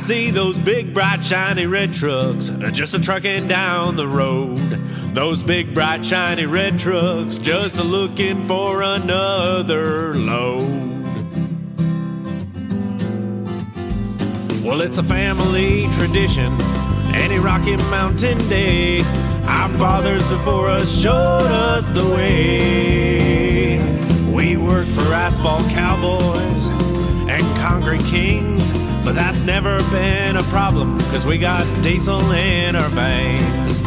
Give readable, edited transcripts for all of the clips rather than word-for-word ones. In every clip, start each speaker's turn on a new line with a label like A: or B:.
A: see those big, bright, shiny red trucks just a-trucking down the road. Those big, bright, shiny red trucks just a-looking for another load. Well, it's a family tradition, any Rocky Mountain day. Our fathers before us showed us the way. We work for asphalt cowboys and concrete kings, but that's never been a problem, cause we got diesel in our veins.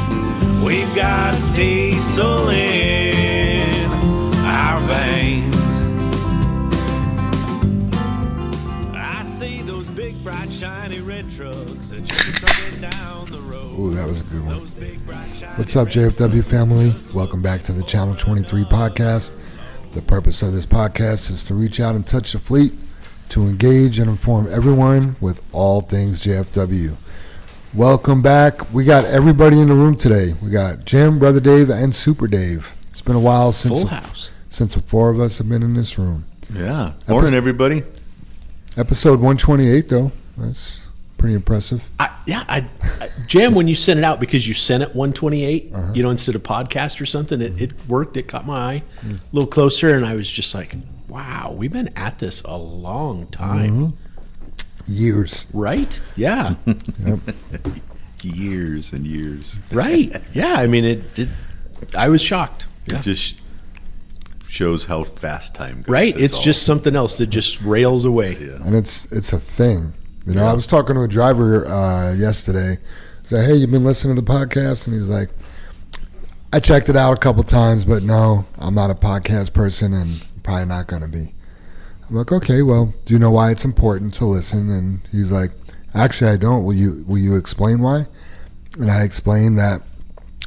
A: We've got diesel in our veins. I see those big, bright, shiny red trucks just trucking down the road.
B: Ooh, that was a good one. What's up, JFW family? Welcome back to the Channel 23 podcast. The purpose of this podcast is to reach out and touch the fleet, to engage and inform everyone with all things JFW. Welcome back. We got everybody in the room today. We got Jim, Brother Dave, and Super Dave. It's been a while since the four of us have been in this room.
C: Yeah. Morning, everybody.
B: Episode 128, though. That's pretty impressive.
D: Jam, when you sent it out, because you sent it 128, instead of podcast or something, it worked. It caught my eye a little closer, and I was just like, wow, we've been at this a long time.
B: Years.
D: Right? Yeah.
B: Yep.
C: Years and years.
D: Right. Yeah. I mean, I was shocked. Yeah.
C: It just shows how fast time goes.
D: Right. It's just something else that just rails away.
C: Yeah.
B: And it's a thing. I was talking to a driver yesterday. I said, hey, you've been listening to the podcast? And he's like, I checked it out a couple times, but no, I'm not a podcast person and probably not going to be. I'm like, okay, well, do you know why it's important to listen? And he's like, actually, I don't. Will you explain why? And I explained that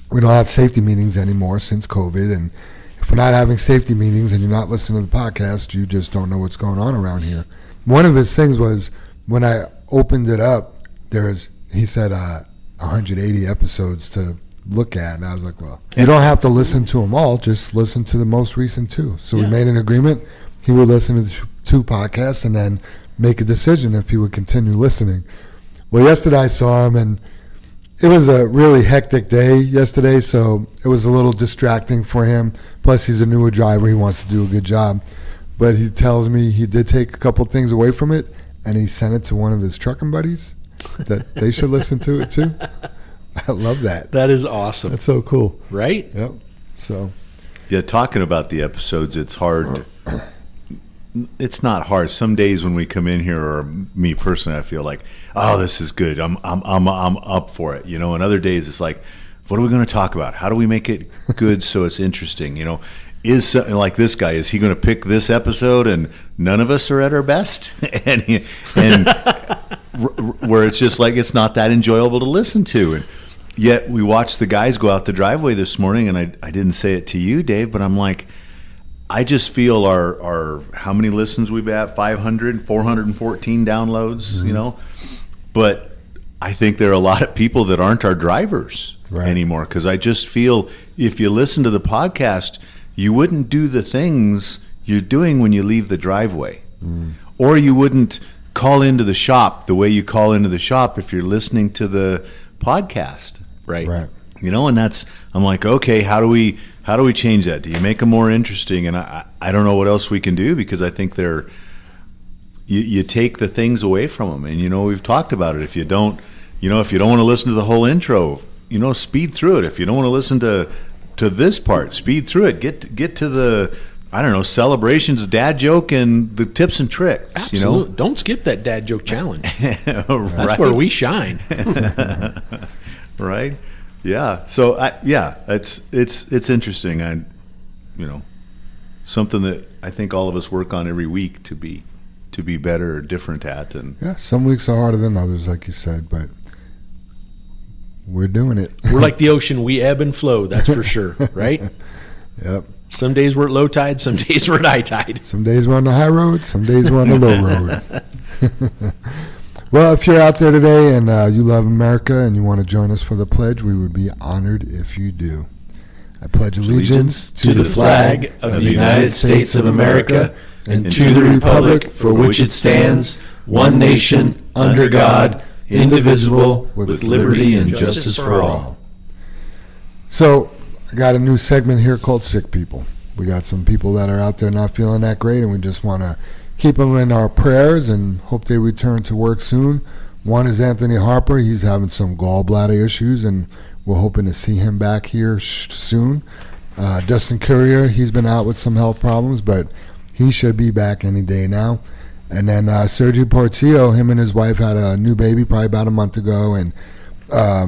B: we don't have safety meetings anymore since COVID. And if we're not having safety meetings and you're not listening to the podcast, you just don't know what's going on around here. One of his things was, when I opened it up, he said 180 episodes to look at. And I was like, well, you don't have to listen to them all. Just listen to the most recent two. So we made an agreement. He would listen to the two podcasts and then make a decision if he would continue listening. Well, yesterday I saw him, and it was a really hectic day yesterday, so it was a little distracting for him. Plus, he's a newer driver. He wants to do a good job. But he tells me he did take a couple things away from it, and he sent it to one of his trucking buddies that they should listen to it too. I love that.
D: That is awesome.
B: That's so cool.
D: Right?
B: Yep. So.
C: Yeah, talking about the episodes, it's hard. It's not hard. Some days when we come in here, or me personally, I feel like, oh, this is good. I'm up for it. And other days it's like, what are we going to talk about? How do we make it good so it's interesting? Is something like this guy, is he going to pick this episode and none of us are at our best? and where it's just like, it's not that enjoyable to listen to. And yet we watched the guys go out the driveway this morning, and I didn't say it to you, Dave, but I'm like, I just feel our how many listens we've at, 500, 414 downloads, But I think there are a lot of people that aren't our drivers anymore, because I just feel if you listen to the podcast, you wouldn't do the things you're doing when you leave the driveway. Or you wouldn't call into the shop the way you call into the shop if you're listening to the podcast.
D: Right.
C: And that's, I'm like, okay, how do we change that? Do you make them more interesting? And I don't know what else we can do, because I think you take the things away from them. And, we've talked about it. If you don't want to listen to the whole intro, speed through it. If you don't want to listen to this part, speed through it. Get to the, celebrations, dad joke, and the tips and tricks.
D: Absolutely. Don't skip that dad joke challenge. That's where we shine.
C: Right. Yeah. So it's interesting. Something that I think all of us work on every week to be better or different at. And
B: yeah, some weeks are harder than others, like you said, but we're doing it.
D: We're like the ocean. We ebb and flow. That's for sure. Right.
B: Yep.
D: Some days we're at low tide. Some days we're at high tide.
B: Some days we're on the high road. Some days we're on the low road. Well, if you're out there today and you love America and you want to join us for the pledge, we would be honored if you do. I pledge allegiance to the flag of the United States of America and to the republic for which it stands, one nation, under God,
C: indivisible,
B: with
D: liberty and justice for all.
B: So I got a new segment here called Sick People. We got some people that are out there not feeling that great, and we just want to keep them in our prayers and hope they return to work soon. One is Anthony Harper. He's having some gallbladder issues, and we're hoping to see him back here soon. Dustin Courier, he's been out with some health problems, but he should be back any day now. And then Sergio Portillo, him and his wife had a new baby probably about a month ago, and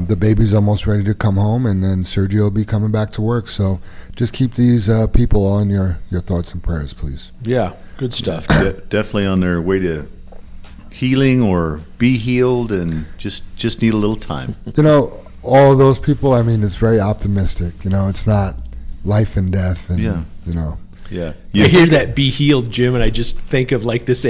B: the baby's almost ready to come home, and then Sergio will be coming back to work. So just keep these people on your thoughts and prayers, please.
D: Yeah, good stuff.
C: Definitely on their way to healing or be healed, and just need a little time.
B: You know, all of those people, I mean, it's very optimistic. You know, it's not life and death. And,
C: Yeah.
B: you know.
C: Yeah.
D: I hear that "be healed," Jim, and I just think of like this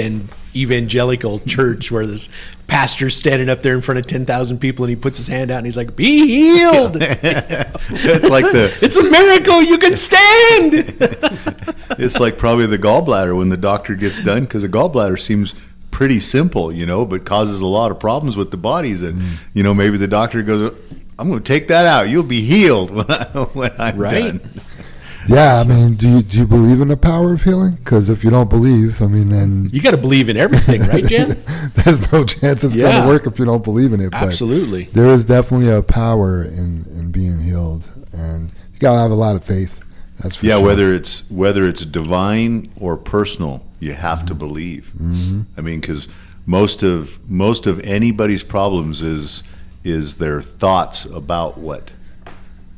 D: evangelical church where this pastor's standing up there in front of 10,000 people, and he puts his hand out and he's like, "Be healed."
C: It's like
D: It's a miracle. You can stand.
C: it's like probably the gallbladder when the doctor gets done, because a gallbladder seems pretty simple, but causes a lot of problems with the bodies. And maybe the doctor goes, "I'm going to take that out. You'll be healed when I'm
D: Right.
C: done."
B: Yeah, I mean, do you believe in the power of healing? Because if you don't believe, I mean, then
D: You got to believe in everything, right, Jan?
B: there's no chance it's going
D: Yeah.
B: to work if you don't believe in it.
D: Absolutely.
B: But there is definitely a power in being healed, and you got to have a lot of faith. That's for
C: Yeah,
B: sure.
C: whether it's divine or personal, you have to believe. I mean, because most of anybody's problems is their thoughts about what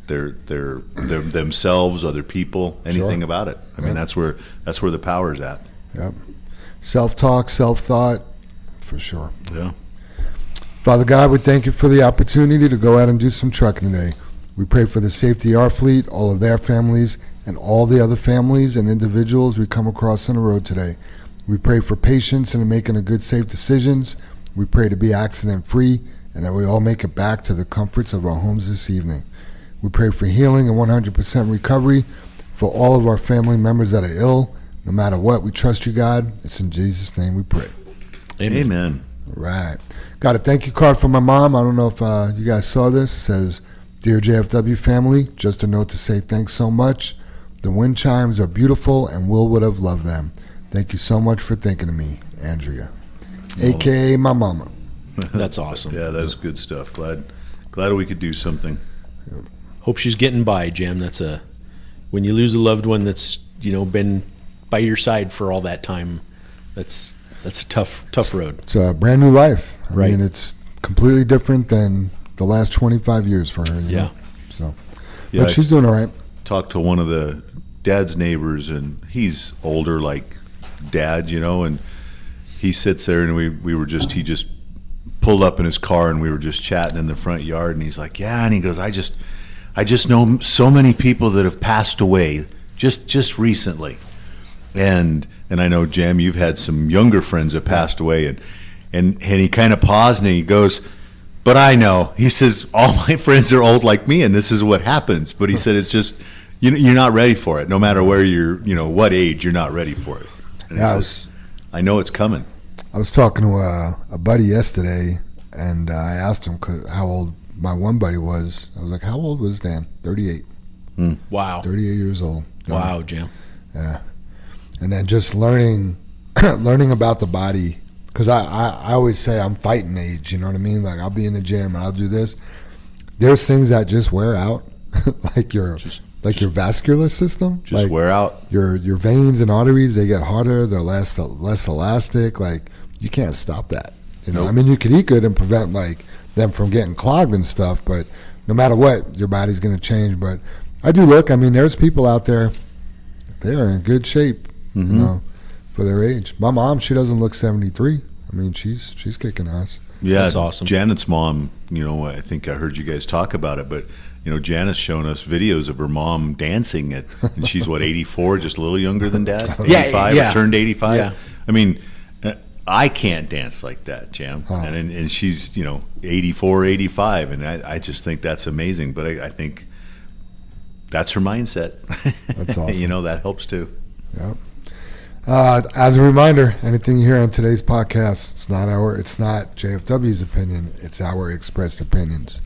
C: their themselves, other people, anything
B: Sure.
C: about it. I mean, that's where the power's at.
B: Yep. Self-talk, self-thought, for sure.
C: Yeah.
B: Father God, we thank you for the opportunity to go out and do some trucking today. We pray for the safety of our fleet, all of their families, and all the other families and individuals we come across on the road today. We pray for patience and in making a good, safe decisions. We pray to be accident-free and that we all make it back to the comforts of our homes this evening. We pray for healing and 100% recovery for all of our family members that are ill. No matter what, we trust you, God. It's in Jesus' name we pray.
C: Amen.
B: All right. Got a thank you card from my mom. I don't know if you guys saw this. It says, "Dear JFW family, just a note to say thanks so much. The wind chimes are beautiful and Will would have loved them. Thank you so much for thinking of me, Andrea." AKA my mama.
D: That's awesome.
C: Yeah, that's good stuff. Glad we could do something.
D: Hope she's getting by, Jim. When you lose a loved one that's been by your side for all that time, that's a tough road.
B: It's a brand new life. I
D: Right.
B: mean, it's completely different than the last 25 years for her. you
D: Yeah.
B: know? So,
C: Yeah,
B: but she's doing all right.
C: Talked to one of the dad's neighbors, and he's older like dad, and he sits there, and he just pulled up in his car, and we were just chatting in the front yard, and he's like, "Yeah," and he goes, I just know so many people that have passed away just recently. And I know, Jam, you've had some younger friends that passed away, and he kind of paused and he goes, "But I know," he says, "all my friends are old like me, and this is what happens." But he said, "It's just, you're not ready for it. No matter where you're, what age, you're not ready for it." And he
B: Yeah,
C: says, I know it's coming.
B: I was talking to a buddy yesterday, and I asked him how old my one buddy was. I was like, "How old was Dan?" 38.
D: Wow.
B: 38 years old.
D: Wow, Jim.
B: Yeah. And then just learning about the body, because I always say I'm fighting age, you know what I mean? Like, I'll be in the gym and I'll do this. There's things that just wear out, like your vascular system.
C: Just
B: like
C: wear out.
B: Your veins and arteries, they get harder, they're less elastic. Like, you can't stop that.
C: Nope.
B: I mean, you could eat good and prevent like them from getting clogged and stuff, but no matter what, your body's going to change. But I do look, I mean, there's people out there, they are in good shape, for their age. My mom, she doesn't look 73. I mean, she's kicking ass.
C: Yeah,
D: That's awesome.
C: Janet's mom, I think I heard you guys talk about it, but Janet's shown us videos of her mom dancing and she's 84, just a little younger than Dad, 85,
D: yeah.
C: or turned 85.
D: Yeah.
C: I mean, I can't dance like that, Jam, and she's 84, 85, and I just think that's amazing. But I think that's her mindset.
B: That's awesome.
C: That helps too.
B: Yep. As a reminder, anything you hear on today's podcast, it's not JFW's opinion. It's our expressed opinions.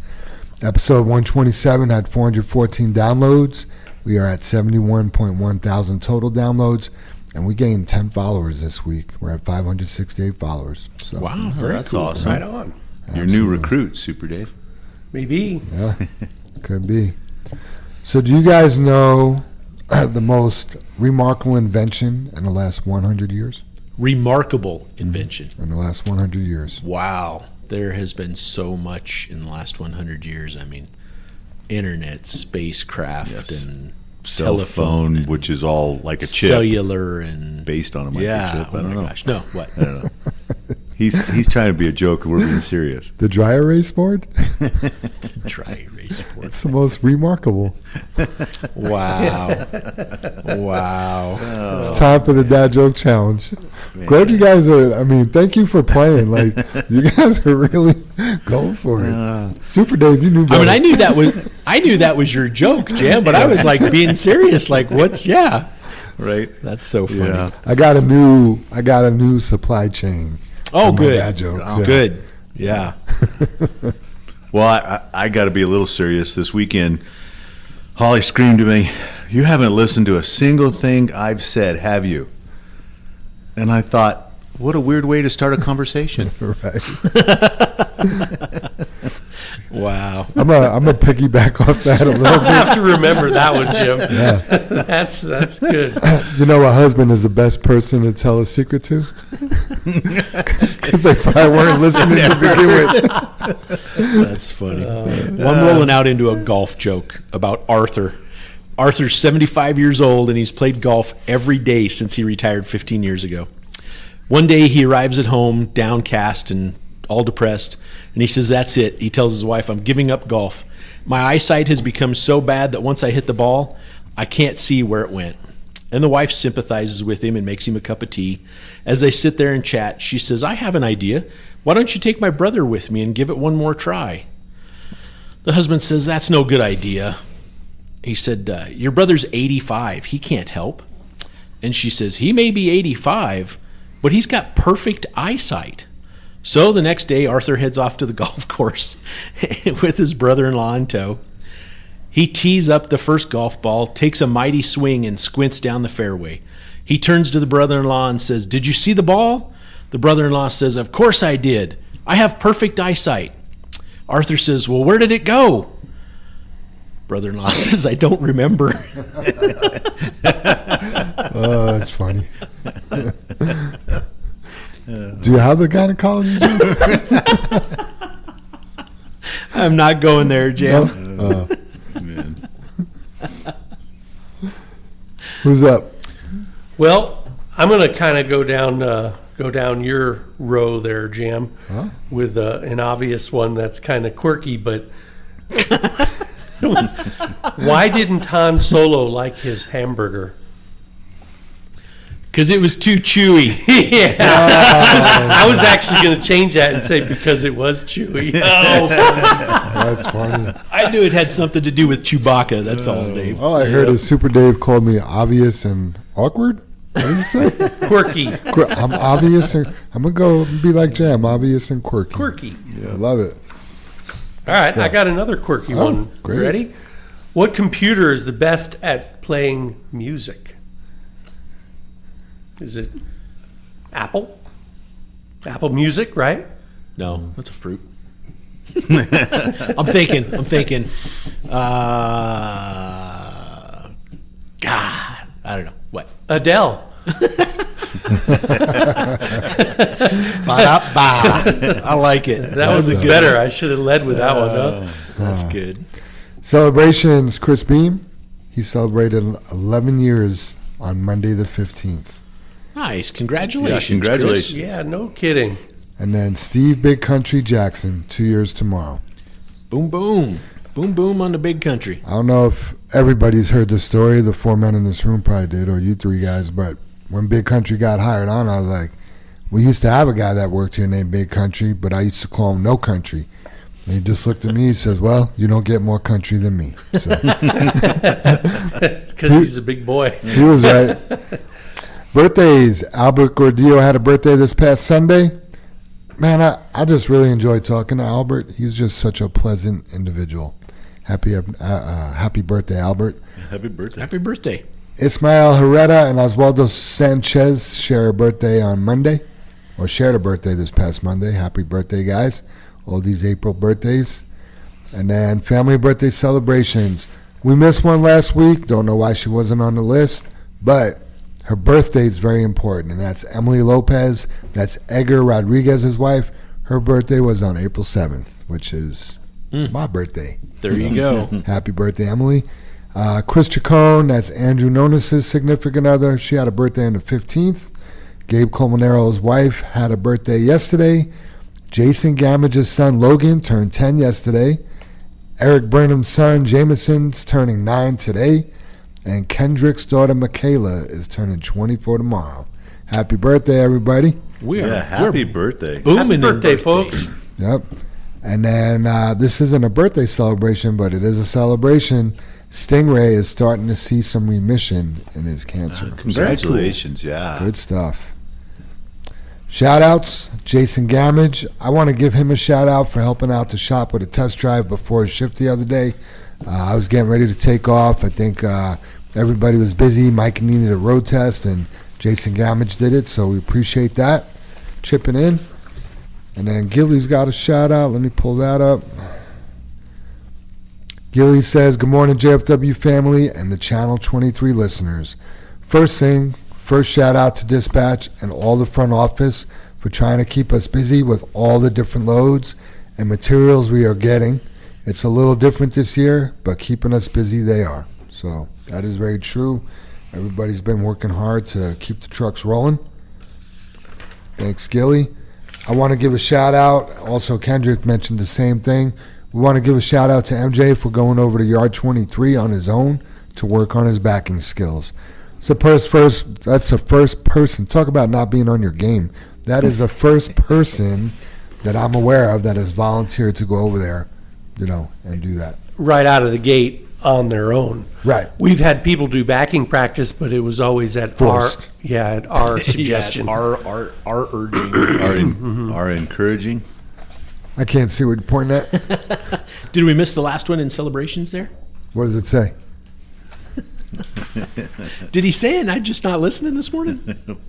B: Episode 127 had 414 downloads. We are at 71.1 thousand total downloads, and we gained 10 followers this week. We're at 568 followers. So,
D: Wow, very
C: That's
D: cool.
C: awesome.
E: Right on.
C: Your new recruit, Super Dave.
E: Maybe.
B: yeah, could be. So, do you guys know the most remarkable invention in the last 100 years?
D: Remarkable invention.
B: In the last 100 years.
D: Wow. There has been so much in the last 100 years. I mean, internet, spacecraft,
C: Yes.
D: and
C: Cell
D: telephone,
C: phone,
D: and
C: which is all like a chip
D: cellular, and
C: based on a microchip.
D: yeah.
C: I don't know.
D: Gosh, no, what?
C: I don't know. He's trying to be a joke, and we're being serious.
B: The dry erase board?
D: Dry erase board.
B: It's the most remarkable.
D: Wow. Wow.
B: It's time for the dad joke challenge. Glad you guys thank you for playing. Like, you guys are really going for it. Super Dave, you knew
D: I
B: better.
D: mean, I knew that was your joke, Jam, but I was like being serious. Like,
C: Right?
D: That's so funny.
C: Yeah.
B: I got a new supply chain.
D: Oh,
B: for my
D: good.
B: dad jokes.
C: Oh,
B: yeah.
D: Good. Yeah.
C: Well, I got to be a little serious this weekend. Holly screamed at me, "You haven't listened to a single thing I've said, have you?" And I thought, what a weird way to start a conversation.
B: Right.
D: Wow.
B: I'm gonna piggyback off that a little
E: I'll
B: bit.
E: have to remember that one, Jim.
B: Yeah.
E: That's good.
B: You know, a husband is the best person to tell a secret to, because they probably weren't listening to begin with.
D: That's funny. Well, I'm rolling out into a golf joke about Arthur. Arthur's 75 years old, and he's played golf every day since he retired 15 years ago. One day he arrives at home, downcast and all depressed, and he says, "That's it." He tells his wife, "I'm giving up golf. My eyesight has become so bad that once I hit the ball, I can't see where it went." And the wife sympathizes with him and makes him a cup of tea. As they sit there and chat, she says, "I have an idea. Why don't you take my brother with me and give it one more try?" The husband says, "That's no good idea." He said, "Your brother's 85. He can't help." And she says, "He may be 85, but he's got perfect eyesight." So the next day, Arthur heads off to the golf course with his brother-in-law in tow. He tees up the first golf ball, takes a mighty swing, and squints down the fairway. He turns to the brother-in-law and says, "Did you see the ball?" The brother-in-law says, "Of course I did. I have perfect eyesight." Arthur says, "Well, where did it go?" Brother-in-law says, "I don't remember."
B: Oh, that's funny. Do you have the gynecology joke?
D: I'm not going there, Jam.
C: Man.
B: Who's up?
E: Well, I'm going to kind of go down your row there, Jam, with an obvious one that's kind of quirky. But why didn't Han Solo like his hamburger?
D: Because it was too chewy.
E: Yeah, I was actually going to change that and say because it was chewy. Oh,
B: That's funny.
D: I knew it had something to do with Chewbacca. That's all, Dave.
B: All I heard is Super Dave called me obvious and awkward. What did you say?
E: quirky,
B: I'm obvious and I'm gonna go be like Jam, obvious and quirky.
E: quirky.
B: I love it.
E: All right, I got another quirky one.
B: great.
E: You ready? What computer is the best at playing music? Is it Apple? Apple Music, right?
D: No, that's a fruit. I'm thinking. God, I don't know. What?
E: Adele.
D: Ba-da-ba. I like it.
E: That was better. I should have led with that one, huh?
D: That's good.
B: Celebrations, Chris Beam. He celebrated 11 years on Monday the 15th.
D: Nice. Congratulations.
C: Yeah, congratulations.
D: Chris.
E: Yeah, no kidding.
B: And then Steve Big Country Jackson, 2 years tomorrow.
D: Boom, boom. Boom, boom on the big country.
B: I don't know if everybody's heard the story. The four men in this room probably did, or you three guys. But when Big Country got hired on, I was like, we used to have a guy that worked here named Big Country, but I used to call him No Country. And he just looked at me. He says, "Well, you don't get more country than me." So
E: It's because he's a big boy.
B: he was right. Birthdays. Albert Gordillo had a birthday this past Sunday. Man, I just really enjoy talking to Albert. He's just such a pleasant individual. Happy birthday, Albert.
C: Happy birthday.
D: Happy birthday.
B: Ismael Herrera and Oswaldo Sanchez share a birthday on Monday, or shared a birthday this past Monday. Happy birthday, guys. All these April birthdays. And then family birthday celebrations. We missed one last week. Don't know why she wasn't on the list, but her birthday is very important, and that's Emily Lopez. That's Edgar Rodriguez's wife. Her birthday was on April 7th, which is my birthday.
D: There you go.
B: Happy birthday, Emily. Chris Chacon, that's Andrew Nonis's significant other. She had a birthday on the 15th. Gabe Colmenaro's wife had a birthday yesterday. Jason Gamage's son, Logan, turned 10 yesterday. Eric Burnham's son, Jameson's turning 9 today. And Kendrick's daughter, Michaela, is turning 24 tomorrow. Happy birthday, everybody.
C: Happy birthday.
D: Booming
E: Happy birthday,
D: in birthdays.
E: folks.
B: Yep. And then this isn't a birthday celebration, but it is a celebration. Stingray is starting to see some remission in his cancer.
C: Congratulations, yeah.
B: Good stuff. Shout outs, Jason Gamage. I want to give him a shout out for helping out the shop with a test drive before his shift the other day. I was getting ready to take off. I think everybody was busy. Mike needed a road test, and Jason Gamage did it, so we appreciate that. Chipping in. And then Gilly's got a shout out. Let me pull that up. Gilly says, good morning, JFW family and the Channel 23 listeners. First shout out to dispatch and all the front office for trying to keep us busy with all the different loads and materials we are getting. It's a little different this year, but keeping us busy they are. So that is very true. Everybody's been working hard to keep the trucks rolling. Thanks, Gilly. I want to give a shout out. Also, Kendrick mentioned the same thing. We want to give a shout out to MJ for going over to Yard 23 on his own to work on his backing skills. That's the first person. Talk about not being on your game. That is the first person that I'm aware of that has volunteered to go over there, and do that.
E: Right out of the gate on their own.
B: Right.
E: We've had people do backing practice, but it was always at
B: Forced.
E: our suggestion.
D: Our urging.
C: Are encouraging.
B: I can't see what you're pointing at.
D: Did we miss the last one in celebrations there?
B: What does it say?
D: Did he say it and I'm just not listening this morning?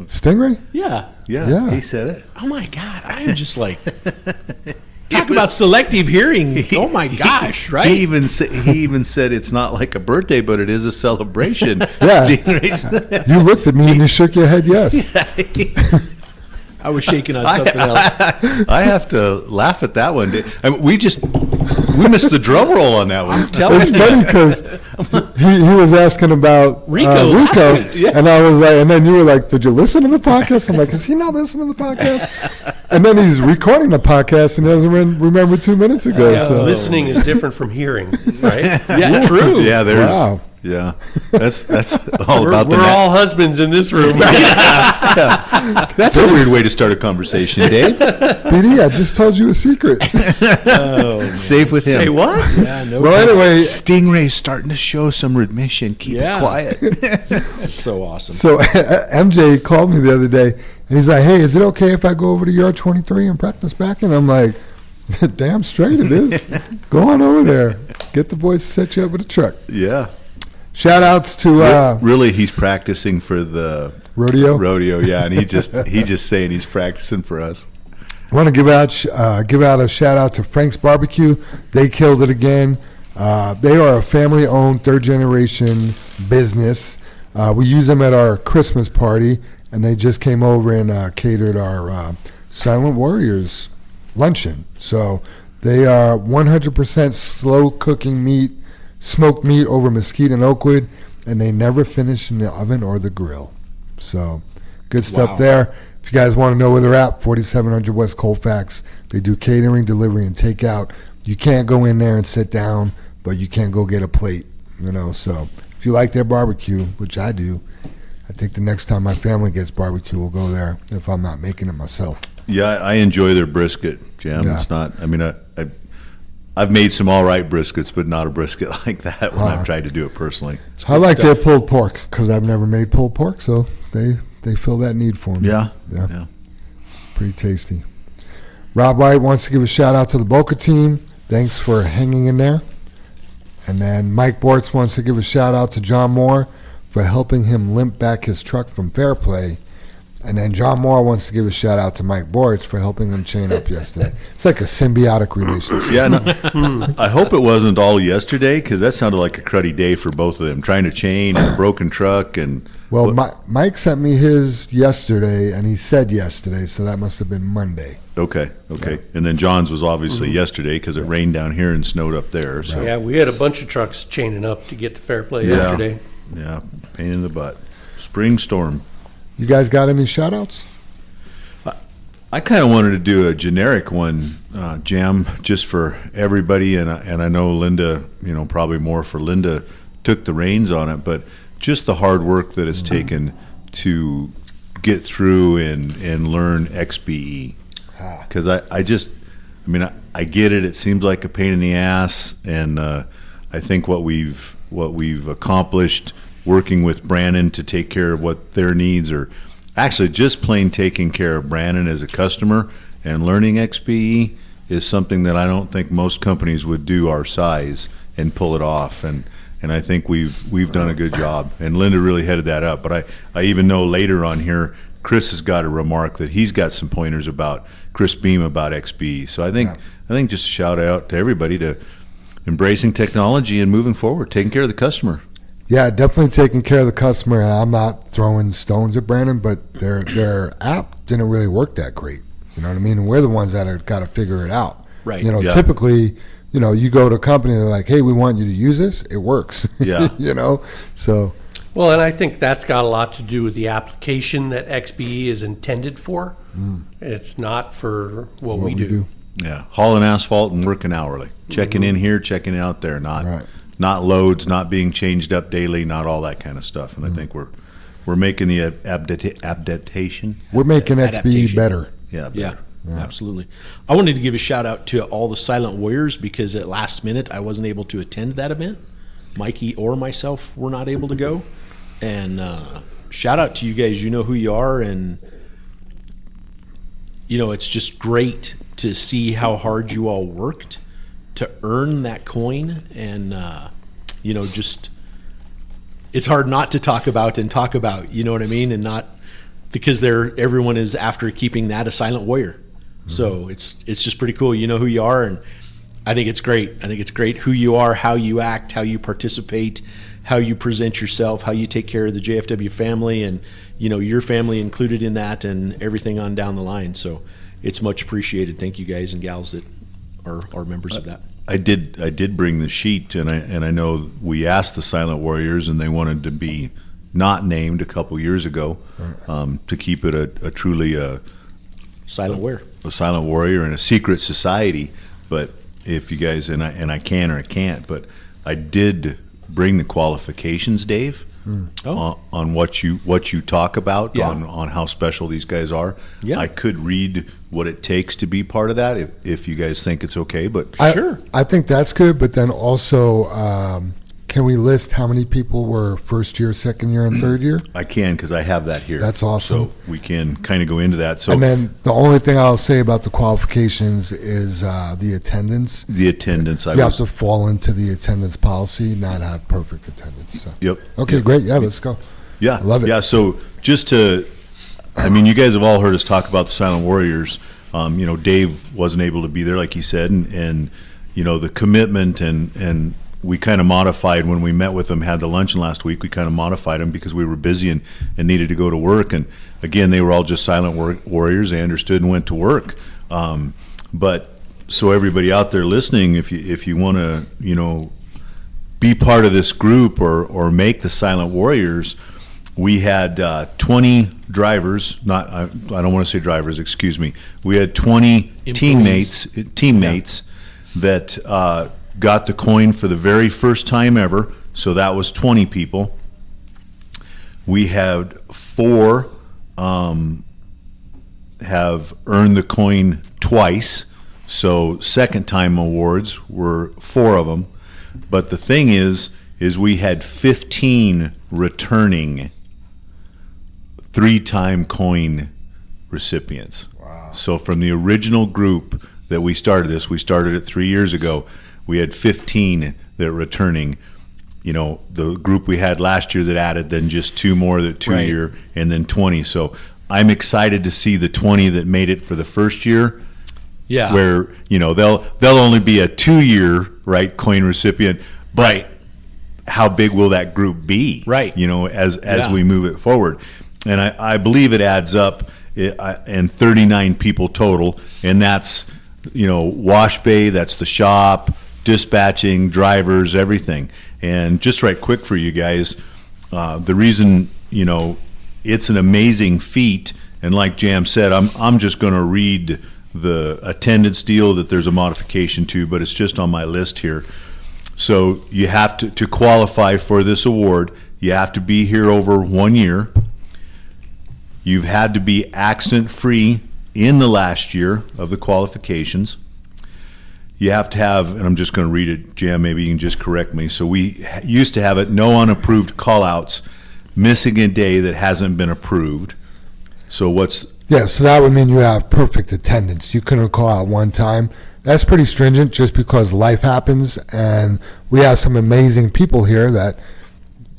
B: Stingray?
D: Yeah.
B: Yeah.
C: He said it.
D: Oh, my God. I am just like... Talk about selective hearing. Oh, my gosh, right?
C: He even said it's not like a birthday, but it is a celebration.
B: Yeah.
C: Stingray's-
B: You looked at me and you shook your head yes.
D: I was shaking on something else.
C: I have to laugh at that one. I mean, we missed the drum roll on that one.
B: It's funny because he was asking about
D: Rico.
B: And I was like, and then you were like, did you listen to the podcast? I'm like, is he not listening to the podcast? And then he's recording the podcast and doesn't remember 2 minutes ago. So
E: Listening is different from hearing, right?
D: Yeah, true.
C: Yeah, there's.
B: Wow.
C: Yeah, that's all about the.
E: We're all husbands in this room.
C: That's a weird way to start a conversation, Dave.
B: BD, I just told you a secret.
C: Safe with him.
E: Say what?
D: Yeah, no.
B: Well, anyway,
C: Stingray's starting to show some remission. Keep
D: Yeah.
C: it quiet.
D: That's so awesome.
B: so MJ called me the other day and he's like, hey, is it okay if I go over to Yard 23 and practice back? And I'm like, damn straight it is. Go on over there. Get the boys to set you up with a truck.
C: Yeah.
B: Shout outs to
C: Really, he's practicing for the
B: rodeo.
C: Yeah, and he's just saying he's practicing for us.
B: I want to give out a shout out to Frank's Barbecue. They killed it again. They are a family-owned, third-generation business. We use them at our Christmas party, and they just came over and catered our Silent Warriors luncheon. So they are 100% slow-cooking meat, smoked meat over mesquite and oak wood, and they never finish in the oven or the grill. So good stuff there. If you guys want to know where they're at, 4700 West Colfax. They do catering, delivery, and takeout. You can't go in there and sit down, but you can go get a plate, So if you like their barbecue, which I do, I think the next time my family gets barbecue, we'll go there if I'm not making it myself.
C: Yeah, I enjoy their brisket, Jim.
B: Yeah.
C: It's not. I mean, I've made some all right briskets, but not a brisket like that when I've tried to do it personally.
B: I like their pulled pork because I've never made pulled pork, so they they fill that need for me.
C: Yeah.
B: Pretty tasty. Rob White wants to give a shout out to the Boca team. Thanks for hanging in there. And then Mike Bortz wants to give a shout out to John Moore for helping him limp back his truck from Fair Play. And then John Moore wants to give a shout out to Mike Bortz for helping him chain up yesterday. It's like a symbiotic relationship.
C: Yeah, no, I hope it wasn't all yesterday, because that sounded like a cruddy day for both of them, trying to chain and a broken truck. And
B: Well, Mike sent me his yesterday, and he said yesterday, so that must have been Monday.
C: Okay. And then John's was obviously yesterday, because it rained down here and snowed up there. So
E: Yeah, we had a bunch of trucks chaining up to get to Fair Play yesterday.
C: Yeah, pain in the butt. Spring storm.
B: You guys got any shout-outs?
C: I kind of wanted to do a generic one, Jam, just for everybody, and I know Linda, probably more for Linda, took the reins on it, but just the hard work that it's taken to get through and learn XBE. Because I get it. It seems like a pain in the ass, and I think what we've accomplished working with Brandon to take care of what their needs are, actually just plain taking care of Brandon as a customer and learning XBE is something that I don't think most companies would do our size and pull it off. And I think we've done a good job. And Linda really headed that up. But I even know later on here, Chris has got a remark that he's got some pointers about Chris Beam about XBE. So I think just a shout out to everybody to embracing technology and moving forward, taking care of the customer.
B: Yeah, definitely taking care of the customer, and I'm not throwing stones at Brandon, but their app didn't really work that great. You know what I mean? And we're the ones that have got to figure it out.
D: Right.
B: Typically, you go to a company, they're like, hey, we want you to use this. It works.
C: Yeah.
B: So.
E: Well, and I think that's got a lot to do with the application that XBE is intended for. It's not for what we do.
C: Yeah, hauling asphalt and working hourly. Checking in here, checking out there, not loads, not being changed up daily, not all that kind of stuff. And I think we're making the adaptation.
B: We're making XBE
D: Adaptation.
B: better.
D: Yeah, absolutely. I wanted to give a shout out to all the Silent Warriors because at last minute I wasn't able to attend that event. Mikey or myself were not able to go. And shout out to you guys. You know who you are. And, it's just great to see how hard you all worked to earn that coin. And, just it's hard not to talk about, you know what I mean? And not because everyone is after keeping that a Silent Warrior. Mm-hmm. So it's just pretty cool. You know who you are, and I think it's great. I think it's great who you are, how you act, how you participate, how you present yourself, how you take care of the JFW family, and your family included in that, and everything on down the line. So it's much appreciated. Thank you guys and gals that are members of that.
C: I did bring the sheet, and I know we asked the Silent Warriors, and they wanted to be not named a couple years ago, to keep it a truly
D: Silent Warrior,
C: a Silent Warrior, and a secret society. But if you guys and I can or I can't, but I did bring the qualifications, Dave, on what you talk about, on how special these guys are.
D: Yeah.
C: I could read what it takes to be part of that if you guys think it's okay. But
D: sure,
B: I think that's good. But then also, can we list how many people were first year, second year, and third year?
C: I can, because I have that here.
B: That's awesome.
C: So we can kind of go into that. So,
B: and then the only thing I'll say about the qualifications is the attendance.
C: The attendance.
B: You have to fall into the attendance policy, not have perfect attendance. So.
C: Yep.
B: Okay,
C: Yep.
B: great. Yeah, let's go.
C: Yeah.
B: Love it.
C: Yeah, so just to, you guys have all heard us talk about the Silent Warriors. Dave wasn't able to be there, like he said, and the commitment and we kind of modified when we met with them, had the luncheon last week. We kind of modified them because we were busy and needed to go to work. And again, they were all just silent warriors. They understood and went to work. But so everybody out there listening, if you want to, be part of this group or make the Silent Warriors, we had 20 drivers. I don't want to say drivers. Excuse me. We had 20 teammates that. Got the coin for the very first time ever, so that was 20 people. We had 4 have earned the coin twice, so second time awards were 4 of them. But the thing is we had 15 returning 3-time coin recipients. Wow. So from the original group that we started it 3 years ago. We had 15 that are returning. You know, the group we had last year that added, then just 2 more that 2 year, and then 20. So I'm excited to see the 20 that made it for the first year.
D: Yeah.
C: Where, you know, they'll only be a 2-year, right, coin recipient, but how big will that group be?
D: Right.
C: You know, as we move it forward. And I believe it adds up and 39 people total, and that's, you know, wash bay, that's the shop, dispatching, drivers, everything. And just right quick for you guys, the reason, you know, it's an amazing feat, and like Jam said, I'm just going to read the attendance deal that there's a modification to, but it's just on my list here. So you have to qualify for this award, you have to be here over 1 year. You've had to be accident-free in the last year of the qualifications. You have to have, and I'm just going to read it, Jam, maybe you can just correct me. So we used to have it, no unapproved call-outs, missing a day that hasn't been approved. So what's...
B: Yeah, so that would mean you have perfect attendance. You couldn't call out one time. That's pretty stringent just because life happens, and we have some amazing people here that,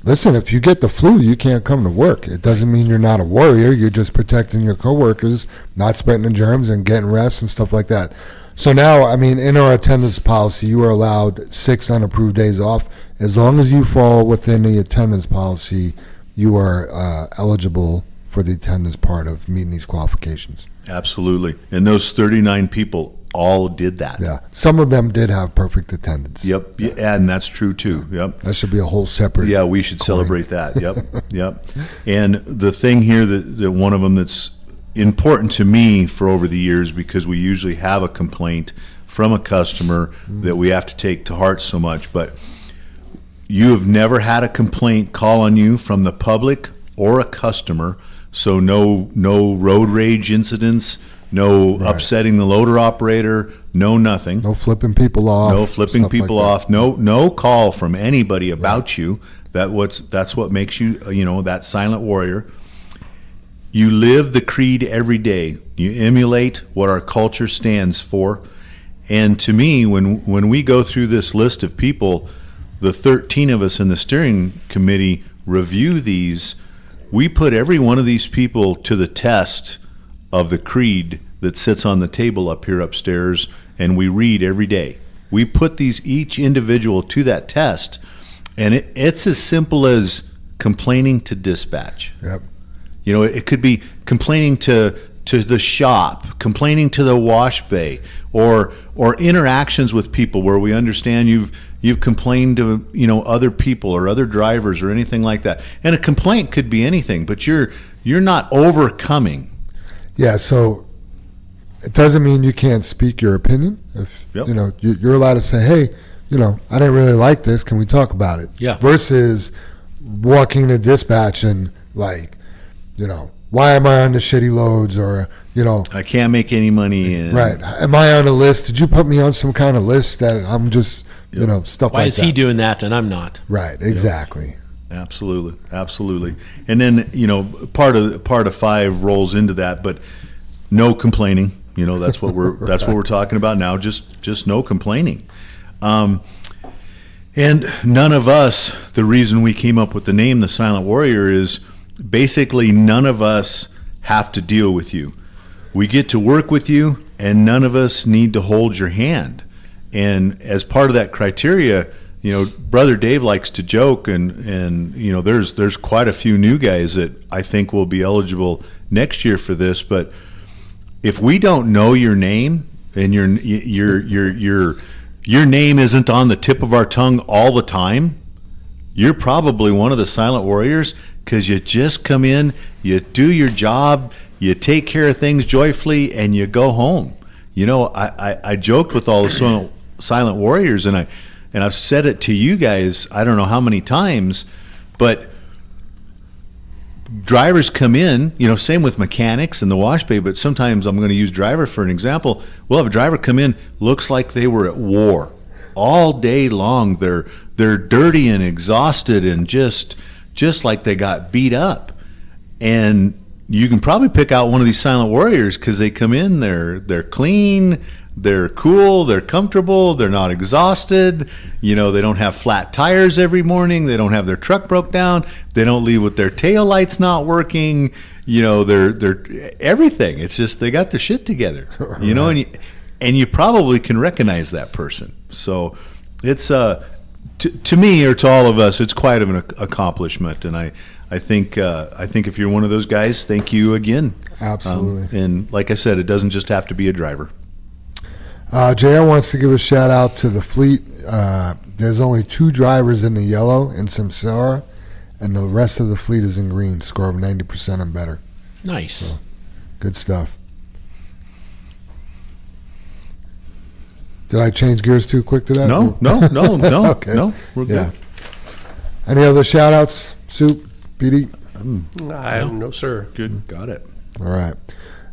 B: listen, if you get the flu, you can't come to work. It doesn't mean you're not a warrior. You're just protecting your coworkers, not spreading the germs and getting rest and stuff like that. So now, I mean, in our attendance policy, you are allowed 6 unapproved days off. As long as you fall within the attendance policy, you are eligible for the attendance part of meeting these qualifications.
C: Absolutely. And those 39 people all did that.
B: Yeah. Some of them did have perfect attendance.
C: Yep. Yeah, and that's true too. Yep.
B: That should be a whole separate.
C: Yeah, we should celebrate that. Yep. Yep. And the thing here that one of them that's important to me for over the years, because we usually have a complaint from a customer that we have to take to heart so much, but you have never had a complaint call on you from the public or a customer. So no road rage incidents, no upsetting the loader operator, no nothing.
B: No flipping people off.
C: No flipping people off. No call from anybody about you. That's what makes you, you know, that silent warrior. You live the creed every day. You emulate what our culture stands for. And to me, when we go through this list of people, the 13 of us in the steering committee review these. We put every one of these people to the test of the creed that sits on the table up here upstairs, and we read every day. We put each individual to that test, and it's as simple as complaining to dispatch.
B: Yep.
C: You know, it could be complaining to the shop, complaining to the wash bay, or interactions with people where we understand you've complained to, you know, other people or other drivers or anything like that. And a complaint could be anything, but you're not overcoming.
B: Yeah, so it doesn't mean you can't speak your opinion. If you know, you're allowed to say, hey, you know, I didn't really like this. Can we talk about it?
D: Yeah.
B: Versus walking to dispatch and like, you know, why am I on the shitty loads, or, you know,
C: I can't make any money.
B: Right. Am I on a list? Did you put me on some kind of list that I'm just, you know, stuff
D: Why
B: like
D: is
B: that.
D: he doing that and I'm not?
B: Right. Exactly.
C: Absolutely. Absolutely. And then, you know, part of 5 rolls into that, but no complaining. You know, that's what we're that's what we're talking about now. Just no complaining. And none of us, the reason we came up with the name The Silent Warrior is basically none of us have to deal with you. We get to work with you, and none of us need to hold your hand. And as part of that criteria, you know, Brother Dave likes to joke, and you know, there's quite a few new guys that I think will be eligible next year for this. But if we don't know your name, and your name isn't on the tip of our tongue all the time, you're probably one of the silent warriors, because you just come in, you do your job, you take care of things joyfully, and you go home. You know, I joked with all the silent warriors, and I've said it to you guys, I don't know how many times, but drivers come in, you know, same with mechanics and the wash bay, but sometimes I'm going to use driver for an example. We'll have a driver come in, looks like they were at war all day long. They're dirty and exhausted and just like they got beat up. And you can probably pick out one of these silent warriors because they come in, they're clean, they're cool, they're comfortable, they're not exhausted. They don't have flat tires every morning. They don't have their truck broke down. They don't leave with their tail lights not working. They're everything. It's just they got their shit together. And you probably can recognize that person. So it's to me or to all of us, it's quite an accomplishment. And I think if you're one of those guys, thank you again.
B: Absolutely.
C: And like I said, it doesn't just have to be a driver.
B: JR wants to give a shout out to the fleet. There's only 2 drivers in the yellow in Samsara, and the rest of the fleet is in green. Score of 90% and better.
D: Nice.
B: So, good stuff. Did I change gears too quick to that?
C: No.
B: Okay.
C: No, we're good.
B: Yeah. Any other shout outs, Soup, PD?
E: No, sir.
C: Good, got it.
B: All right.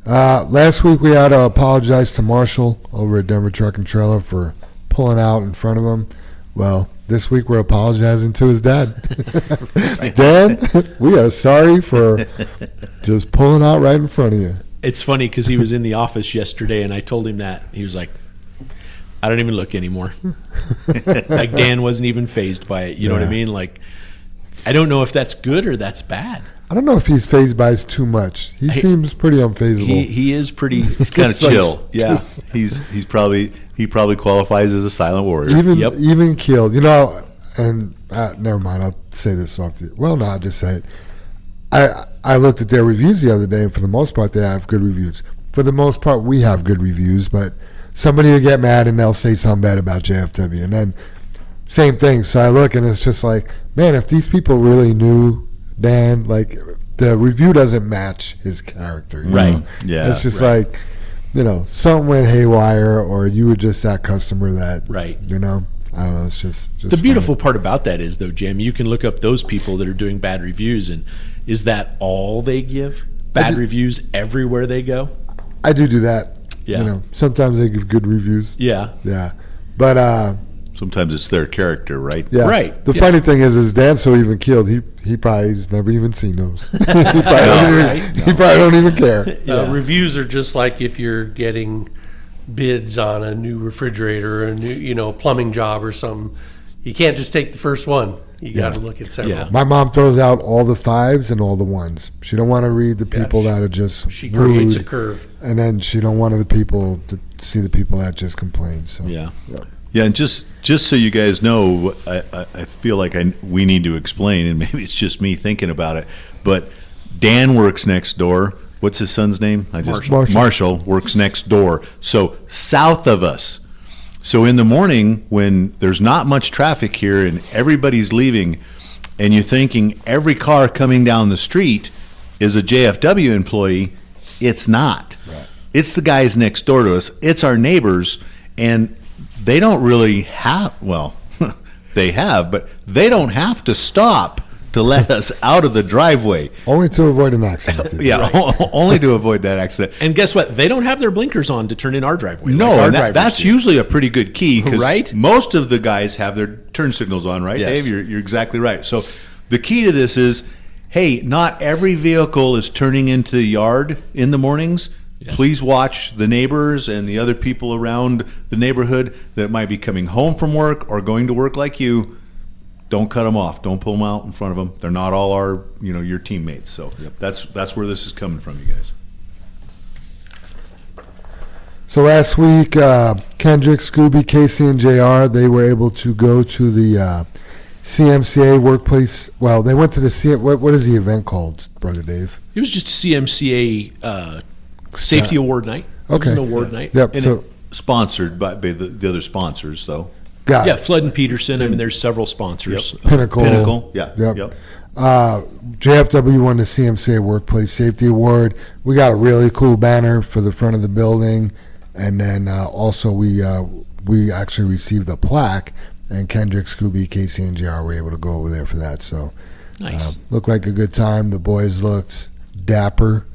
B: Last week we had to apologize to Marshall over at Denver Truck and Trailer for pulling out in front of him. Well, this week we're apologizing to his dad. Dad, we are sorry for just pulling out right in front of you.
D: It's funny because he was in the office yesterday, and I told him that. He was like, I don't even look anymore. Like Dan wasn't even fazed by it. You know what I mean? Like, I don't know if that's good or that's bad.
B: I don't know if he's phased by us too much. He seems pretty unfazable.
D: He is pretty.
C: He's kind of chill.
D: Yeah.
C: He probably qualifies as a silent warrior.
B: Even killed. And never mind. I'll say this off. I'll just say it. I looked at their reviews the other day, and for the most part, they have good reviews. For the most part, we have good reviews, but somebody will get mad and they'll say something bad about JFW, and then same thing. So I look and it's just like, man, if these people really knew Dan, like the review doesn't match his character,
D: right?
C: Yeah,
B: it's just like, something went haywire, or you were just that customer that,
D: right?
B: I don't know. It's just
D: the beautiful part about that is, though, Jim, you can look up those people that are doing bad reviews, and is that all they give? Bad reviews everywhere they go?
B: I do that.
D: Yeah.
B: Sometimes they give good reviews.
D: Yeah.
B: Yeah. But
C: sometimes it's their character, right?
B: yeah.
D: Right.
B: The funny thing is Dan's so even keeled, he probably's never even seen those. he probably don't even care.
D: Yeah.
E: Reviews are just like if you're getting bids on a new refrigerator or a new, plumbing job or something. You can't just take the first one. You got to look at several.
D: Yeah.
B: My mom throws out all the 5s and all the 1s. She don't want to read the people that are just
E: She
B: rude,
E: creates a curve.
B: and then she don't want the people to see the people that just complain. So
D: Yeah.
C: Yeah, and just so you guys know, I feel like we need to explain, and maybe it's just me thinking about it, but Dan works next door. What's his son's name? Marshall works next door. So south of us. So in the morning when there's not much traffic here and everybody's leaving, and you're thinking every car coming down the street is a JFW employee, it's not.
B: Right.
C: It's the guys next door to us. It's our neighbors, and they don't really have, they have, but they don't have to stop to let us out of the driveway.
B: only to avoid an accident.
C: Yeah, only to avoid that accident.
D: And guess what? They don't have their blinkers on to turn in our driveway.
C: No,
D: like our
C: and
D: drivers
C: that's
D: do.
C: usually a pretty good key, because
D: Right?
C: most of the guys have their turn signals on, right,
D: Yes.
C: Dave? You're exactly right. So the key to this is, hey, not every vehicle is turning into the yard in the mornings.
D: Yes.
C: Please watch the neighbors and the other people around the neighborhood that might be coming home from work or going to work like you. Don't cut them off. Don't pull them out in front of them. They're not all our, your teammates. So that's where this is coming from, you guys.
B: So last week, Kendrick, Scooby, Casey, and JR, they were able to go to the CMCA workplace. Well, they went to the what is the event called, Brother Dave?
D: It was just CMCA Safety Award Night.
B: Okay.
D: It was an award night.
B: Yep.
D: And
B: So
C: Sponsored by the other sponsors, though.
B: got
D: yeah,
B: it.
D: Flood and Peterson. I mean, there's several sponsors.
B: Pinnacle.
C: Yeah.
B: Yep. JFW won the CMCA Workplace Safety Award. We got a really cool banner for the front of the building, and then also we actually received a plaque. And Kendrick, Scooby, Casey, and JR were able to go over there for that. So
D: Nice.
B: looked like a good time. The boys looked dapper,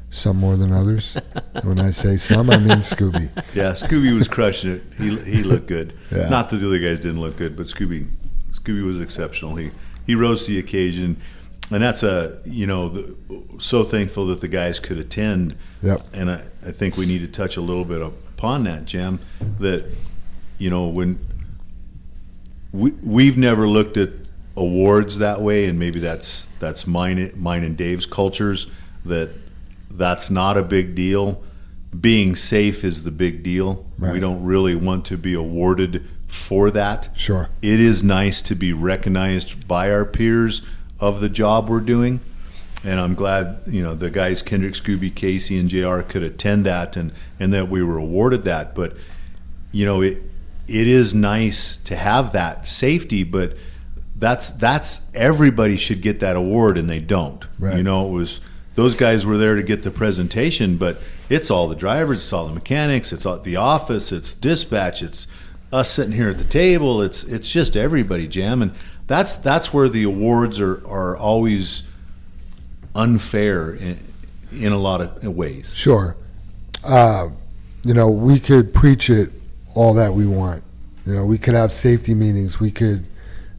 B: some more than others. When I say some, I mean Scooby.
C: Yeah, Scooby was crushing it. He looked good.
B: Yeah.
C: Not that the other guys didn't look good, but Scooby was exceptional. He rose to the occasion. And that's so thankful that the guys could attend.
B: Yep.
C: And I think we need to touch a little bit upon that, Jim, that, when we've never looked at awards that way, and maybe that's mine and Dave's cultures, that's not a big deal. Being safe is the big deal.
B: Right.
C: We don't really want to be awarded for that.
B: Sure.
C: It is nice to be recognized by our peers of the job we're doing. And I'm glad, the guys, Kendrick, Scooby, Casey, and JR could attend that and that we were awarded that. But, it is nice to have that safety, but that's everybody should get that award, and they don't.
B: Right.
C: It was those guys were there to get the presentation, but it's all the drivers, it's all the mechanics, it's all the office, it's dispatch, it's us sitting here at the table, it's just everybody, Jam. And that's where the awards are always unfair in a lot of ways.
B: Sure. We could preach it all that we want. We could have safety meetings. We could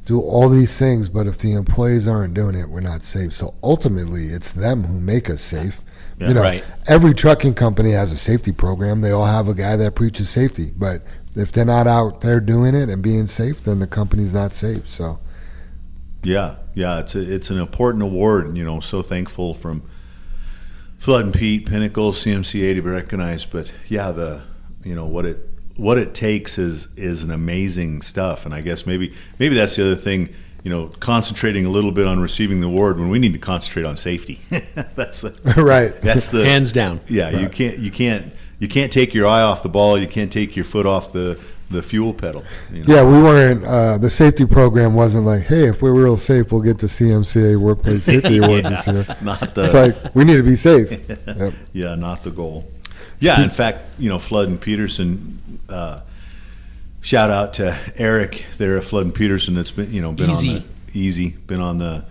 B: do all these things, but if the employees aren't doing it, we're not safe. So ultimately, it's them who make us safe.
C: Yeah,
D: right.
B: Every trucking company has a safety program. They all have a guy that preaches safety. But if they're not out there doing it and being safe, then the company's not safe. So,
C: yeah, it's an important award, and so thankful from Flood and Pete, Pinnacle, CMCA to be recognized. But yeah, what it takes is an amazing stuff. And I guess maybe that's the other thing, concentrating a little bit on receiving the award when we need to concentrate on safety. That's
B: right.
C: That's the
D: hands down.
C: Yeah,
B: right.
C: You can't take your eye off the ball. You can't take your foot off the fuel pedal.
B: Yeah, we weren't. The safety program wasn't like, hey, if we're real safe, we'll get the CMCA Workplace Safety Award this year.
C: It's
B: like we need to be safe. Yep.
C: Yeah, not the goal. Yeah, in fact, Flood and Peterson. Shout out to Eric there at Flood and Peterson. That's been been on the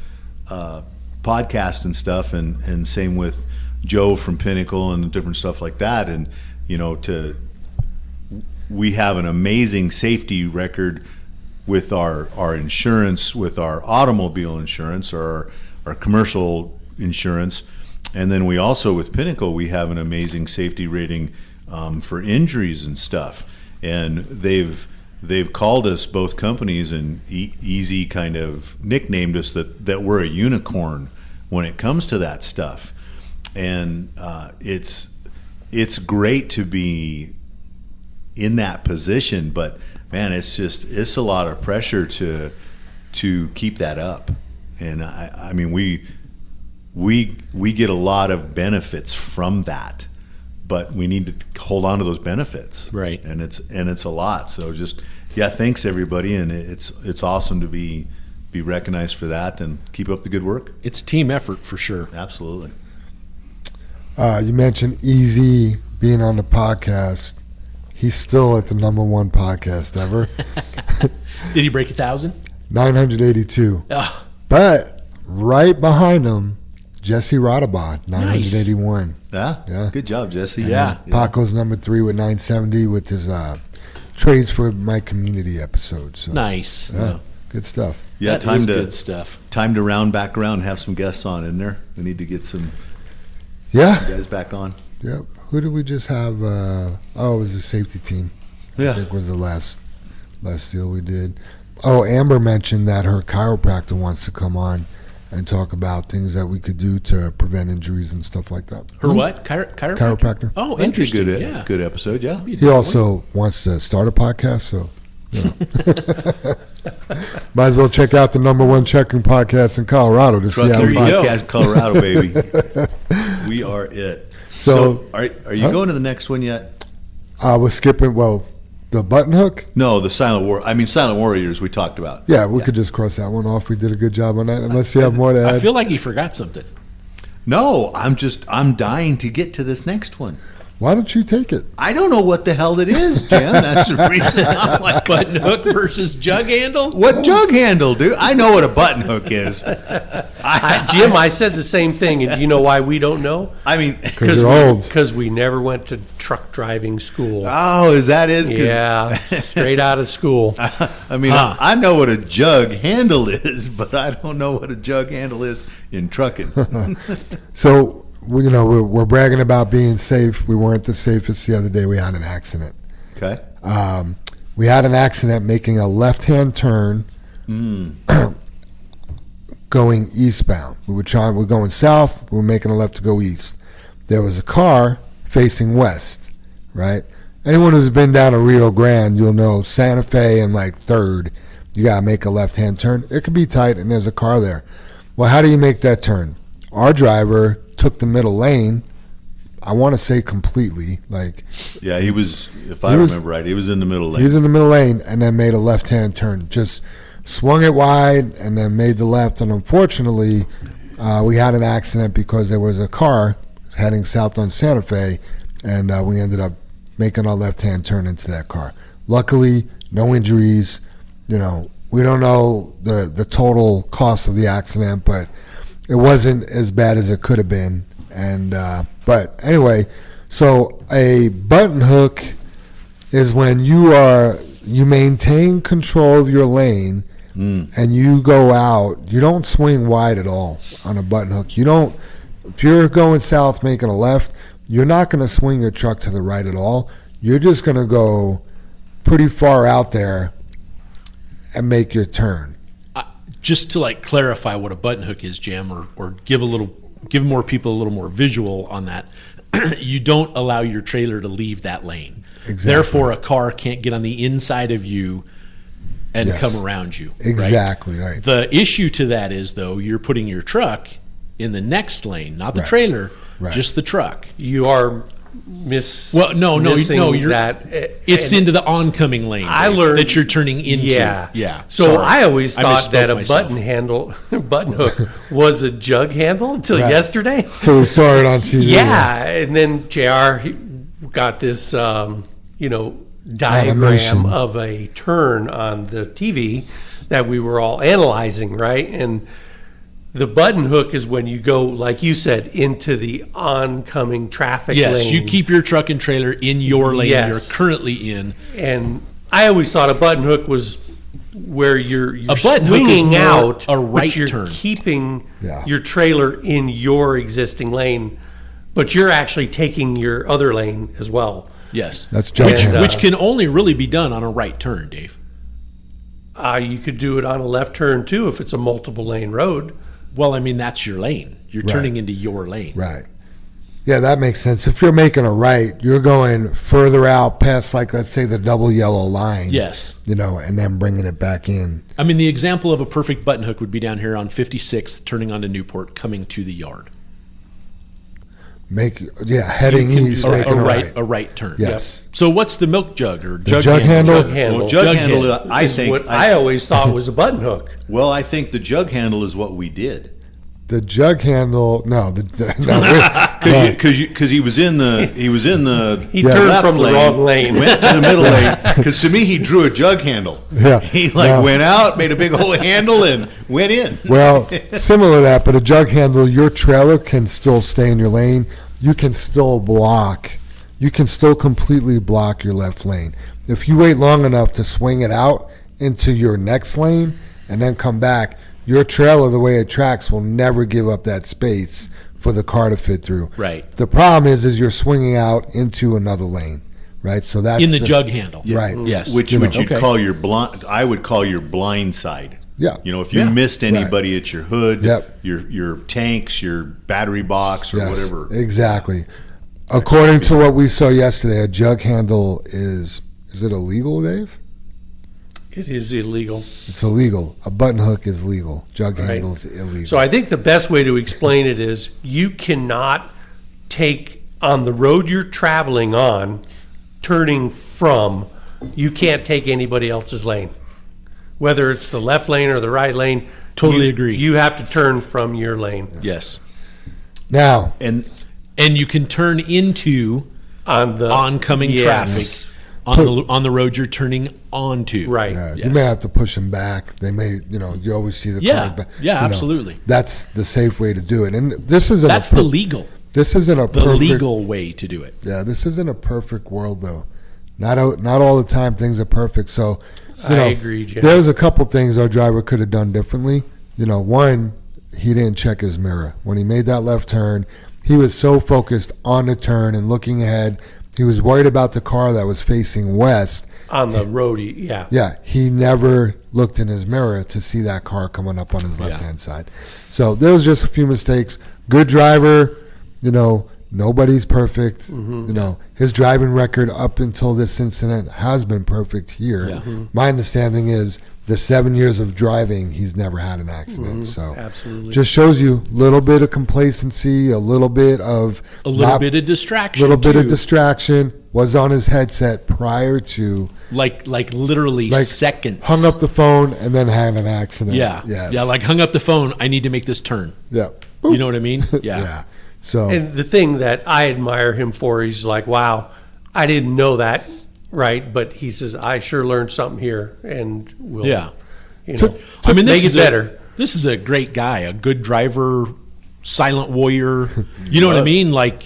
C: podcast and stuff, and same with Joe from Pinnacle and different stuff like that. And we have an amazing safety record with our insurance, with our automobile insurance or our commercial insurance, and then we also with Pinnacle we have an amazing safety rating for injuries and stuff. And they've called us, both companies, and Easy kind of nicknamed us that we're a unicorn when it comes to that stuff. And it's great to be in that position, but man, it's a lot of pressure to keep that up. And I mean we get a lot of benefits from that, but we need to hold on to those benefits.
D: Right.
C: And it's a lot. So thanks everybody, and it's awesome to be recognized for that, and keep up the good work.
D: It's a team effort for sure.
C: Absolutely.
B: You mentioned Easy being on the podcast. He's still at the #1 podcast ever.
D: Did he break 1,000?
B: 982.
D: Oh,
B: But right behind him, Jesse Rodabod, 981.
C: Yeah. Good job, Jesse.
D: Yeah.
B: Paco's #3 with 970 with his Trades for My Community episode. So,
D: nice.
B: yeah, good stuff.
C: Yeah,
D: That is good stuff.
C: Time to round back around and have some guests on in there. We need to get some
B: Yeah.
C: guys back on.
B: Yep. Who did we just have? It was the safety team. I think was the last deal we did. Oh, Amber mentioned that her chiropractor wants to come on and talk about things that we could do to prevent injuries and stuff like that.
D: Her what? Chiropractor?
B: Chiropractor.
D: Oh,
C: That'd be a
D: interesting.
C: good,
D: Yeah.
C: good episode, yeah.
B: He also wants to start a podcast, so might as well check out the #1 checking podcast in Colorado to see how
C: Trucking
D: you go.
C: Podcast Colorado, baby. We are it. So are you going to the next one yet?
B: we're skipping. Well, the button hook.
C: No, the Silent Warriors we talked about.
B: Yeah, we could just cross that one off. We did a good job on that. Unless you have more to add.
D: I feel like he forgot something.
C: No, I'm dying to get to this next one.
B: Why don't you take it?
C: I don't know what the hell it is, Jim. That's the reason I'm like,
D: Button hook versus jug handle?
C: what jug handle, dude? I know what a button hook is.
E: Jim, I said the same thing, and do you know why we don't know?
C: I mean,
B: Because you're old.
E: Because we never went to truck driving school.
C: oh, is that is? 'Cause,
E: Yeah, straight out of school.
C: I mean, I know what a jug handle is, but I don't know what a jug handle is in trucking.
B: So, we're bragging about being safe. We weren't the safest the other day. We had an accident.
C: Okay.
B: We had an accident making a left-hand turn going eastbound. We're going south. We were making a left to go east. There was a car facing west, right? Anyone who's been down to Rio Grande, you'll know Santa Fe and like 3rd, you got to make a left-hand turn. It could be tight, and there's a car there. Well, how do you make that turn? Our driver took the middle lane, I want to say completely.
C: Yeah, he was, if I remember right, he was in the middle lane.
B: He was in the middle lane and then made a left-hand turn. Just swung it wide and then made the left. And unfortunately, we had an accident because there was a car heading south on Santa Fe, and we ended up making our left-hand turn into that car. Luckily, no injuries. We don't know the total cost of the accident, but it wasn't as bad as it could have been. And but anyway, so a button hook is when you maintain control of your lane and you go out. You don't swing wide at all on a button hook. You don't. If you're going south making a left, you're not going to swing your truck to the right at all. You're just going to go pretty far out there and make your turn.
D: Just to clarify what a button hook is, Jam, or give more people a little more visual on that. You don't allow your trailer to leave that lane.
B: Exactly.
D: Therefore, a car can't get on the inside of you and come around you.
B: Exactly right.
D: The issue to that is, though, you're putting your truck in the next lane, not the trailer, just the truck.
E: You are missing that.
D: It's into the oncoming lane.
E: I learned
D: that you're turning into.
E: Yeah. So
D: Sorry.
E: I always
D: I
E: thought that a
D: misspoke
E: button hook was a jug handle until yesterday.
B: So we saw it on TV.
E: Yeah, and then JR he got this, diagram
B: Animation.
E: of a turn on the TV that we were all analyzing, right? And the button hook is when you go, like you said, into the oncoming traffic lane.
D: Yes, you keep your truck and trailer in your lane
E: Yes.
D: you're currently in.
E: And I always thought a button hook was where you're
D: A button hook is
E: swinging
D: more
E: out,
D: a right
E: but you're
D: turn.
E: keeping your trailer in your existing lane, but you're actually taking your other lane as well.
D: Yes.
B: That's jug handle.
D: Which can only really be done on a right turn, Dave.
E: You could do it on a left turn too if it's a multiple lane road.
D: Well, I mean, that's your lane. You're turning into your lane.
B: Right. Yeah, that makes sense. If you're making a right, you're going further out past, let's say, the double yellow line.
D: Yes.
B: And then bringing it back in.
D: I mean, the example of a perfect button hook would be down here on 56th, turning onto Newport, coming to the yard.
B: Heading east, making
D: a right turn.
B: Yes.
D: Yep. So what's the milk jug or
B: The
D: jug
B: jug
D: handle?
B: handle?
C: Well, jug handle,
D: handle
C: I
E: Is
C: think.
E: what I always thought was a button hook.
C: Well, I think the jug handle is what we did.
B: The jug handle,
C: Because he was in the
E: He turned
C: left
E: from the wrong lane.
C: went to the middle lane. Because to me, he drew a jug handle.
B: Yeah.
C: He went out, made a big old handle, and went in.
B: Well, similar to that, but a jug handle, your trailer can still stay in your lane. You can still completely block your left lane. If you wait long enough to swing it out into your next lane and then come back, your trailer, the way it tracks, will never give up that space for the car to fit through.
D: Right.
B: The problem is you're swinging out into another lane, right? So that's
D: In the jug handle.
B: Right.
D: Yes.
C: Which
B: You know.
C: you'd call your blind. I would call your blind side.
B: Yeah.
C: If you missed anybody at your hood,
B: Yep.
C: your tanks, your battery box, or
B: Yes,
C: whatever.
B: exactly. According to what we saw yesterday, a jug handle is it illegal, Dave?
E: It is illegal.
B: It's illegal. A button hook is legal. Jug
E: Right.
B: handle is illegal.
E: So I think the best way to explain it is you cannot take on the road you're traveling on, turning from, you can't take anybody else's lane. Whether it's the left lane or the right lane.
D: Totally
E: you-
D: agree.
E: You have to turn from your lane.
D: Yes.
B: Now,
C: And
D: And you can turn into
E: on the
D: oncoming
E: yes.
D: traffic on the road you're turning onto.
E: Right.
B: Yeah,
D: Yes.
B: You may have to push them back. They may, you always see the
D: Yeah.
B: cars back.
D: Yeah,
B: You know,
D: absolutely.
B: that's the safe way to do it. And this isn't
D: That's the legal
B: a perfect
D: legal way to do it.
B: Yeah, this isn't a perfect world though. Not all the time things are perfect. So,
E: I agree, Jim.
B: There's a couple things our driver could have done differently. One, he didn't check his mirror when he made that left turn. He was so focused on the turn and looking ahead. He was worried about the car that was facing west.
E: On the road, yeah.
B: Yeah, he never looked in his mirror to see that car coming up on his left-hand side. So there was just a few mistakes. Good driver, nobody's perfect. His driving record up until this incident has been perfect here.
D: Yeah.
B: My understanding is the 7 years of driving, he's never had an accident. So
E: Absolutely.
B: just shows you a little bit of complacency, a little bit of
D: bit of distraction.
B: little bit of
D: too.
B: distraction. Was on his headset prior to
D: like literally seconds.
B: hung up the phone and then had an accident.
D: Yeah.
B: Yes.
D: Yeah, like hung up the phone. I need to make this turn.
B: Yeah.
D: You know what I mean?
B: Yeah. So
E: And the thing that I admire him for, he's like, wow, I didn't know that, right? But he says, I sure learned something here, and we'll,
D: Yeah.
E: I mean,
D: this
E: make
D: is
E: it better.
D: This is a great guy, a good driver, silent warrior. You know what I mean? Like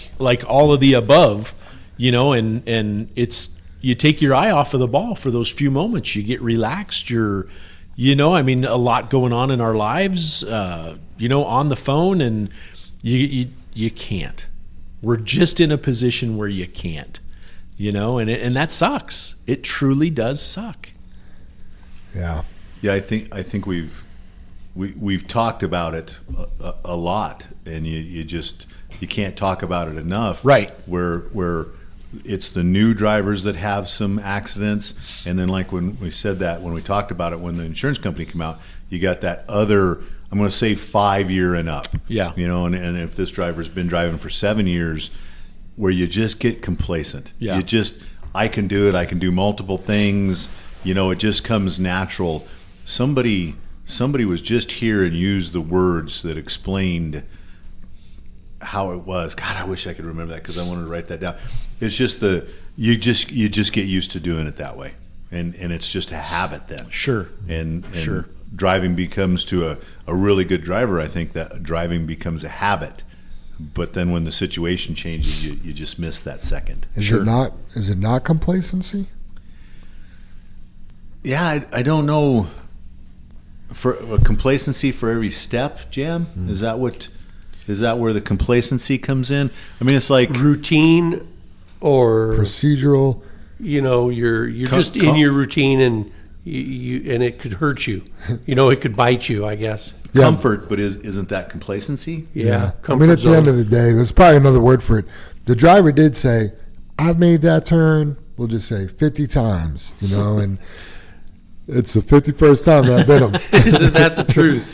D: all of the above. And it's you take your eye off of the ball for those few moments. You get relaxed. A lot going on in our lives. On the phone, and you can't. We're just in a position where you can't. And that sucks. It truly does suck.
B: yeah.
C: Yeah, I think we've talked about it a lot, and you can't talk about it enough.
D: Right.
C: Where it's the new drivers that have some accidents, and then like when we said that, when we talked about it, when the insurance company came out, you got that other, I'm going to say 5 year and up.
D: Yeah.
C: And if this driver's been driving for 7 years, where you just get complacent.
D: Yeah.
C: I can do it. I can do multiple things. It just comes natural. Somebody was just here and used the words that explained how it was. God, I wish I could remember that because I wanted to write that down. It's just you just get used to doing it that way, and it's just a habit then.
D: Sure.
C: And
D: Sure.
C: driving becomes to a really good driver. I think that driving becomes a habit, but then when the situation changes, you just miss that second.
B: Is it not complacency?
C: Yeah, I don't know. For complacency for every step, Jam? Is that where the complacency comes in? I mean, it's like
E: Routine, or
B: Procedural.
E: you're just in your routine, and and it could hurt you. It could bite you, I guess.
B: Yeah.
C: comfort, but isn't that complacency?
E: Yeah.
B: I mean, at the end of the day, there's probably another word for it. The driver did say, I've made that turn, we'll just say 50 times, and it's the 51st time that I've been him.
E: Isn't that the truth?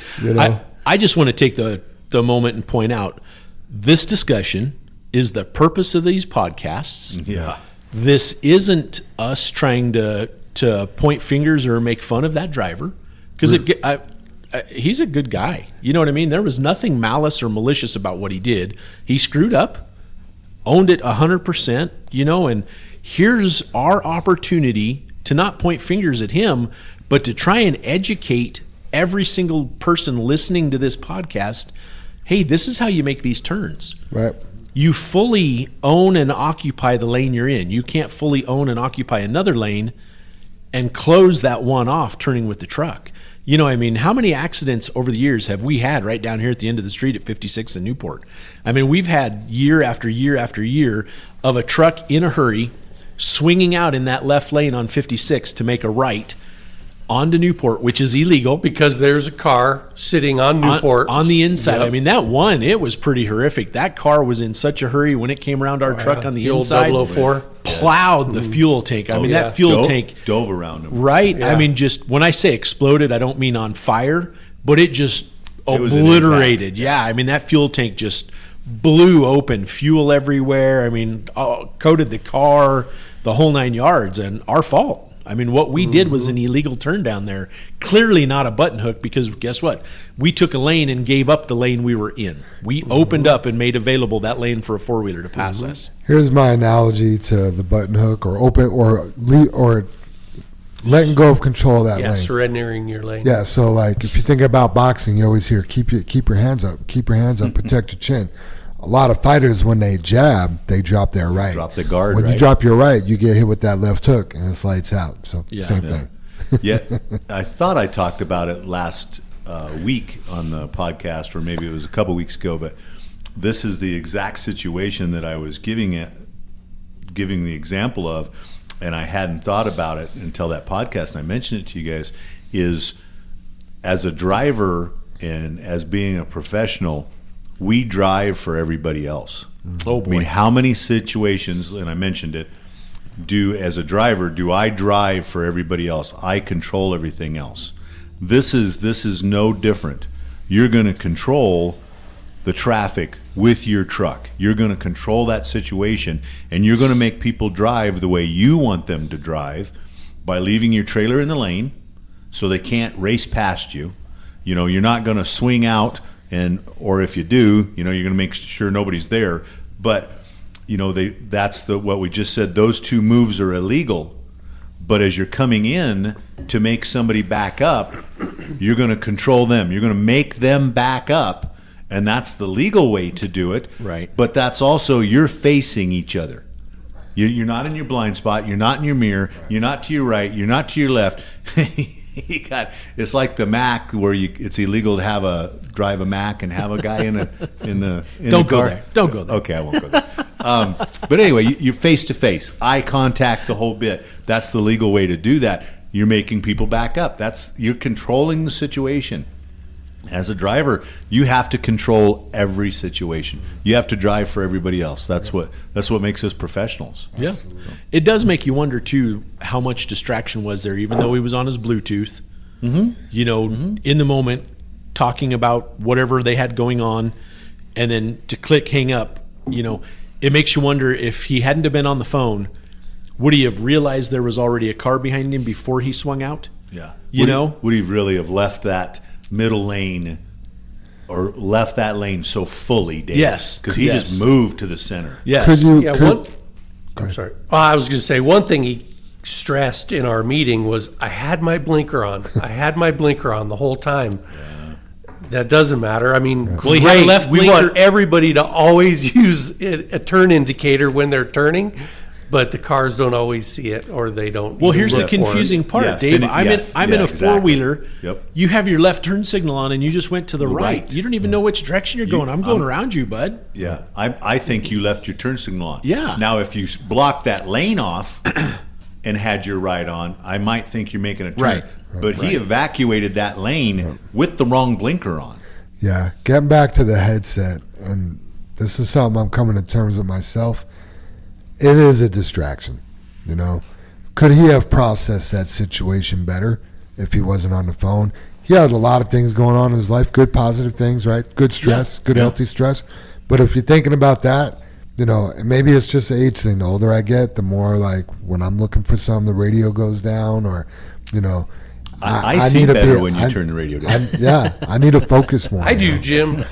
D: I just want to take the moment and point out this discussion is the purpose of these podcasts.
C: Yeah.
D: This isn't us trying to point fingers or make fun of that driver, because he's a good guy. You know what I mean? There was nothing malice or malicious about what he did. He screwed up, owned it 100%, and here's our opportunity to not point fingers at him, but to try and educate every single person listening to this podcast. Hey, this is how you make these turns.
B: Right.
D: You fully own and occupy the lane you're in. You can't fully own and occupy another lane and close that one off turning with the truck. How many accidents over the years have we had right down here at the end of the street at 56 in Newport? We've had year after year after year of a truck in a hurry swinging out in that left lane on 56 to make a right onto Newport, which is illegal.
E: Because there's a car sitting on Newport.
D: On the inside.
E: Yep.
D: That one, it was pretty horrific. That car was in such a hurry when it came around our truck on the inside.
E: Old 004.
D: Plowed the fuel tank. That fuel tank
C: dove around him.
D: Right.
E: Yeah.
D: Just when I say exploded, I don't mean on fire, but it just
C: was an
D: obliterated. Yeah. That fuel tank just blew open, fuel everywhere. Coated the car, the whole 9 yards, and our fault. I mean, what we did was an illegal turn down there. Clearly not a button hook, because guess what? We took a lane and gave up the lane we were in. We opened up and made available that lane for a four-wheeler to pass us.
B: Here's my analogy to the button hook, or open, or letting go of control of that lane.
E: Surrendering your lane.
B: Yeah, so like if you think about boxing, you always hear keep your hands up, protect your chin. A lot of fighters, when they jab, they drop their right.
C: Drop the guard.
B: When
C: right?
B: you drop your right, you get hit with that left hook, and it's lights out. So same thing.
C: Yeah, I thought I talked about it last week on the podcast, or maybe it was a couple weeks ago. But this is the exact situation that I was giving the example of, and I hadn't thought about it until that podcast. And I mentioned it to you guys. Is as a driver and as being a professional, we drive for everybody else.
D: Oh boy.
C: I mean, how many situations, and I mentioned it, as a driver, do I drive for everybody else? I control everything else. This is no different. You're going to control the traffic with your truck. You're going to control that situation, and you're going to make people drive the way you want them to drive by leaving your trailer in the lane so they can't race past you. You know, you're not going to swing out, or if you do, you know, you're going to make sure nobody's there. But you know, that's what we just said. Those two moves are illegal. But as you're coming in to make somebody back up, you're going to control them. You're going to make them back up, and that's the legal way to do it.
D: Right.
C: But that's also, you're facing each other. You're not in your blind spot. You're not in your mirror. You're not to your right. You're not to your left. It's like the Mac, where it's illegal to drive a Mac and have a guy in the
D: Don't
C: car.
D: go there. Don't go there.
C: Okay, I won't go there. But anyway, you're face to face, eye contact, the whole bit. That's the legal way to do that. You're making people back up. You're controlling the situation. As a driver, you have to control every situation. You have to drive for everybody else. That's what makes us professionals.
D: Yeah. Absolutely. It does make you wonder too how much distraction was there, even though he was on his Bluetooth. Mm-hmm. You know, in the moment, talking about whatever they had going on, and then to click hang up. You know, it makes you wonder, if he hadn't have been on the phone, would he have realized there was already a car behind him before he swung out?
C: Yeah. Would he really have left that middle lane, or left that lane so fully, Dave?
D: Yes.
C: Because he just moved to the center.
D: Yes.
E: I'm sorry. I was going to say, one thing he stressed in our meeting was, I had my blinker on. I had my blinker on the whole time. That doesn't matter. I mean,
D: Well, he had a left
E: we
D: blinker.
E: want everybody to always use a turn indicator when they're turning, but the cars don't always see it, or they don't.
D: Well, here's the
E: look for it.
D: confusing part,
C: Yeah,
D: Dave. I'm in a
C: exactly.
D: four-wheeler.
C: Yep.
D: You have your left turn signal on, and you just went to the right.
C: right.
D: You don't even know which direction you're going. I'm going around you, bud.
C: Yeah. I think you left your turn signal on.
D: Yeah.
C: Now, if you blocked that lane off and had your right on, I might think you're making a turn.
D: Right.
C: But he evacuated that lane with the wrong blinker on.
B: Yeah, getting back to the headset, and this is something I'm coming to terms with myself. It is a distraction, you know. Could he have processed that situation better if he wasn't on the phone? He had a lot of things going on in his life, good positive things, right? Good stress, good healthy stress. But if you're thinking about that, you know, maybe it's just an age thing. The older I get, the more like when I'm looking for something, the radio goes down, or, you know.
C: I see better when you turn the radio down.
B: I need to focus more.
E: I do, Jim.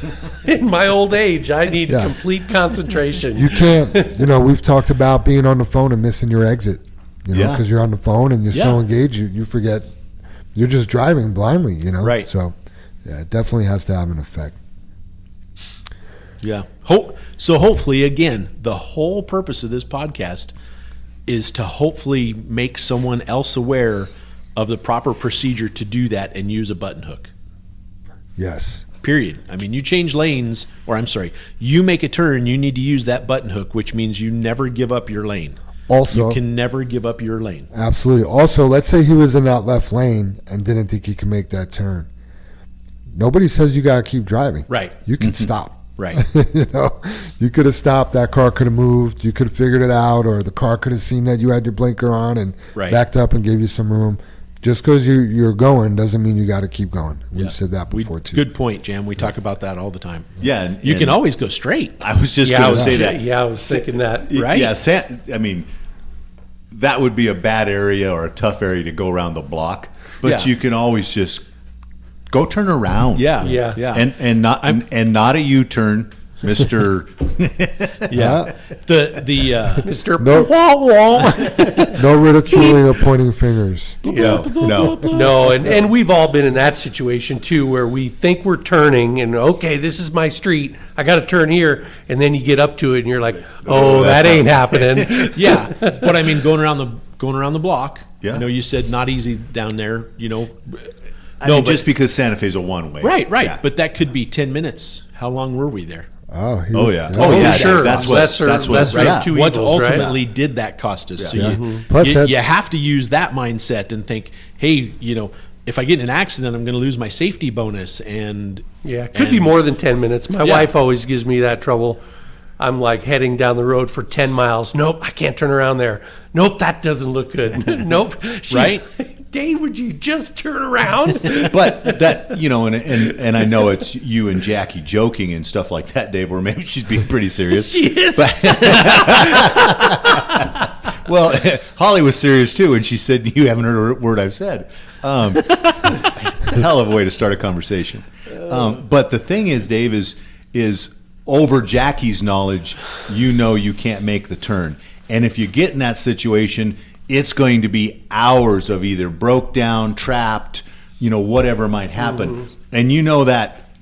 E: In my old age, I need complete concentration.
B: You can't, you know, we've talked about being on the phone and missing your exit, you know, because you're on the phone and you're so engaged, you forget, you're just driving blindly, you know.
D: Right.
B: So, yeah, it definitely has to have an effect.
D: Yeah. So hopefully, again, the whole purpose of this podcast is to hopefully make someone else aware of the proper procedure to do that and use a button hook.
B: Yes.
D: Period. I mean, you change lanes, you make a turn, you need to use that button hook, which means you never give up your lane.
B: Also,
D: you can never give up your lane.
B: Absolutely. Also, let's say he was in that left lane and didn't think he could make that turn. Nobody says you got to keep driving.
D: Right.
B: You can stop.
D: Right.
B: You know, you could have stopped. That car could have moved. You could have figured it out, or the car could have seen that you had your blinker on and backed up and gave you some room. Just because you're going doesn't mean you got to keep going. We've said that before too.
D: Good point, Jam. We talk about that all the time.
C: Yeah,
D: you can always go straight.
C: I was just going to say that.
E: Yeah, I was thinking that.
D: Right?
C: Yeah, I mean, that would be a bad area or a tough area to go around the block. But
D: Yeah.
C: you can always just go turn around.
D: Yeah.
E: Yeah.
D: Yeah.
C: And not a U-turn, Mr.
D: yeah. The
E: Mr.
B: No, no ridiculing or pointing fingers.
C: No.
E: No, and we've all been in that situation too, where we think we're turning, and okay, this is my street. I got to turn here, and then you get up to it, and you're like, oh, that ain't happening.
D: yeah. But I mean, going around the block.
C: Yeah.
D: I know you said not easy down there.
C: I mean, just because Santa Fe's a one-way.
D: Right.
C: Yeah.
D: But that could be 10 minutes. How long were we there?
B: Oh, he
C: Oh,
B: was-
C: yeah.
E: Oh,
C: yeah,
E: sure.
C: that's what.
E: Lesser-
C: That's what.
E: lesser
C: yeah.
E: of two
D: What
E: evils, right?
D: ultimately did that cost us? So
B: Plus
D: you,
B: that-
D: you have to use that mindset and think, hey, if I get in an accident, I'm going to lose my safety bonus. And
E: Yeah, it could be more than 10 minutes. My wife always gives me that trouble. I'm like heading down the road for 10 miles. Nope, I can't turn around there. Nope, that doesn't look good. Nope. She's
D: Right?
E: like, Dave, would you just turn around?
C: But that, and I know it's you and Jackie joking and stuff like that, Dave, or maybe she's being pretty serious.
E: She is.
C: Well, Holly was serious too, and she said, "You haven't heard a word I've said." Hell of a way to start a conversation. But the thing is, Dave, is over Jackie's knowledge, you can't make the turn, and if you get in that situation, it's going to be hours of either broke down, trapped, whatever might happen, and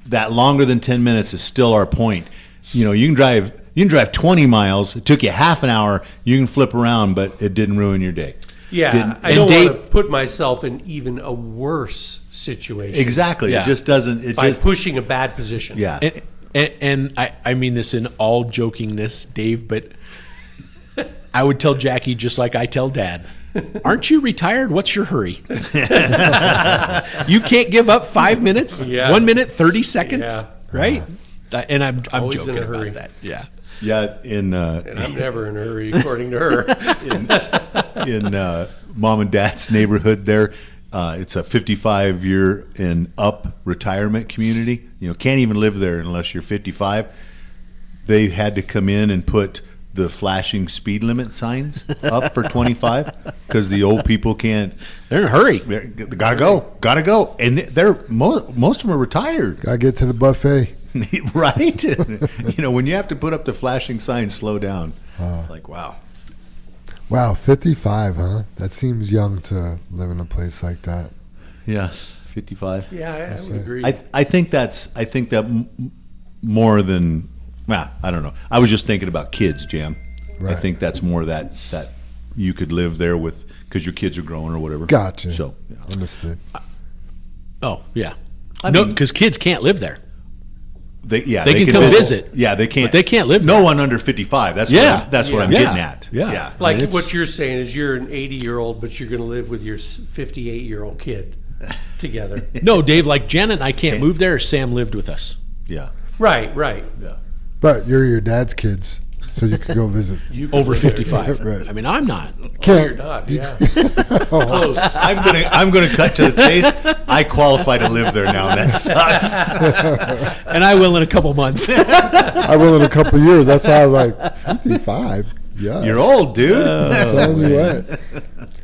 C: that longer than 10 minutes is still our point. You can drive 20 miles. It took you half an hour. You can flip around, but it didn't ruin your day.
E: Yeah, I don't want to put myself in even a worse situation.
C: Exactly.
D: Yeah.
C: It just doesn't. It
E: By
C: just.
E: pushing a bad position.
C: Yeah.
D: And I mean this in all jokingness, Dave, but I would tell Jackie just like I tell Dad. Aren't you retired? What's your hurry? You can't give up 5 minutes,
E: Yeah.
D: 1 minute, 30 seconds,
E: Yeah.
D: right? And I'm
E: Always
D: joking
E: in a hurry.
D: about that. Yeah.
C: Yeah.
E: And I'm never in a hurry, according to her.
C: In Mom and Dad's neighborhood there, it's a 55-year and up retirement community. Can't even live there unless you're 55. They had to come in and put the flashing speed limit signs up for 25 because the old people can't.
D: They're in a hurry.
C: Gotta go, and most of them are retired.
B: Gotta get to the buffet.
C: Right? When you have to put up the flashing sign, slow down. Like, wow.
B: Wow, 55, huh? That seems young to live in a place like that.
C: Yeah, 55.
E: Yeah, I would agree.
C: I think that more than, I don't know. I was just thinking about kids, Jam.
B: Right.
C: I think that's more that you could live there with, because your kids are growing or whatever.
B: Gotcha.
C: So, yeah.
B: Understood.
D: Oh, yeah.
C: I
D: No,
C: mean-
D: because kids can't live there.
C: They
D: can come visit.
C: Yeah, they can't.
D: But they can't live
C: No
D: there.
C: one under 55. That's
D: Yeah.
C: what I'm
D: Yeah.
C: getting at.
D: Yeah.
E: like
D: I mean,
E: what you're saying is you're an 80-year-old, but you're going to live with your 58-year-old kid together.
D: No, Dave, like Janet and I can't move there. Sam lived with us.
C: Yeah.
E: Right.
C: Yeah.
B: But you're your dad's kids, so you could go visit.
E: You can
D: Over
E: live there.
D: 55.
B: Right.
D: I mean, I'm not.
E: You're
B: Can't.
E: not, yeah. Close.
C: I'm gonna cut to the chase. I qualify to live there now, and that sucks.
D: And I will in a couple months.
B: I will in a couple of years. That's how I was like, 55? Yeah.
C: You're old, dude.
B: I'm telling you what.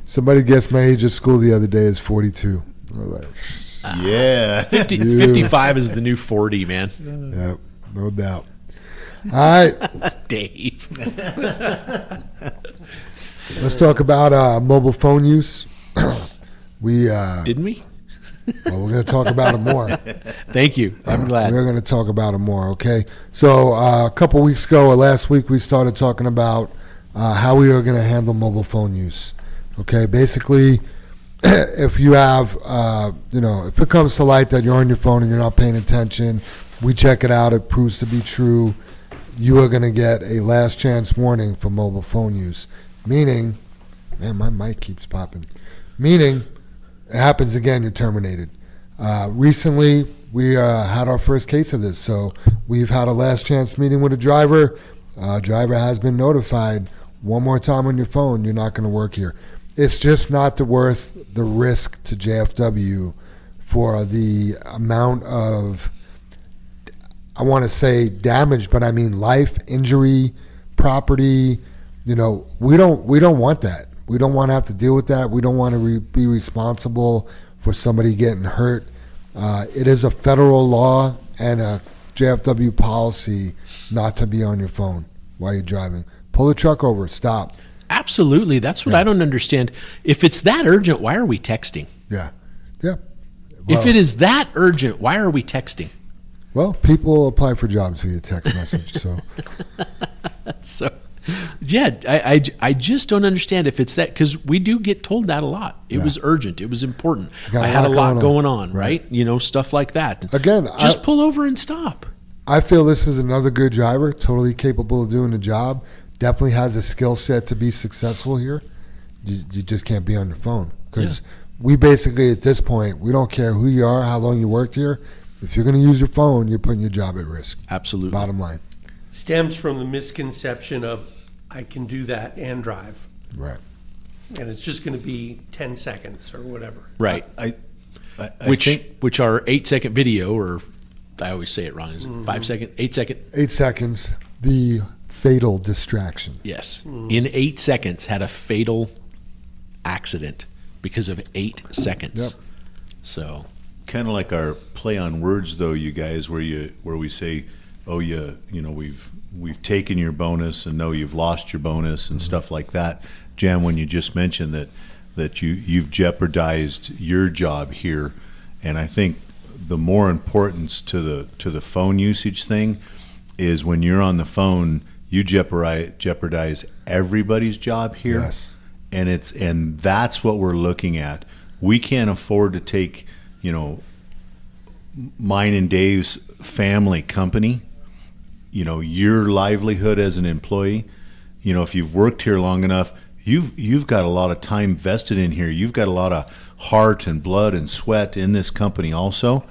B: Somebody guessed my age at school the other day is 42. I was like,
C: Yeah.
D: 55 is the new 40, man.
B: yeah, no doubt. All right,
D: Dave.
B: let's talk about mobile phone use. We
D: Didn't we?
B: well, we're going to talk about it more.
D: Thank you. I'm glad.
B: We're going to talk about it more, okay? So a couple weeks ago or last week, we started talking about how we are going to handle mobile phone use. Okay, basically, if you have, if it comes to light that you're on your phone and you're not paying attention, we check it out. It proves to be true. You are going to get a last chance warning for mobile phone use. Meaning, man, my mic keeps popping. Meaning, it happens again, you're terminated. Recently, we had our first case of this. So we've had a last chance meeting with a driver. Driver has been notified. One more time on your phone, you're not going to work here. It's just not worth the risk to JFW for the amount of, I want to say damage, but I mean life, injury, property. We don't want that. We don't want to have to deal with that. We don't want to be responsible for somebody getting hurt. It is a federal law and a JFW policy not to be on your phone while you're driving. Pull the truck over. Stop.
D: Absolutely. That's what I don't understand. If it's that urgent, why are we texting?
B: Yeah. Yeah.
D: If it is that urgent, why are we texting?
B: Well, people apply for jobs via text message, so.
D: So, yeah, I just don't understand if it's that, because we do get told that a lot. It was urgent. It was important. I had a lot going on, right? You know, stuff like that.
B: Again,
D: just pull over and stop.
B: I feel this is another good driver, totally capable of doing the job. Definitely has a skill set to be successful here. You just can't be on your phone, because we basically, at this point, we don't care who you are, how long you worked here. If you're going to use your phone, you're putting your job at risk.
D: Absolutely.
B: Bottom line.
E: Stems from the misconception of I can do that and drive.
B: Right.
E: And it's just going to be 10 seconds or whatever.
D: Right.
C: I
D: Which are 8-second video, or I always say it wrong. Is it 5 second? 8 second?
B: 8 seconds. The fatal distraction.
D: Yes. In 8 seconds, had a fatal accident because of 8 seconds.
B: Yep.
D: So
C: kind of like our play on words, though, you guys, where we say, oh, you know, we've taken your bonus, and no, you've lost your bonus, and stuff like that. Jan, when you just mentioned that you've jeopardized your job here, and I think the more importance to the phone usage thing is when you're on the phone, you jeopardize everybody's job here.
B: Yes.
C: And that's what we're looking at. We can't afford to take, you know, mine and Dave's family company, you know, your livelihood as an employee. You know, if you've worked here long enough, you've got a lot of time vested in here. You've got a lot of heart and blood and sweat in this company also.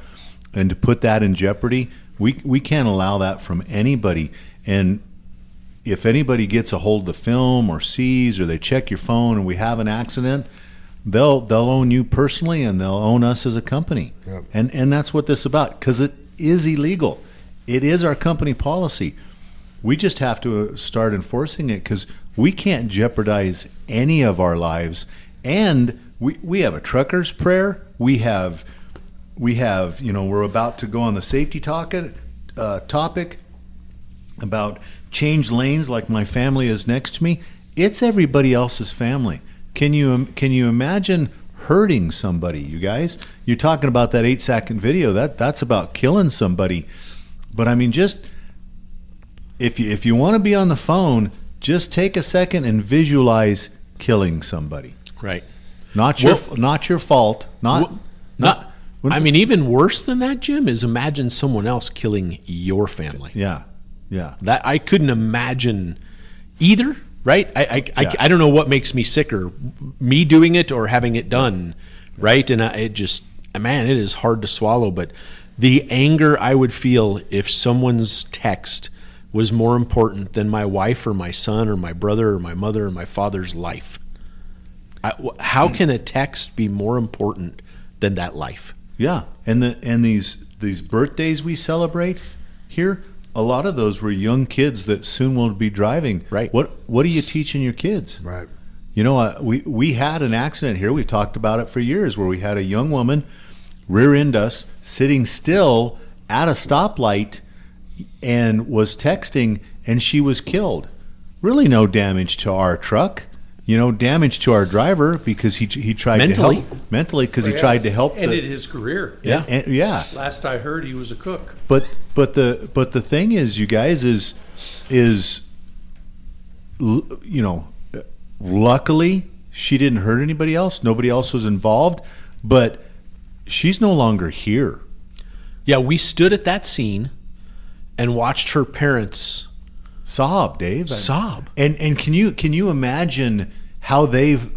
C: And to put that in jeopardy, we can't allow that from anybody. And if anybody gets a hold of the film or sees, or they check your phone and we have an accident, they'll own you personally, and they'll own us as a company.
B: Yep.
C: And that's what this is about, because it is illegal. It is our company policy. We just have to start enforcing it, because we can't jeopardize any of our lives. And we have a trucker's prayer. We have, you know, we're about to go on the safety topic about change lanes, like my family is next to me. It's everybody else's family. Can you imagine hurting somebody, you guys? You're talking about that 8-second video. That's about killing somebody. But I mean, just if you want to be on the phone, just take a second and visualize killing somebody.
D: right.
C: Not your fault.
D: I mean, even worse than that, Jim, is imagine someone else killing your family.
C: Yeah.
D: That I couldn't imagine either. Right? I don't know what makes me sicker, me doing it or having it done. Right? And it is hard to swallow. But the anger I would feel if someone's text was more important than my wife or my son or my brother or my mother or my father's life. How can a text be more important than that life?
C: Yeah, and these birthdays we celebrate here, a lot of those were young kids that soon will be driving.
D: Right.
C: What are you teaching your kids?
B: Right.
C: You know, we had an accident here. We talked about it for years, where we had a young woman rear-end us, sitting still at a stoplight, and was texting, and she was killed. Really, no damage to our truck. You know, damage to our driver, because he tried to help mentally, because he tried to help.
E: Ended his career.
C: Yeah.
E: Last I heard, he was a cook.
C: But the thing is, you guys, is you know, luckily she didn't hurt anybody else. Nobody else was involved, but she's no longer here.
D: Yeah, we stood at that scene and watched her parents
C: Sob, Dave.
D: sob.
C: And can you imagine how they've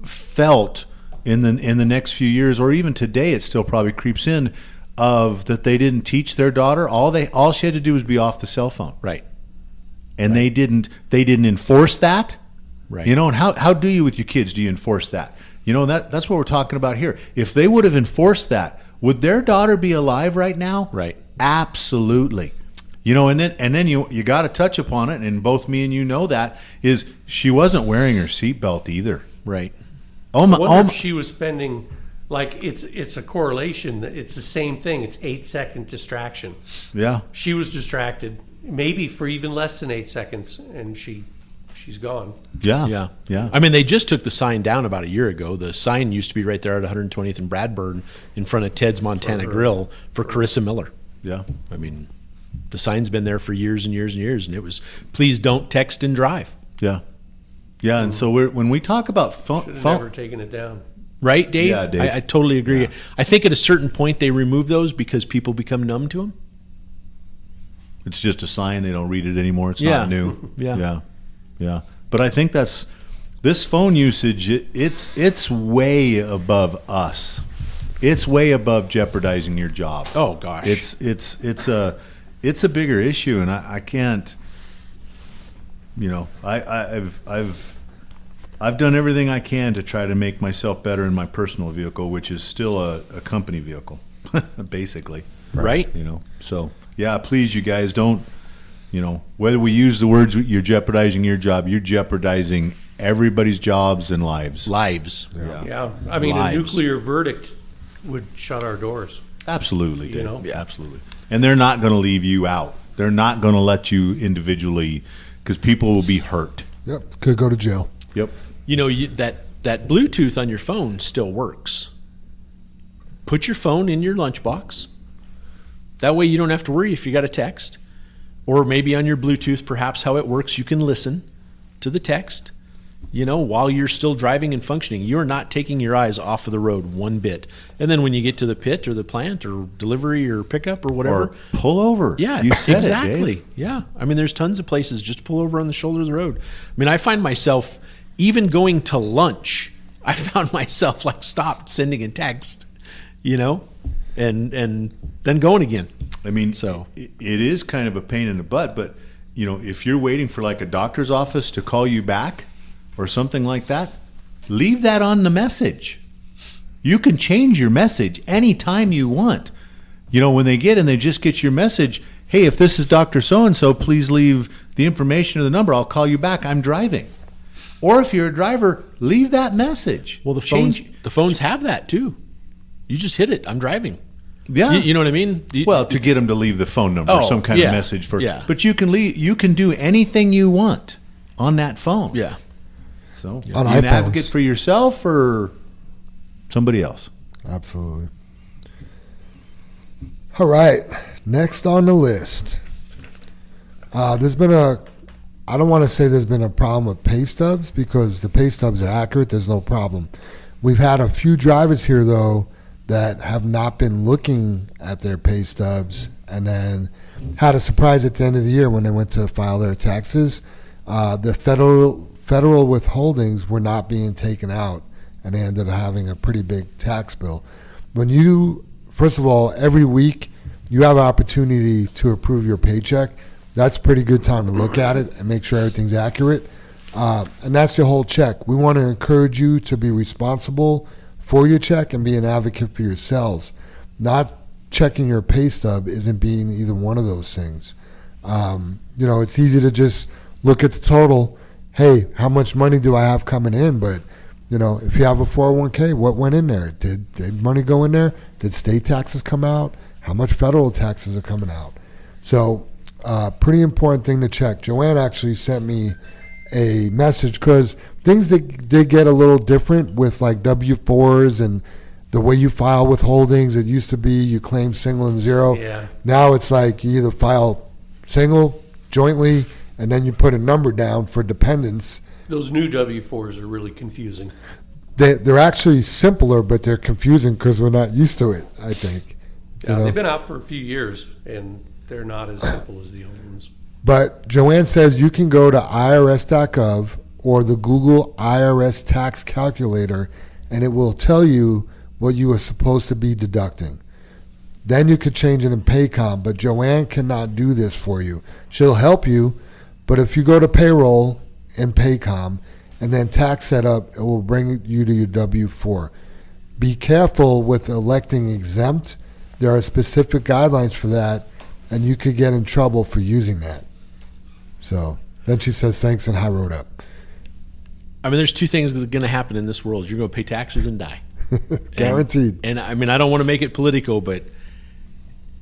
C: felt in the next few years, or even today? It still probably creeps in, of that they didn't teach their daughter. All she had to do was be off the cell phone.
D: Right.
C: And they didn't enforce that.
D: Right.
C: You know, and how do you with your kids? Do you enforce that? You know, that's what we're talking about here. If they would have enforced that, would their daughter be alive right now?
D: Right.
C: Absolutely. You know, and then you got to touch upon it, and both me and you know that, is she wasn't wearing her seatbelt either.
D: Right.
C: Oh
E: I
C: my!
E: wonder if she was spending, like, it's a correlation. It's the same thing. It's 8-second distraction.
C: Yeah.
E: She was distracted, maybe for even less than 8 seconds, and she's gone.
C: Yeah.
D: Yeah.
C: Yeah.
D: I mean, they just took the sign down about a year ago. The sign used to be right there at 120th and Bradburn in front of Ted's Montana Grill for Carissa Miller.
C: Yeah.
D: I mean, the sign's been there for years and years and years, and it was, please don't text and drive.
C: Yeah. Yeah. And so when we talk about
E: Should have never taken it down.
D: Right, Dave?
C: Yeah, Dave.
D: I totally agree.
C: Yeah.
D: I think at a certain point they remove those because people become numb to them.
C: it's just a sign, they don't read it anymore. It's
D: Yeah.
C: not new.
D: Yeah.
C: Yeah. Yeah. But I think this phone usage, it's way above us. It's way above jeopardizing your job.
D: Oh, gosh.
C: It's a bigger issue, and I can't. You know, I've done everything I can to try to make myself better in my personal vehicle, which is still a company vehicle, basically.
D: Right?
C: You know, so yeah, please, you guys, don't. You know, whether we use the words "you're jeopardizing your job," you're jeopardizing everybody's jobs and lives.
D: Lives.
E: Yeah, I mean,
D: Lives.
E: a nuclear verdict would shut our doors.
C: Absolutely, Dave.
E: know?
C: Yeah, absolutely. And they're not going to leave you out. They're not going to let you individually, because people will be hurt.
B: Yep, could go to jail.
C: Yep.
D: You know, that Bluetooth on your phone still works. Put your phone in your lunchbox. That way you don't have to worry if you got a text. Or maybe on your Bluetooth, perhaps how it works, you can listen to the text, you know, while you're still driving and functioning. You're not taking your eyes off of the road one bit. And then when you get to the pit or the plant or delivery or pickup or whatever.
C: Or pull over.
D: Yeah,
C: You said
D: exactly.
C: it, Dave.
D: Yeah. I mean, there's tons of places. Just pull over on the shoulder of the road. I mean, I find myself, even going to lunch, I found myself like stopped sending a text, you know, and then going again.
C: I mean,
D: So-
C: it is kind of a pain in the butt, but, you know, if you're waiting for like a doctor's office to call you back or something like that, leave that on the message. You can change your message anytime you want. You know, when they just get your message, hey, if this is Dr. So-and-so, please leave the information or the number. I'll call you back. I'm driving. Or if you're a driver, leave that message.
D: Well, the phones have that too. You just hit it. I'm driving.
C: Yeah.
D: You know what I mean?
C: Well, to get them to leave the phone number,
D: Oh,
C: some kind
D: yeah,
C: of message for.
D: yeah.
C: But you can do anything you want on that phone.
D: Yeah.
C: So
B: On
C: you an
B: iPhones.
C: advocate for yourself or somebody else.
B: Absolutely. All right. Next on the list. There's been I don't want to say there's been a problem with pay stubs because the pay stubs are accurate. There's no problem. We've had a few drivers here, though, that have not been looking at their pay stubs and then had a surprise at the end of the year when they went to file their taxes. The federal withholdings were not being taken out, and they ended up having a pretty big tax bill. First of all, every week you have an opportunity to approve your paycheck. That's a pretty good time to look at it and make sure everything's accurate. And that's your whole check. We want to encourage you to be responsible for your check and be an advocate for yourselves. Not checking your pay stub isn't being either one of those things. It's easy to just look at the total. Hey, how much money do I have coming in? But, if you have a 401k, what went in there? Did money go in there? Did state taxes come out? How much federal taxes are coming out? So, pretty important thing to check. Joanne actually sent me a message because things that did get a little different with like W-4s and the way you file withholdings. It used to be you claim single and zero.
E: Yeah.
B: Now it's like you either file single, jointly, and then you put a number down for dependents.
E: Those new W-4s are really confusing.
B: They're actually simpler, but they're confusing because we're not used to it, I think.
E: Yeah, they've been out for a few years, and they're not as simple as the old ones.
B: But Joanne says you can go to irs.gov or the Google IRS tax calculator, and it will tell you what you are supposed to be deducting. Then you could change it in Paycom, but Joanne cannot do this for you. She'll help you, but if you go to payroll in Paycom and then tax setup, it will bring you to your W-4. Be careful with electing exempt. There are specific guidelines for that, and you could get in trouble for using that. So then she says thanks and I wrote up.
D: I mean, there's two things that are going to happen in this world. You're going to pay taxes and die.
B: Guaranteed.
D: And I mean, I don't want to make it political, but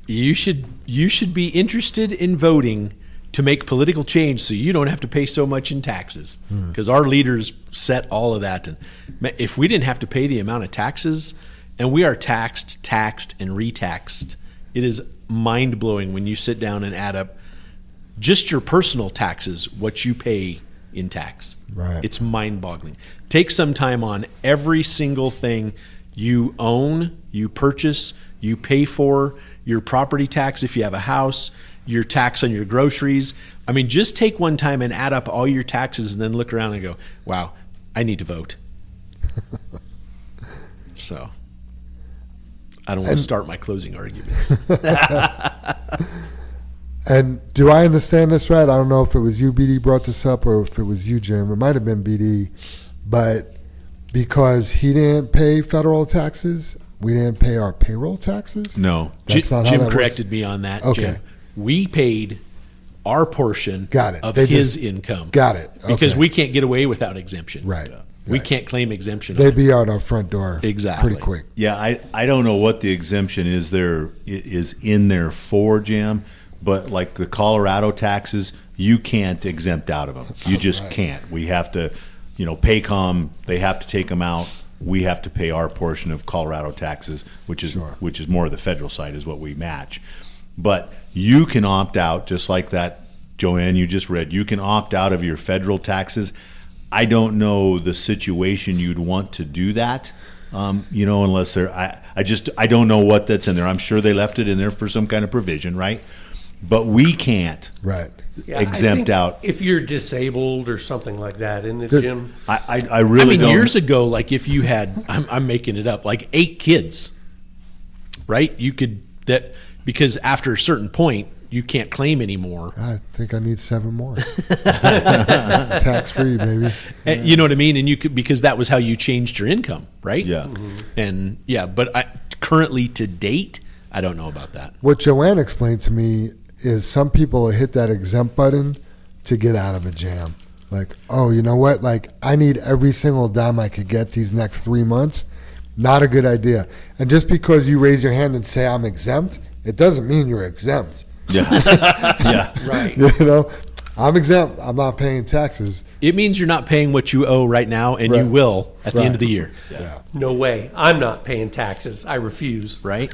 D: you should be interested in voting to make political change so you don't have to pay so much in taxes, because our leaders set all of that. And if we didn't have to pay the amount of taxes, and we are taxed, and retaxed, it is mind-blowing when you sit down and add up just your personal taxes, what you pay in tax.
B: Right.
D: It's mind-boggling. Take some time on every single thing you own, you purchase, you pay for, your property tax if you have a house, your tax on your groceries. I mean, just take one time and add up all your taxes and then look around and go, wow, I need to vote. So I don't want to start my closing arguments.
B: And do I understand this right? I don't know if it was you, BD, brought this up, or if it was you, Jim. It might have been BD. But because he didn't pay federal taxes, we didn't pay our payroll taxes?
C: No.
B: That's not how
D: Jim
B: that
D: corrected
B: works?
D: me on that,
B: Okay.
D: Jim. We paid our portion
B: Got it.
D: of
B: They
D: his
B: just-
D: income.
B: Got it.
D: Because
B: Okay.
D: we can't get away without exemption.
B: Right.
D: We
B: Right.
D: can't claim exemption. on
B: They'd
D: it.
B: be out our front door
D: Exactly.
B: pretty quick.
C: Yeah, I don't know what the exemption is in there for, Jim, but like the Colorado taxes, you can't exempt out of them. You just can't. We have to, Paycom, they have to take them out. We have to pay our portion of Colorado taxes, which is more of the federal side is what we match. But you can opt out, just like that, Joanne, you just read. You can opt out of your federal taxes. I don't know the situation you'd want to do that, unless they're. I don't know what that's in there. I'm sure they left it in there for some kind of provision, right? But we can't
B: Right.
E: Yeah, I
C: exempt
E: think
C: out.
E: if you're disabled or something like that, isn't it,
B: Good.
E: Jim?
C: I really don't.
D: years ago, like if you had, I'm making it up, like 8 kids, right? You could, because after a certain point, you can't claim anymore.
B: I think I need 7 more. Tax free, baby.
D: And you know what I mean? And you could, because that was how you changed your income, right?
C: Yeah.
D: And but currently to date, I don't know about that.
B: What Joanne explained to me is some people hit that exempt button to get out of a jam. Like, oh, you know what? Like, I need every single dime I could get these next 3 months. Not a good idea. And just because you raise your hand and say I'm exempt, it doesn't mean you're exempt.
C: Yeah. Yeah.
E: Right.
B: You know, I'm exempt. I'm not paying taxes.
D: It means you're not paying what you owe right now, and you
B: Right.
D: will at the end of the year,
B: Yeah.
E: No way. I'm not paying taxes. I refuse.
D: right?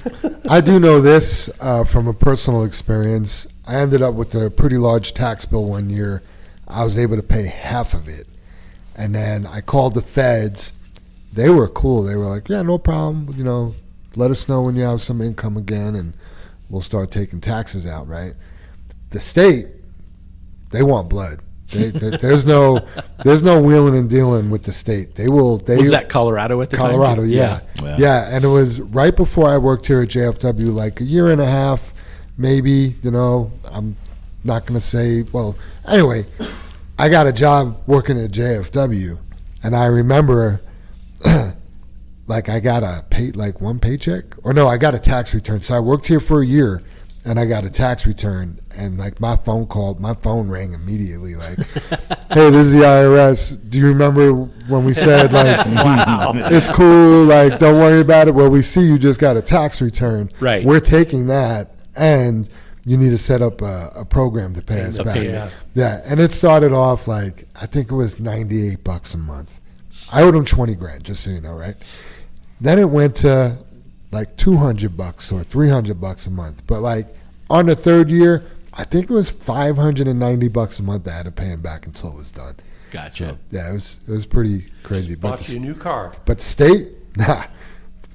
B: I do know this from a personal experience. I ended up with a pretty large tax bill one year. I was able to pay half of it. And then I called the feds. They were cool. They were like, yeah, no problem. Let us know when you have some income again, and we'll start taking taxes out, right? The state, they want blood. There's no wheeling and dealing with the state.
D: Was that Colorado at the time?
B: Colorado, yeah.
C: Yeah.
B: Yeah, and it was right before I worked here at JFW, like a year and a half, maybe, I'm not going to say, well, anyway, I got a job working at JFW, and I remember, like, I got one paycheck, or no, I got a tax return. So I worked here for a year, and I got a tax return, and like my phone rang immediately, like, hey, this is the IRS. Do you remember when we said, like,
D: Wow.
B: it's cool, like, don't worry about it? Well, we see you just got a tax return.
D: Right.
B: We're taking that, and you need to set up a program to pay us
D: A
B: back.
D: payment.
B: Yeah, and it started off like, I think it was $98 a month. I owed him $20,000, just so you know, right? Then it went to like $200 or $300 a month. But like on the third year, I think it was $590 a month I had to pay him back until it was done.
D: Gotcha.
B: So yeah, it was pretty crazy. But
E: Bought you a new car.
B: but the state, nah,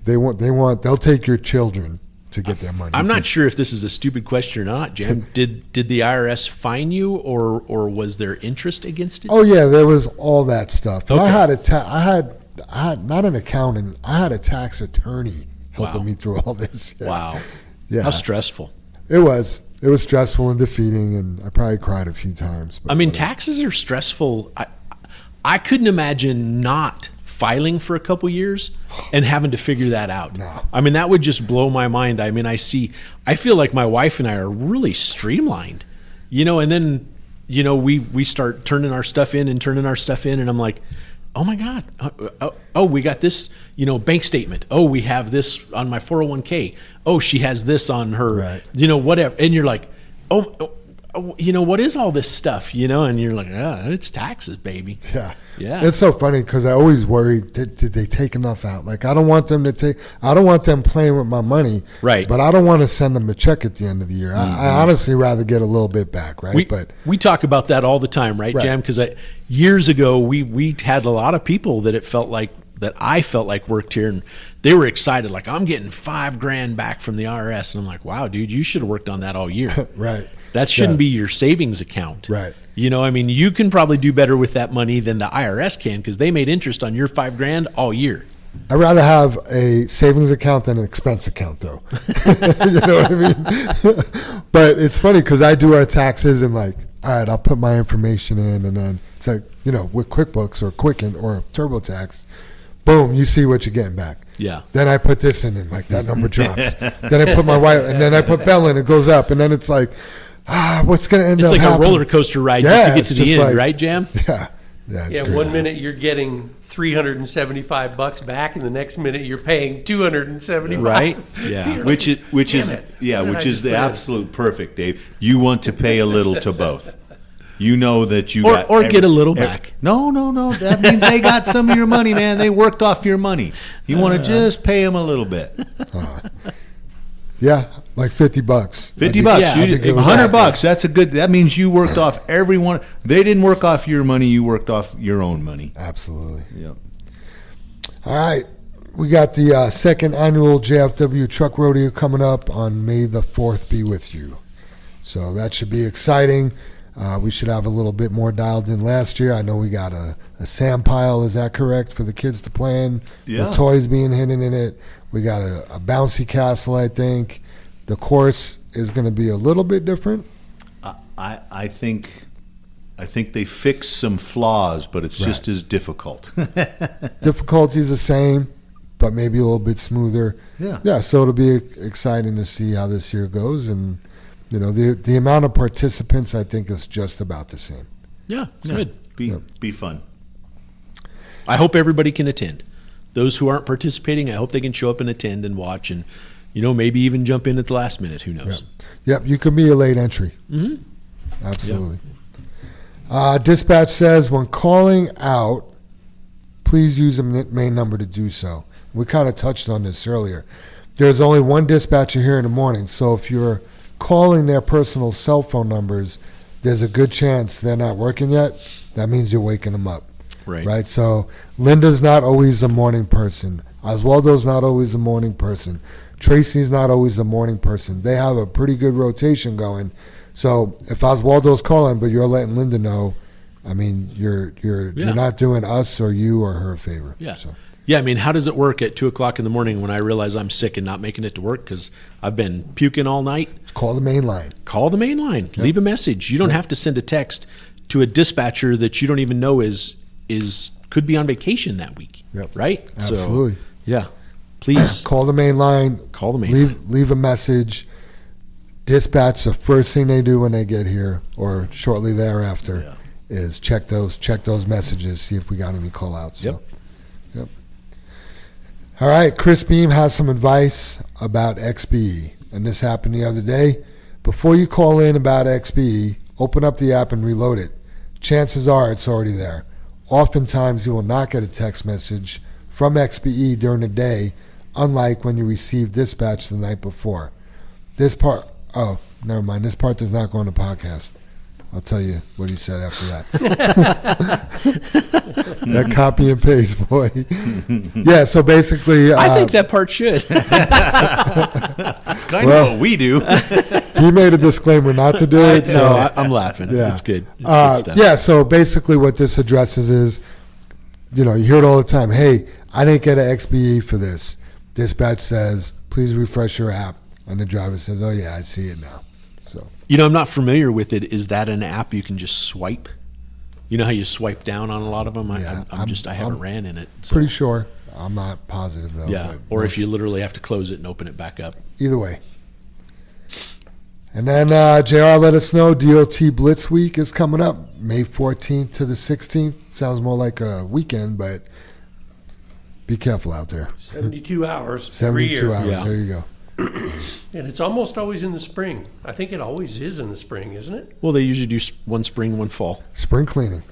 B: they'll take your children to get their money.
D: I'm not sure if this is a stupid question or not, Jim. Did the IRS fine you, or was there interest against it?
B: Oh yeah, there was all that stuff. But
D: Okay.
B: I had not an accountant. I had a tax attorney helping
D: Wow.
B: me through all this. Yeah.
D: Wow.
B: Yeah.
D: How stressful.
B: It was stressful and defeating, and I probably cried a few times. But
D: I mean,
B: whatever.
D: taxes are stressful. I couldn't imagine not filing for a couple years and having to figure that out.
B: No.
D: I mean, that would just blow my mind. I mean, I feel like my wife and I are really streamlined, and then, we start turning our stuff in, and I'm like, oh my God. We got this, bank statement. Oh, we have this on my 401k. Oh, she has this on her, whatever. And you're like, what is all this stuff, and you're like, it's taxes, baby.
B: Yeah.
D: Yeah.
B: It's so funny because I always worry, did they take enough out? Like, I don't want them playing with my money.
D: Right.
B: But I don't want to send them a check at the end of the year. I honestly rather get a little bit back, right?
D: We talk about that all the time, right, Jam? Because years ago, we had a lot of people that I felt like worked here, and they were excited. Like, I'm getting $5,000 back from the IRS. And I'm like, wow, dude, you should have worked on that all year.
B: Right.
D: That shouldn't be your savings account.
B: Right.
D: You can probably do better with that money than the IRS can because they made interest on your $5,000 all year.
B: I'd rather have a savings account than an expense account, though. You know what I mean? But it's funny because I do our taxes and like, all right, I'll put my information in, and then it's like, with QuickBooks or Quicken or TurboTax, boom, you see what you're getting back.
D: Yeah.
B: Then I put this in, and like that number drops. Then I put my wife, and then I put Bell in, it goes up, and then it's like, what's going to end up
D: happening? It's like
B: happening?
D: a roller coaster ride just to get to the end, right, Jam?
B: Yeah. Yeah,
E: Yeah, one minute you're getting $375 back, and the next minute you're paying $275.
D: Right? Yeah.
C: Which is the absolute perfect, Dave. You want to pay a little to both. You know that you
D: get a little back.
C: No. That means they got some of your money, man. They worked off your money. You want to just pay them a little bit.
B: Yeah, like $50.
C: $50.
D: Yeah,
C: $100. That's a good. That means you worked off everyone. They didn't work off your money. You worked off your own money.
B: Absolutely.
C: Yep.
B: All right. We got the second annual JFW Truck Rodeo coming up on May the 4th. Be with you. So that should be exciting. We should have a little bit more dialed in last year. I know we got a sand pile, is that correct, for the kids to play in?
C: Yeah.
B: With toys being hidden in it. We got a bouncy castle, I think. The course is going to be a little bit different.
C: I think they fixed some flaws, but it's just as difficult.
B: Difficulty's the same, but maybe a little bit smoother. Yeah, so it'll be exciting to see how this year goes. And, the amount of participants, I think, is just about the same.
D: Yeah, good.
C: Be fun.
D: I hope everybody can attend. Those who aren't participating, I hope they can show up and attend and watch and, maybe even jump in at the last minute. Who knows?
B: Yep, you can be a late entry.
D: Mm-hmm.
B: Absolutely. Yep. Dispatch says, when calling out, please use the main number to do so. We kind of touched on this earlier. There's only one dispatcher here in the morning, so if you're calling their personal cell phone numbers, there's a good chance they're not working yet. That means you're waking them up. Right. So Linda's not always a morning person. Oswaldo's not always a morning person. Tracy's not always a morning person. They have a pretty good rotation going. So if Oswaldo's calling, but you're letting Linda know, I mean, you're not doing us or you or her a favor.
D: Yeah.
B: So.
D: Yeah, I mean, how does it work at 2:00 in the morning when I realize I'm sick and not making it to work because I've been puking all night?
B: Call the main line.
D: Call the main line. Yep. Leave a message. You don't have to send a text to a dispatcher that you don't even know could be on vacation that week.
B: Yep.
D: Right?
B: Absolutely.
D: So, yeah. Please
B: call the main line.
D: Call the main line.
B: Leave a message. Dispatch, the first thing they do when they get here or shortly thereafter is check those messages, see if we got any call outs.
D: Yep.
B: So, yep. All right, Chris Beam has some advice about XBE, and this happened the other day. Before you call in about XBE, open up the app and reload it. Chances are it's already there. Oftentimes you will not get a text message from XBE during the day, unlike when you receive dispatch the night before. This part does not go on the podcast. I'll tell you what he said after that. That copy and paste, boy. Yeah, so basically...
D: I think that part should.
C: It's kind of what we do.
B: He made a disclaimer not to do it.
D: No, I'm laughing.
B: Yeah.
D: It's good. It's good stuff.
B: Yeah, so basically what this addresses is, you hear it all the time. Hey, I didn't get an XBE for this. Dispatch says, please refresh your app. And the driver says, oh, yeah, I see it now. So
D: I'm not familiar with it. Is that an app you can just swipe? You know how you swipe down on a lot of them?
B: Yeah,
D: I haven't ran in it. So.
B: Pretty sure. I'm not positive though.
D: Yeah,
B: but
D: or if you literally have to close it and open it back up.
B: Either way. And then JR let us know DOT Blitz Week is coming up May 14th to the 16th. Sounds more like a weekend, but be careful out there.
E: 72 hours every
B: 72
E: year.
B: hours.
D: Yeah.
B: There you go.
E: And it's almost always in the spring. I think it always is in the spring, isn't it?
D: Well, they usually do one spring, one fall.
B: Spring cleaning.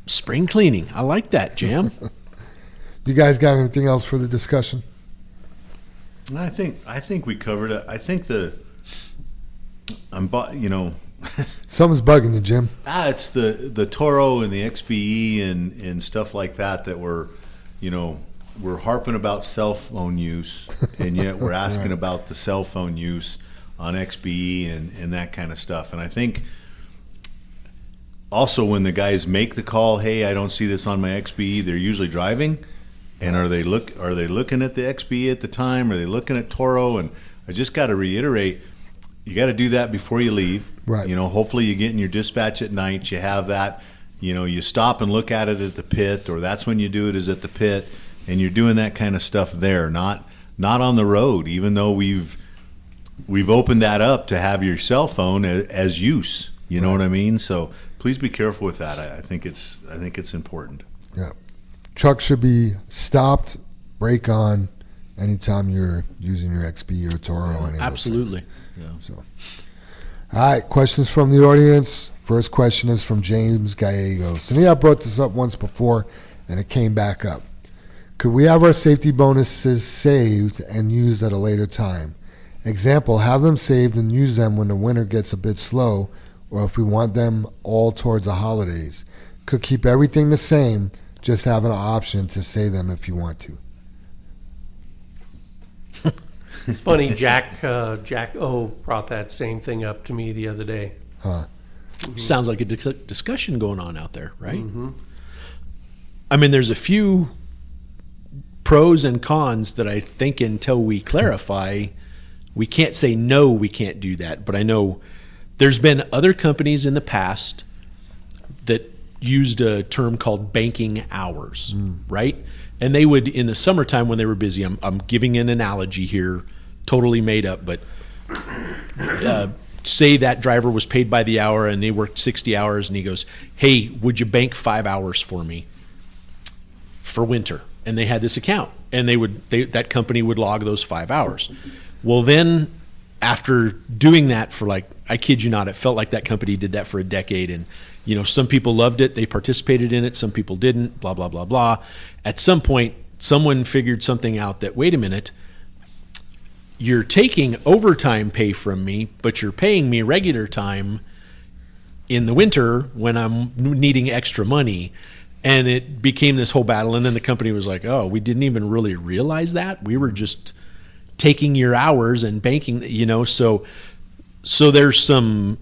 D: Spring cleaning. I like that, Jam.
B: You guys got anything else for the discussion?
C: I think we covered it. I think
B: Something's bugging you, Jim.
C: it's the Toro and the XBE and stuff like that we're harping about cell phone use, and yet we're asking
B: Right.
C: about the cell phone use on XBE and that kind of stuff. And I think also when the guys make the call, hey, I don't see this on my XBE, they're usually driving. And are they looking at the XBE at the time? Are they looking at Toro? And I just got to reiterate, you got to do that before you leave.
B: Right.
C: Hopefully you get in your dispatch at night. You have that. You stop and look at it at the pit, or that's when you do it is at the pit, and you're doing that kind of stuff there, not on the road. Even though we've opened that up to have your cell phone as use. You know what I mean? So please be careful with that. I think it's important.
B: Yeah. Truck should be stopped, brake on, anytime you're using your XB or Toro. Or any of those
D: Absolutely.
B: things. So, all right, questions from the audience. First question is from James Gallegos. And I brought this up once before, and it came back up. Could we have our safety bonuses saved and used at a later time? Example, have them saved and use them when the winter gets a bit slow, or if we want them all towards the holidays. Could keep everything the same, just have an option to save them if you want to.
E: It's funny, Jack O brought that same thing up to me the other day.
B: Huh.
D: Sounds like a discussion going on out there, right? Mm-hmm. I mean, there's a few pros and cons that I think until we clarify, we can't say no, we can't do that. But I know there's been other companies in the past that used a term called banking hours, right? And they would, in the summertime when they were busy, I'm giving an analogy here, totally made up, but say that driver was paid by the hour and they worked 60 hours and he goes, hey, would you bank 5 hours for me for winter? And they had this account, and that company would log those 5 hours. Well, then after doing that for, like, I kid you not, it felt like that company did that for a decade. And, some people loved it. They participated in it. Some people didn't, blah, blah, blah, blah. At some point, someone figured something out that, wait a minute, you're taking overtime pay from me, but you're paying me regular time in the winter when I'm needing extra money. And it became this whole battle. And then the company was like, oh, we didn't even really realize that. We were just taking your hours and banking, so there's some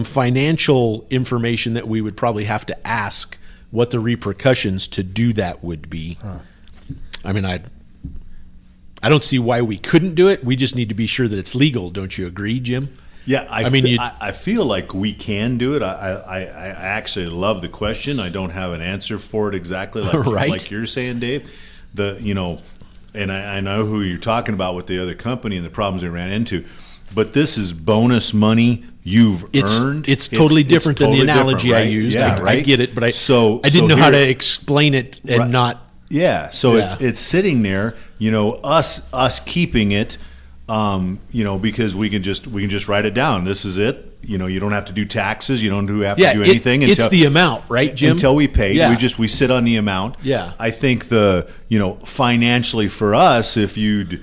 D: financial information that we would probably have to ask what the repercussions to do that would be. I mean, I don't see why we couldn't do it. We just need to be sure that it's legal. Don't you agree, Jim?
C: Yeah, I feel like we can do it. I actually love the question. I don't have an answer for it exactly
D: Right.
C: like you're saying, Dave. And I know who you're talking about with the other company and the problems they ran into. But this is bonus money you've earned.
D: It's totally different than the analogy
C: right?
D: I used.
C: Yeah,
D: I get it, but I didn't know how to explain it and
C: Right.
D: not.
C: Yeah, so
D: Yeah.
C: it's sitting there. Us keeping it. Because we can just write it down. This is it. You don't have to do taxes. You don't have to do anything.
D: It's the amount, right, Jim?
C: Until we pay,
D: Yeah.
C: we sit on the amount.
D: Yeah.
C: I think financially for us, if you'd,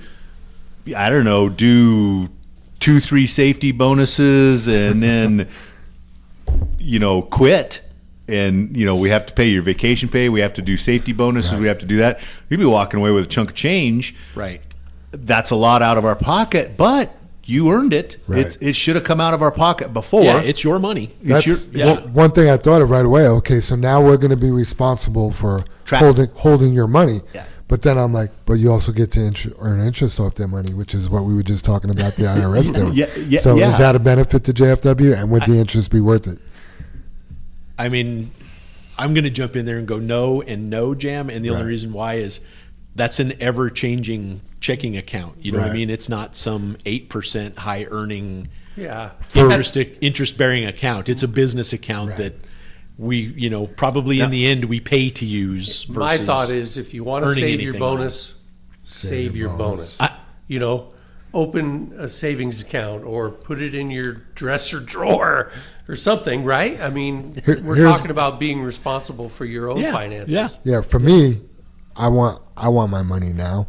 C: I don't know, do 2-3 safety bonuses and then, quit. And, we have to pay your vacation pay. We have to do safety bonuses.
B: Right.
C: We have to do that. You'd be walking away with a chunk of change.
D: Right.
C: That's a lot out of our pocket, but you earned it.
B: Right.
C: It should have come out of our pocket before.
D: Yeah, it's your money.
B: That's
D: yeah.
B: one thing I thought of right away. Okay, so now we're going to be responsible for holding your money.
C: Yeah.
B: But then I'm like, but you also get to earn interest off their money, which is what we were just talking about the IRS doing.
C: Yeah,
B: so
C: yeah.
B: is that a benefit to JFW, and would the interest be worth it?
D: I mean, I'm going to jump in there and go no and no, Jam. And the only
B: Right.
D: reason why is that's an ever-changing checking account. You know what I
B: Right.
D: mean? It's not some 8% high-earning
E: Yeah.
D: interest-bearing account. It's a business account
B: Right.
D: that we, probably in the end we pay to use.
E: My
D: versus
E: thought is, if you want to
D: earning
E: save your
D: anything on it.
E: bonus, save your bonus.
D: I-
E: Open a savings account or put it in your dresser drawer or something, right? I mean, we're
B: here's-
E: talking about being responsible for your own
D: Yeah,
E: finances.
D: yeah.
B: Yeah, for me, I want my money now.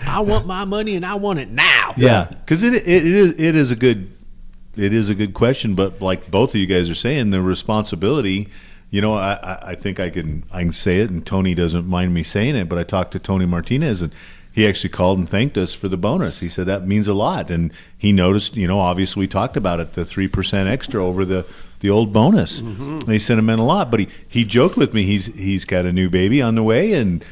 D: I want my money and I want it now.
C: Yeah, because it is a good question, but like both of you guys are saying, the responsibility. I think I can say it, and Tony doesn't mind me saying it. But I talked to Tony Martinez, and he actually called and thanked us for the bonus. He said that means a lot, and he noticed. Obviously we talked about it, the 3% extra over the old bonus. And he said it meant a lot. But he joked with me. He's got a new baby on the way, and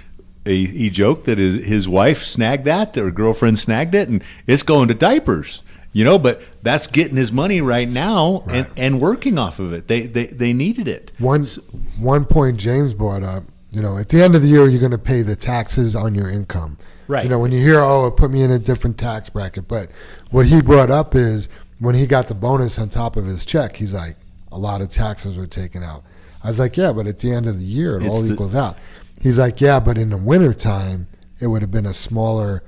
C: he joked that his wife snagged that, or girlfriend snagged it, and it's going to diapers. But that's getting his money right now and working off of it. They needed it.
B: One point James brought up, at the end of the year, you're going to pay the taxes on your income.
D: Right.
B: When you hear, it put me in a different tax bracket. But what he brought up is when he got the bonus on top of his check, he's like, a lot of taxes were taken out. I was like, yeah, but at the end of the year, it all equals out. He's like, yeah, but in the wintertime, it would have been a smaller,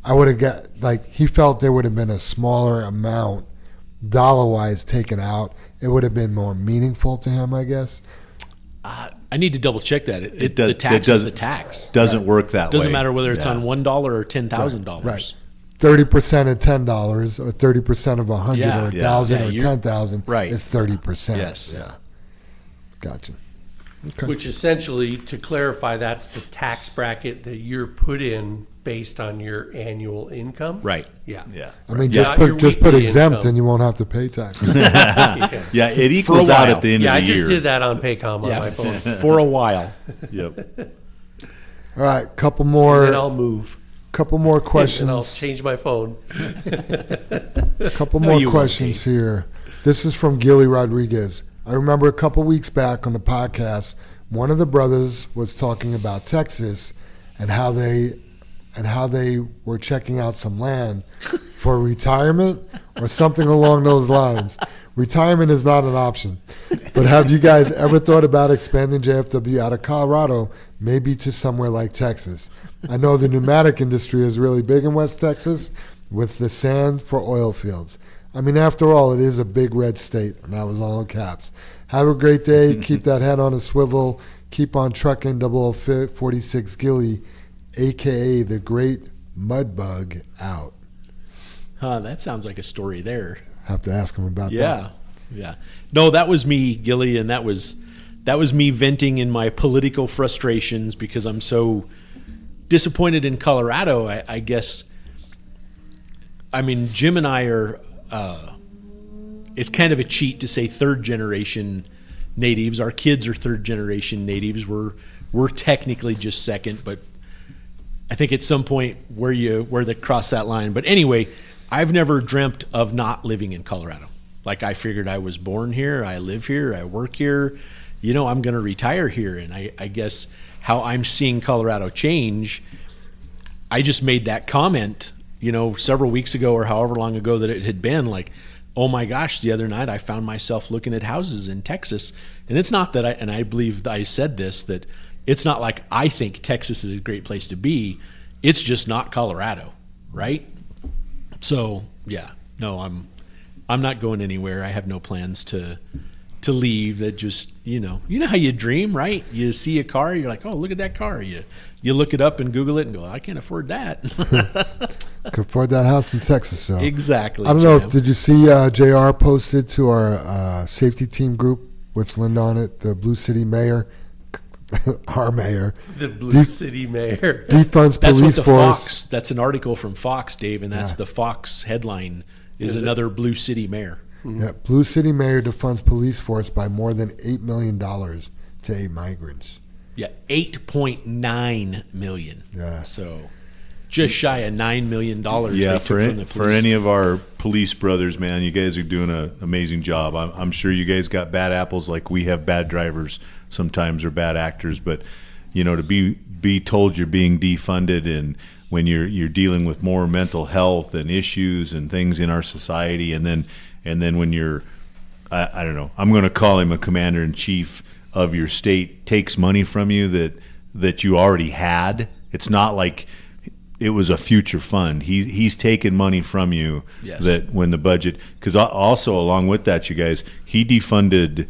B: I would have got, he felt there would have been a smaller amount dollar-wise taken out. It would have been more meaningful to him, I guess.
D: I need to double check that.
C: It
D: The tax is the tax.
C: Doesn't work that way.
D: Doesn't matter whether it's on $1 or $10,000.
B: Right. 30% of $10 or 30% of $100
D: Yeah.
B: or
D: Yeah.
B: $1,000
D: Yeah,
B: or
D: you're-
B: $10,000
D: right.
B: is 30%.
D: Yes.
B: Yeah. Gotcha.
E: Which essentially, to clarify, that's the tax bracket that you're put in based on your annual income.
D: Right.
E: Yeah.
C: Yeah.
B: I mean,
E: Yeah.
B: just
E: Not your
B: put
E: weekly
B: exempt
E: income.
B: and you won't have to pay taxes.
C: Yeah, it equals out
D: while.
C: at the end
E: Yeah, I
C: of the
E: just
C: year.
E: did that on Paycom on my phone.
D: For a while.
C: Yep.
B: All right, couple
E: Then
B: more
E: I'll move.
B: couple more
E: And I'll
B: questions.
E: change my phone.
B: Couple
D: No,
B: more
D: you won't,
B: questions here. This is from Gilly Rodriguez. I remember a couple weeks back on the podcast, one of the brothers was talking about Texas and how they were checking out some land for retirement or something along those lines. Retirement is not an option. But have you guys ever thought about expanding JFW out of Colorado, maybe to somewhere like Texas? I know the pneumatic industry is really big in West Texas with the sand for oil fields. I mean, after all, it is a big red state, and that was all in caps. Have a great day. Keep that head on a swivel. Keep on trucking 0046 Gilly, a.k.a. the Great Mudbug, out.
D: That sounds like a story there.
B: Have to ask him about that.
D: Yeah. No, that was me, Gilly, and that was me venting in my political frustrations because I'm so disappointed in Colorado. I guess. I mean, Jim and I are. It's kind of a cheat to say third generation natives. Our kids are third generation natives. We're technically just second, but I think at some point where they cross that line. But anyway, I've never dreamt of not living in Colorado. Like, I figured I was born here, I live here, I work here. I'm going to retire here. And I guess how I'm seeing Colorado change, I just made that comment, several weeks ago or however long ago that it had been, like, oh my gosh, the other night I found myself looking at houses in Texas. And it's not that and I believe I said this, that it's not like I think Texas is a great place to be. It's just not Colorado, right? So, yeah, no, I'm not going anywhere. I have no plans to leave. That just, you know how you dream, right? You see a car, you're like, oh, look at that car. You look it up and Google it and go, I can't afford that.
B: Could afford that house in Texas, so.
D: Exactly.
B: I don't know,
D: Jim.
B: did you see JR posted to our safety team group with Linda on it, the Blue City mayor, our mayor,
E: The Blue City mayor.
B: defunds
D: That's
B: police
D: what the
B: force.
D: Fox, that's an article from Fox, Dave, and that's the Fox headline is another Blue City mayor.
B: Yeah, Blue City mayor defunds police force by more than $8 million to aid migrants.
D: Yeah, 8.9 million.
B: Yeah.
D: So, just shy of $9 million.
C: Yeah,
D: they took from the
C: for
D: police.
C: any of our police brothers, man, you guys are doing an amazing job. I'm sure you guys got bad apples like we have bad drivers sometimes, or bad actors. But to be told you're being defunded, and when you're dealing with more mental health and issues and things in our society, and then when you're I don't know, I'm going to call him a commander in chief of your state, takes money from you that you already had. It's not like it was a future fund. He's taken money from you.
D: Yes.
C: That when the budget, because also along with that, you guys, he defunded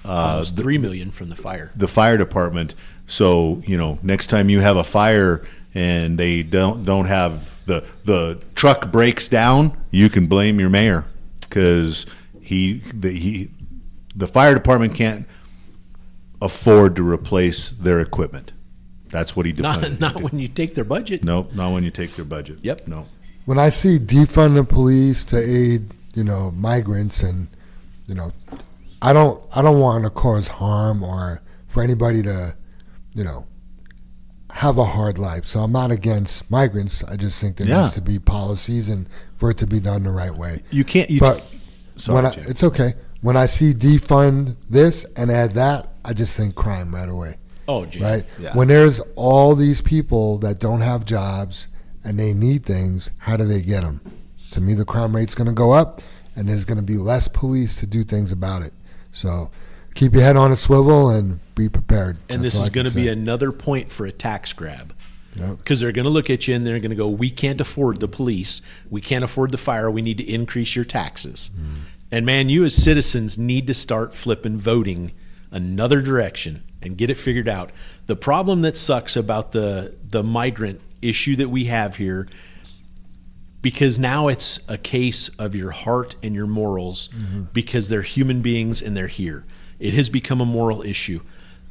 D: Almost $3 million from the fire.
C: the fire department. So next time you have a fire and they don't have the truck breaks down, you can blame your mayor, because the fire department can't afford to replace their equipment. That's what he defunded.
D: Not when you take their budget.
C: No, not when you take their budget.
D: Yep.
C: No.
B: When I see defund the police to aid, migrants, and I don't want to cause harm or for anybody to, have a hard life. So I'm not against migrants. I just think there needs to be policies and for it to be done the right way.
C: You can't. Sorry, Jim.
B: It's okay. When I see defund this and add that, I just think crime right away.
D: Oh, geez.
B: Right?
C: Yeah.
B: When there's all these people that don't have jobs and they need things, how do they get them? To me, the crime rate's going to go up, and there's going to be less police to do things about it. So keep your head on a swivel and be prepared.
D: And
B: That's
D: this
B: all
D: is
B: I can
D: going to be
B: say.
D: another point for a tax grab.
B: Yep.
D: Because they're going to look at you and they're going to go, we can't afford the police. We can't afford the fire. We need to increase your taxes. And man, you as citizens need to start flipping voting another direction and get it figured out. The problem that sucks about the migrant issue that we have here, because now it's a case of your heart and your morals, because they're human beings and they're here. It has become a moral issue.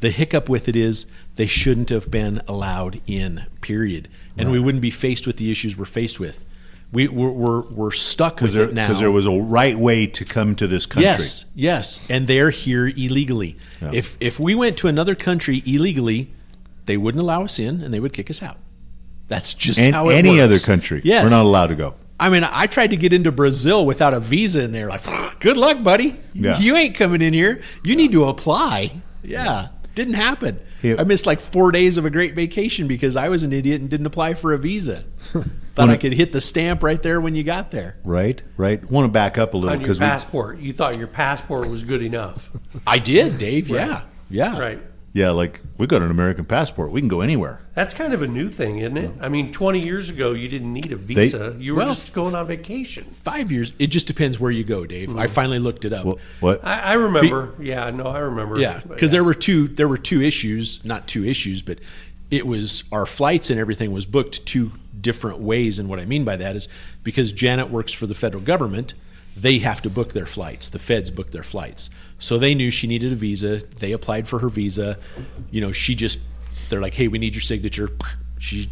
D: The hiccup with it is they shouldn't have been allowed in, period. And we wouldn't be faced with the issues we're faced with. We're stuck with it now.
C: Because there was a right way to come to this country.
D: Yes, and they're here illegally.
C: Yeah.
D: If we went to another country illegally, they wouldn't allow us in and they would kick us out. That's just how it
C: Any
D: works.
C: other country,
D: Yes.
C: we're not allowed to go.
D: I mean, I tried to get into Brazil without a visa, and they're like, good luck, buddy.
C: Yeah.
D: You ain't coming in here. You need to apply. Yeah, didn't happen.
C: Yeah.
D: I missed like 4 days of a great vacation because I was an idiot and didn't apply for a visa. Thought I could hit the stamp right there when you got there.
C: Right. Want to back up a little
E: On your
C: because
E: passport. You thought your passport was good enough.
D: I did, Dave.
E: Right.
D: Yeah.
E: Right.
C: we got an American passport. We can go anywhere.
E: That's kind of a new thing, isn't it? I mean, 20 years ago, you didn't need a visa. You were just going on vacation.
D: 5 years. It just depends where you go, Dave. I finally looked it up.
C: What?
E: I remember. I remember.
D: Yeah, because there were two issues, not two issues, but it was our flights and everything was booked two different ways. And what I mean by that is because Janet works for the federal government, they have to book their flights. The feds book their flights. So they knew she needed a visa. They applied for her visa. They're like, hey, we need your signature. She,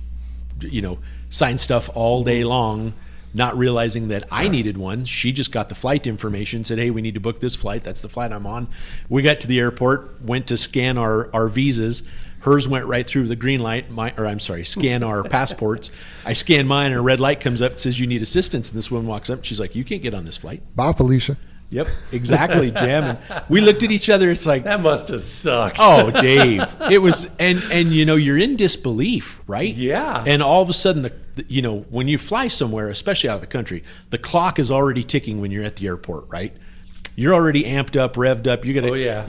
D: signed stuff all day long, not realizing that I needed one. She just got the flight information, said, hey, we need to book this flight. That's the flight I'm on. We got to the airport, went to scan our visas. Hers went right through the green light. Scan our passports. I scan mine, and a red light comes up, says you need assistance. And this woman walks up. She's like, you can't get on this flight.
B: Bye, Felicia.
D: Yep, exactly, Jam. And we looked at each other. It's like,
E: That must have sucked.
D: oh, Dave. It was, and you're in disbelief, right?
E: Yeah.
D: And all of a sudden, when you fly somewhere, especially out of the country, the clock is already ticking when you're at the airport, right? You're already amped up, revved up.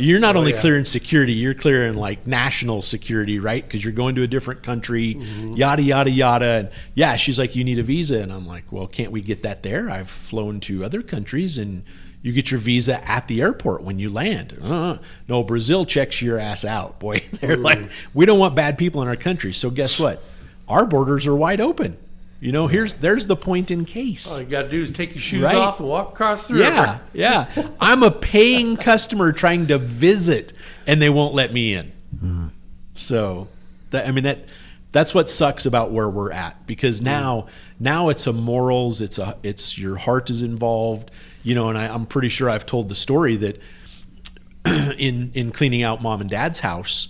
D: You're not only clearing security, you're clearing like national security, right? Because you're going to a different country, yada, yada, yada. And yeah, she's like, you need a visa. And I'm like, well, can't we get that there? I've flown to other countries and you get your visa at the airport when you land. No, Brazil checks your ass out, boy. They're like, we don't want bad people in our country. So guess what? Our borders are wide open. There's the point in case.
E: All you got to do is take your shoes
D: Right.
E: off and walk across the river.
D: Yeah. I'm a paying customer trying to visit, and they won't let me in. So, that's what sucks about where we're at, because now it's a morals. It's your heart is involved. And I'm pretty sure I've told the story that in cleaning out mom and dad's house,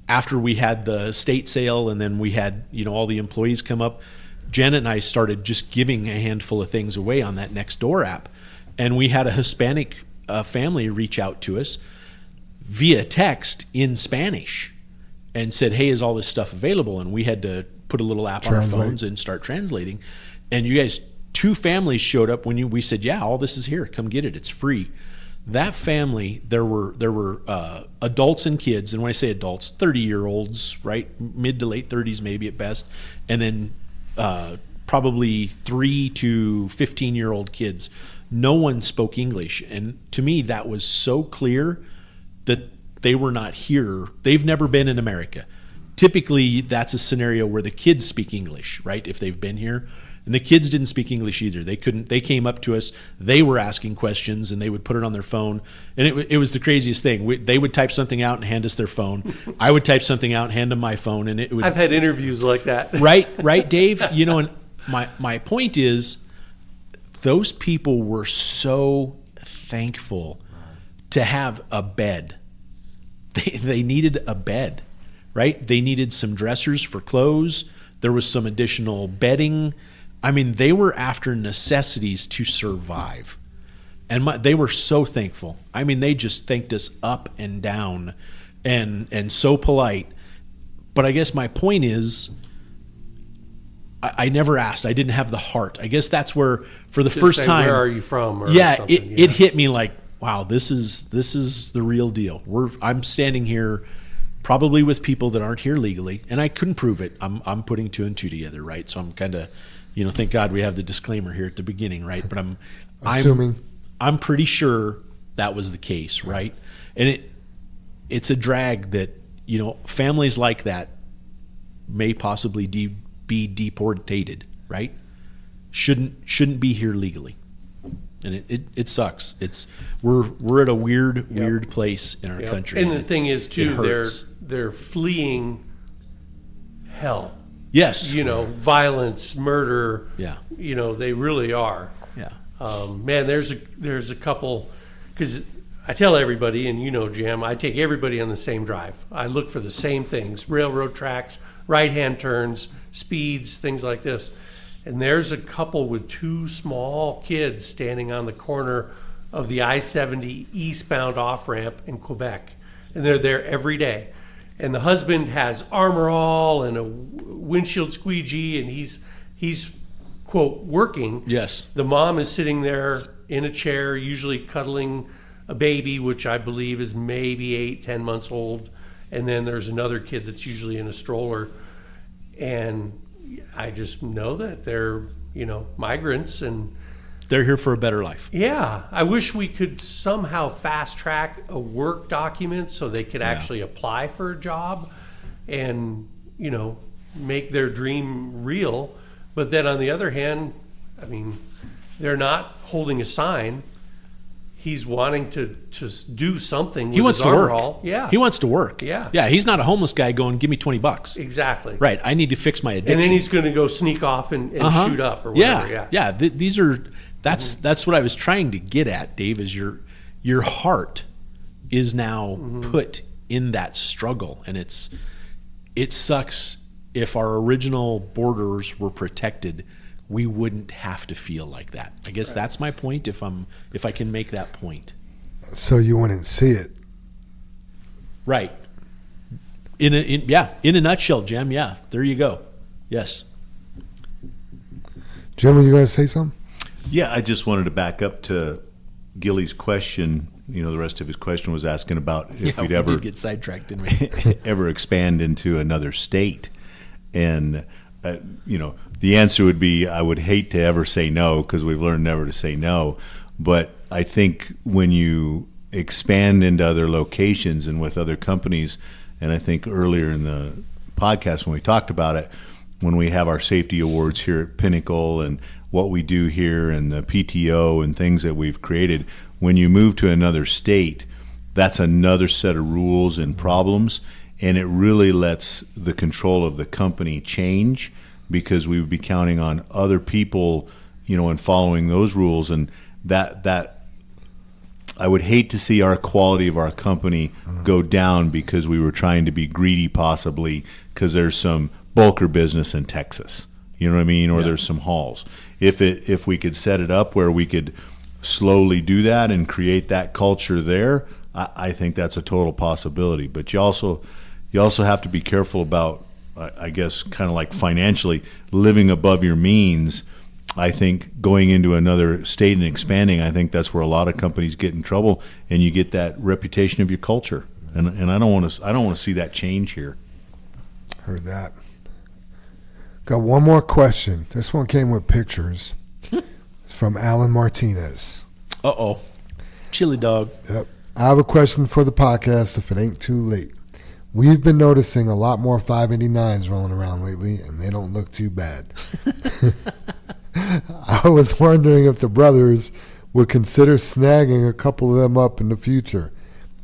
D: after we had the estate sale and then we had, all the employees come up, Janet and I started just giving a handful of things away on that Nextdoor app. And we had a Hispanic family reach out to us via text in Spanish and said, hey, is all this stuff available? And we had to put a little app on our phones and start translating. And you guys, 2 families showed up when we said, yeah, all this is here. Come get it. It's free. That family, there were adults and kids. And when I say adults, 30-year-olds, right? Mid to late 30s maybe at best. And then probably 3 to 15-year-old kids. No one spoke English. And to me, that was so clear that they were not here. They've never been in America. Typically, that's a scenario where the kids speak English, right? If they've been here. And the kids didn't speak English either. They couldn't. They came up to us. They were asking questions, and they would put it on their phone. And it was the craziest thing. They would type something out and hand us their phone. I would type something out and hand them my phone. And it would.
E: I've had interviews like that.
D: Right, Dave. And my point is, those people were so thankful to have a bed. They needed a bed, right? They needed some dressers for clothes. There was some additional bedding. I mean, they were after necessities to survive. And they were so thankful. I mean, they just thanked us up and down and so polite. But I guess my point is, I never asked. I didn't have the heart. I guess that's where, for the first
E: say,
D: time,
E: where are you from? Or
D: yeah, it hit me like, wow, this is the real deal. I'm standing here probably with people that aren't here legally, and I couldn't prove it. I'm putting 2 and 2 together, right? So I'm kind of, thank God we have the disclaimer here at the beginning, right? But I'm pretty sure that was the case, right? And it's a drag that families like that may possibly be deportated, right? Shouldn't be here legally. And it sucks. We're at a weird place in our country.
E: And the thing is too, they're fleeing hell.
D: Yes.
E: Violence, murder.
D: Yeah.
E: They really are.
D: Yeah.
E: Man, there's a couple, because I tell everybody, and Jim, I take everybody on the same drive. I look for the same things: railroad tracks, right-hand turns, speeds, things like this. And there's a couple with 2 small kids standing on the corner of the I-70 eastbound off-ramp in Quebec. And they're there every day. And the husband has Armor All and a windshield squeegee, and he's quote, working.
D: Yes.
E: The mom is sitting there in a chair, usually cuddling a baby, which I believe is maybe 8-10 months old. And then there's another kid that's usually in a stroller. And I just know that they're, migrants, and
D: they're here for a better life.
E: Yeah. I wish we could somehow fast track a work document so they could actually apply for a job and, make their dream real. But then on the other hand, I mean, they're not holding a sign. He's wanting to do something with
D: he wants
E: his
D: to work.
E: overhaul. Yeah.
D: He wants to work.
E: Yeah.
D: Yeah. He's not a homeless guy going, give me $20.
E: Exactly.
D: Right. I need to fix my addiction.
E: And then he's going to go sneak off and shoot up or whatever.
D: Yeah. These are, that's what I was trying to get at, Dave, is your heart is now put in that struggle. And it sucks. If our original borders were protected, we wouldn't have to feel like that. I guess that's my point. If I can make that point.
B: So you wouldn't see it,
D: right? In a nutshell, Jim. Yeah, there you go. Yes.
B: Jim, are you going to say something?
C: Yeah, I just wanted to back up to Gilly's question. The rest of his question was asking about if we'd ever
D: get sidetracked, didn't we?
C: ever expand into another state. And, the answer would be I would hate to ever say no, because we've learned never to say no. But I think when you expand into other locations and with other companies, and I think earlier in the podcast when we talked about it, when we have our safety awards here at Pinnacle and what we do here and the PTO and things that we've created, when you move to another state, that's another set of rules and problems. And it really lets the control of the company change, because we would be counting on other people, and following those rules. And that I would hate to see our quality of our company go down because we were trying to be greedy, possibly because there's some bulker business in Texas. You know what I mean? Or there's some hauls. If we could set it up where we could slowly do that and create that culture there, I think that's a total possibility. But you also have to be careful about, I guess, kind of like financially living above your means. I think going into another state and expanding, I think that's where a lot of companies get in trouble, and you get that reputation of your culture. And I don't want to see that change here.
B: Heard that. Got one more question. This one came with pictures. It's from Alan Martinez.
D: Uh-oh. Chili dog.
B: Yep. I have a question for the podcast if it ain't too late. We've been noticing a lot more 589s rolling around lately, and they don't look too bad. I was wondering if the brothers would consider snagging a couple of them up in the future.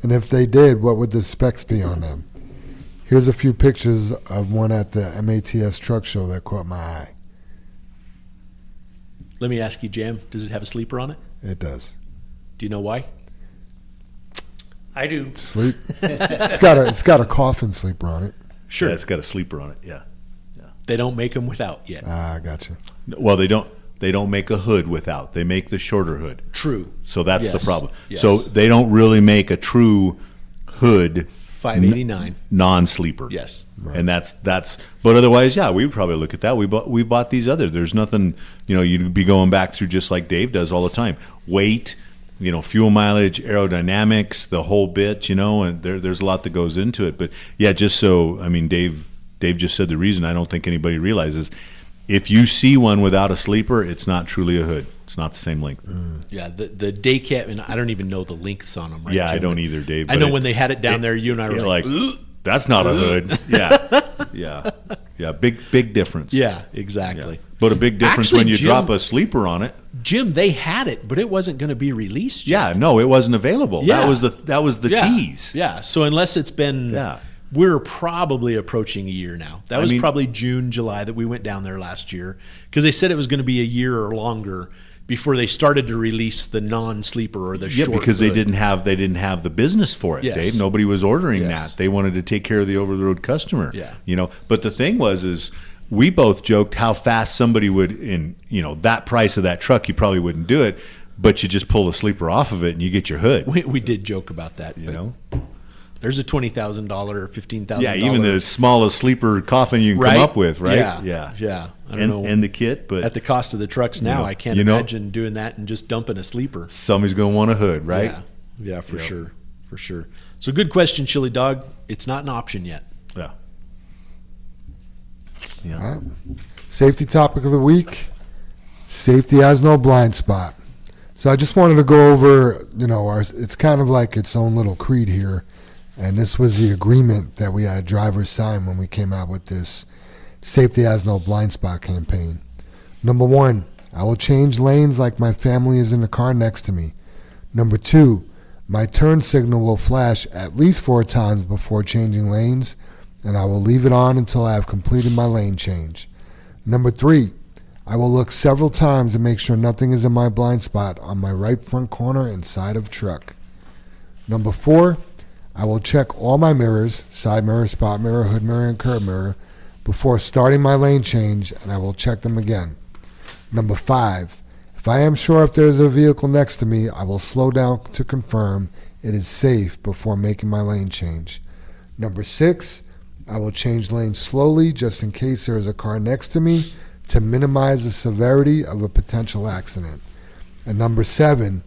B: And if they did, what would the specs be on them? Here's a few pictures of one at the MATS truck show that caught my eye.
D: Let me ask you, Jam, does it have a sleeper on it?
B: It does.
D: Do you know why?
E: I do.
B: Sleep. It's got a coffin sleeper on it.
D: Sure.
C: Yeah, it's got a sleeper on it. Yeah.
D: They don't make them without yet.
B: I gotcha.
C: Well, they don't make a hood without. They make the shorter hood.
D: True.
C: So that's the
D: Yes.
C: problem.
D: Yes.
C: So they don't really make a true hood
D: 589.
C: non-sleeper.
D: Yes.
C: And that's but otherwise, yeah, we would probably look at that. We bought these other. There's nothing, you'd be going back through just like Dave does all the time. Weight, fuel mileage, aerodynamics, the whole bit, and there's a lot that goes into it. But yeah, just so, Dave just said the reason I don't think anybody realizes, if you see one without a sleeper, it's not truly a hood. It's not the same length.
D: Yeah, the day cab, and I don't even know the lengths on them. Right,
C: Yeah, I
D: Jim?
C: don't either, Dave.
D: I
C: but
D: know when they had it down there, you and I were
C: you're
D: like,
C: that's not a hood. Yeah. Big difference.
D: yeah,
C: Yeah.
D: exactly.
C: But a big difference
D: Actually,
C: when you
D: Jim-
C: drop a sleeper on it.
D: Jim, they had it, but it wasn't going to be released yet.
C: Yeah, no, it wasn't available.
D: Yeah.
C: That was the
D: Yeah.
C: tease.
D: Yeah, so unless it's been,
C: Yeah.
D: we're probably approaching a year now. That was
C: mean-
D: probably June, July that we went down there last year because they said it was going to be a year or longer before they started to release the non-sleeper or the
C: Yeah,
D: short
C: because
D: hood.
C: they didn't have the business for it,
D: Yes.
C: Dave. Nobody was ordering
D: Yes.
C: that. They wanted to take care of the over the road customer.
D: Yeah.
C: But the thing is we both joked how fast somebody would in that price of that truck, you probably wouldn't do it, but you just pull the sleeper off of it and you get your hood.
D: We did joke about that. but there's a $20,000 or $15,000.
C: Yeah, even the smallest sleeper coffin you can
D: right?
C: come up with, right?
D: Yeah. I don't know.
C: And the kit, but
D: At the cost of the trucks now, I can't imagine doing that and just dumping a sleeper.
C: somebody's going to want a hood, right?
D: Yeah, for sure. So good question, Chili Dog. It's not an option yet.
C: Yeah.
B: All right. Safety topic of the week. Safety has no blind spot. So I just wanted to go over, it's kind of like its own little creed here. And this was the agreement that we had drivers sign when we came out with this Safety Has No Blind Spot campaign. Number 1, I will change lanes like my family is in the car next to me. Number 2, my turn signal will flash at least 4 times before changing lanes, and I will leave it on until I have completed my lane change. Number 3, I will look several times to make sure nothing is in my blind spot on my right front corner and side of truck. Number 4, I will check all my mirrors, side mirror, spot mirror, hood mirror, and curb mirror, before starting my lane change, and I will check them again. Number 5, if I am sure if there's a vehicle next to me, I will slow down to confirm it is safe before making my lane change. Number 6, I will change lanes slowly just in case there is a car next to me to minimize the severity of a potential accident. And number 7,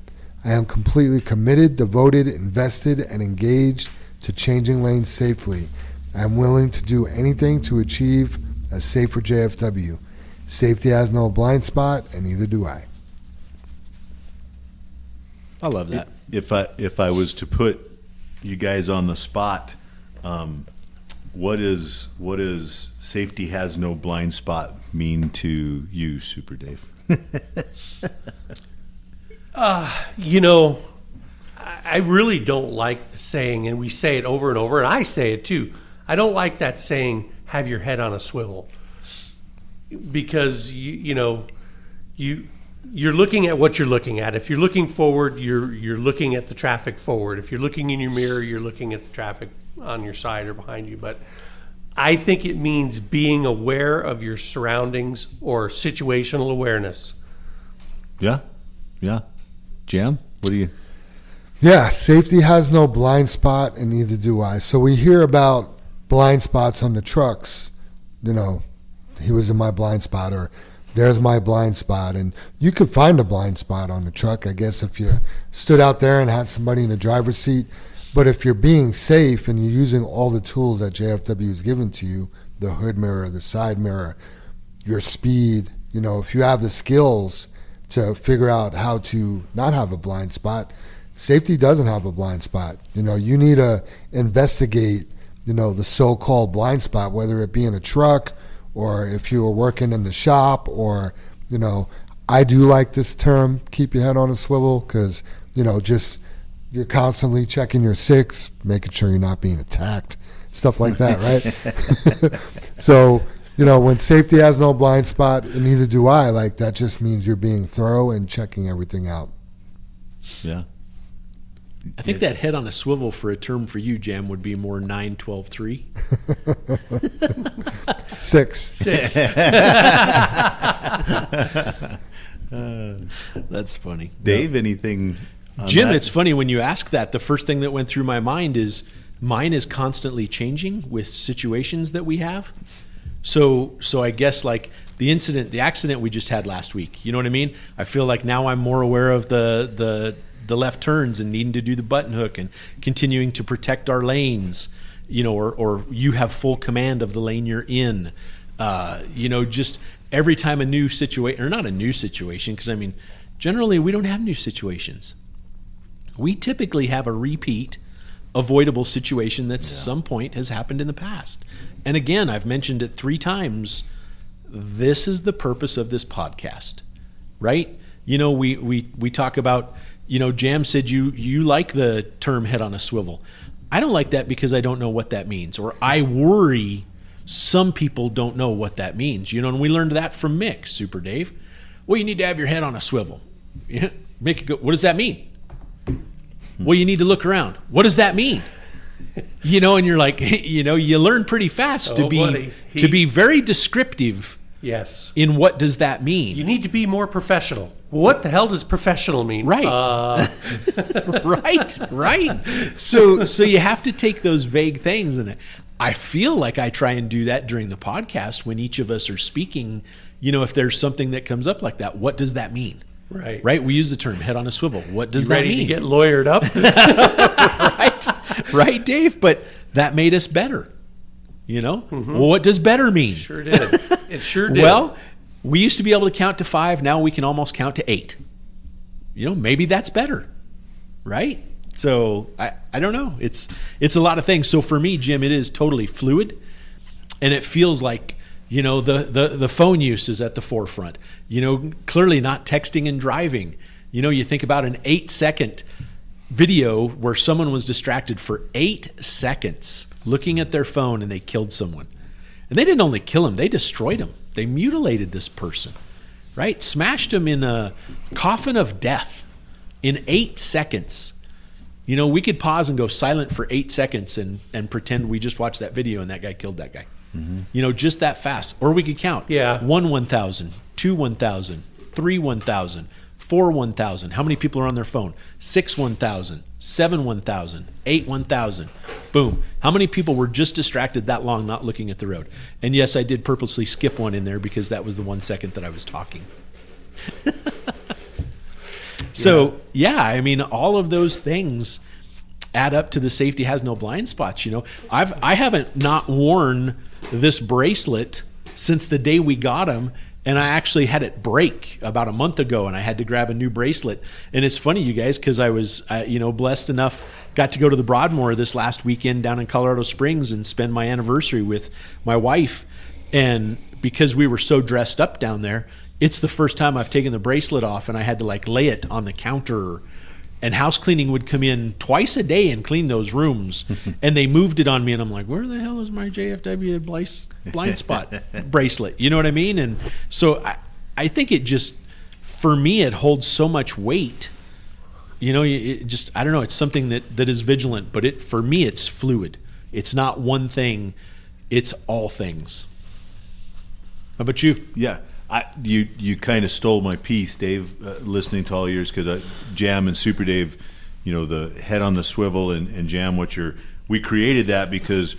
B: I am completely committed, devoted, invested, and engaged to changing lanes safely. I am willing to do anything to achieve a safer JFW. Safety has no blind spot, and neither do I.
D: I love that.
C: If I was to put you guys on the spot, what is safety has no blind spot mean to you, Super Dave?
E: I really don't like the saying, and we say it over and over, and I say it too. I don't like that saying, have your head on a swivel. Because, you're looking at what you're looking at. If you're looking forward, you're looking at the traffic forward. If you're looking in your mirror, you're looking at the traffic on your side or behind you. But I think it means being aware of your surroundings or situational awareness.
C: Yeah. Jam, what do you?
B: Yeah, safety has no blind spot, and neither do I. So we hear about blind spots on the trucks. You know, he was in my blind spot, or there's my blind spot. And you could find a blind spot on the truck, I guess, if you stood out there and had somebody in the driver's seat. But if you're being safe and you're using all the tools that JFW has given to you, the hood mirror, the side mirror, your speed, you know, if you have the skills to figure out how to not have a blind spot, safety doesn't have a blind spot. You know, you need to investigate, you know, the so-called blind spot, whether it be in a truck or if you were working in the shop, or, you know, I do like this term, keep your head on a swivel, because, you know, just you're constantly checking your six, making sure you're not being attacked, stuff like that, right? So, you know, when safety has no blind spot, and neither do I, like, that just means you're being thorough and checking everything out.
C: Yeah.
D: I think that head on a swivel for a term for you, Jam, would be more 9-12-3.
B: 6.
D: That's funny.
C: Dave, anything on
D: Jim,
C: that?
D: it's funny when you ask that. The first thing that went through my mind is mine is constantly changing with situations that we have. So I guess like the accident we just had last week. You know what I mean? I feel like now I'm more aware of the left turns and needing to do the button hook and continuing to protect our lanes. You know, or you have full command of the lane you're in. You know, just every time a new situation, or not a new situation, because I mean, generally we don't have new situations. We typically have a repeat avoidable situation that some point has happened in the past. And again, I've mentioned it 3 times. This is the purpose of this podcast, right? You know, we talk about, you know, Jam said you like the term head on a swivel. I don't like that because I don't know what that means, or I worry some people don't know what that means. You know, and we learned that from Mick, Super Dave. Well, you need to have your head on a swivel. Yeah, make it go. What does that mean? Well, you need to look around. What does that mean? You know, and you're like, you know, you learn pretty fast to be very descriptive.
E: Yes.
D: In what does that mean?
E: You need to be more professional. What the hell does professional mean?
D: Right. Right. So you have to take those vague things, and I feel like I try and do that during the podcast when each of us are speaking. You know, if there's something that comes up like that, what does that mean? Right. We use the term head on a swivel. What does that mean?
E: Ready to get lawyered up?
D: Right, Dave? But that made us better. You know? Mm-hmm. Well, what does better mean?
E: Sure did. It sure did.
D: Well, we used to be able to count to 5. Now we can almost count to 8. You know, maybe that's better. Right? So I don't know. It's a lot of things. So for me, Jim, it is totally fluid. And it feels like, you know, the phone use is at the forefront. You know, clearly not texting and driving. You know, you think about an 8-second video where someone was distracted for 8 seconds looking at their phone and they killed someone. And they didn't only kill him, they destroyed him. They mutilated this person, right? Smashed him in a coffin of death in 8 seconds. You know, we could pause and go silent for 8 seconds and pretend we just watched that video and that guy killed that guy. Mm-hmm. You know, just that fast. Or we could count.
E: Yeah.
D: 1 1,000, 2 1,000, 3 1,000, 4 1,000. How many people are on their phone? 6 1,000, 7 1,000, 8 1,000. Boom. How many people were just distracted that long not looking at the road? And yes, I did purposely skip one in there because that was the 1 second that I was talking. So, yeah, I mean, all of those things add up to the safety has no blind spots. You know, I haven't not worn this bracelet since the day we got them, and I actually had it break about a month ago, and I had to grab a new bracelet. And it's funny, you guys, because I was you know, blessed enough, got to go to the Broadmoor this last weekend down in Colorado Springs and spend my anniversary with my wife. And because we were so dressed up down there, it's the first time I've taken the bracelet off, and I had to like lay it on the counter. And house cleaning would come in twice a day and clean those rooms. And they moved it on me, and I'm like, where the hell is my JFW blind spot bracelet? You know what I mean? And so I think it just for me, it holds so much weight. You know, it just, I don't know, it's something that is vigilant, but for me, it's fluid. It's not one thing, it's all things. How about you?
C: Yeah, you kind of stole my piece, Dave. Listening to all yours, because Jam and Super Dave, you know, the head on the swivel and Jam, we created that because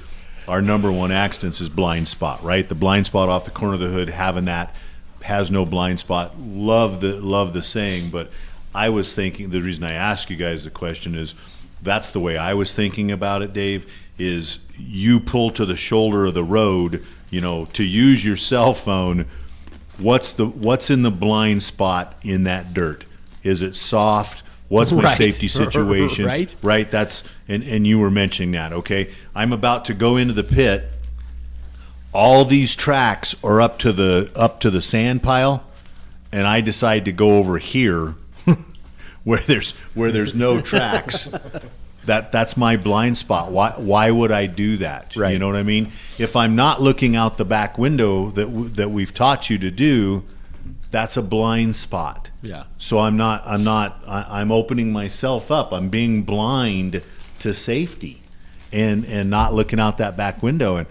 C: our number one accidents is blind spot, right? The blind spot off the corner of the hood, having that has no blind spot. Love the saying, but I was thinking, the reason I ask you guys the question is, that's the way I was thinking about it, Dave, is you pull to the shoulder of the road, you know, to use your cell phone. What's in the blind spot in that dirt? Is it soft? What's my
D: Right.
C: safety situation?
D: Right.
C: That's and you were mentioning that. Okay, I'm about to go into the pit. All these tracks are up to the sand pile, and I decide to go over here where there's no tracks. That's my blind spot. Why would I do that?
D: Right.
C: You know what I mean? If I'm not looking out the back window that we've taught you to do, that's a blind spot.
D: Yeah.
C: So I'm opening myself up. I'm being blind to safety and not looking out that back window. And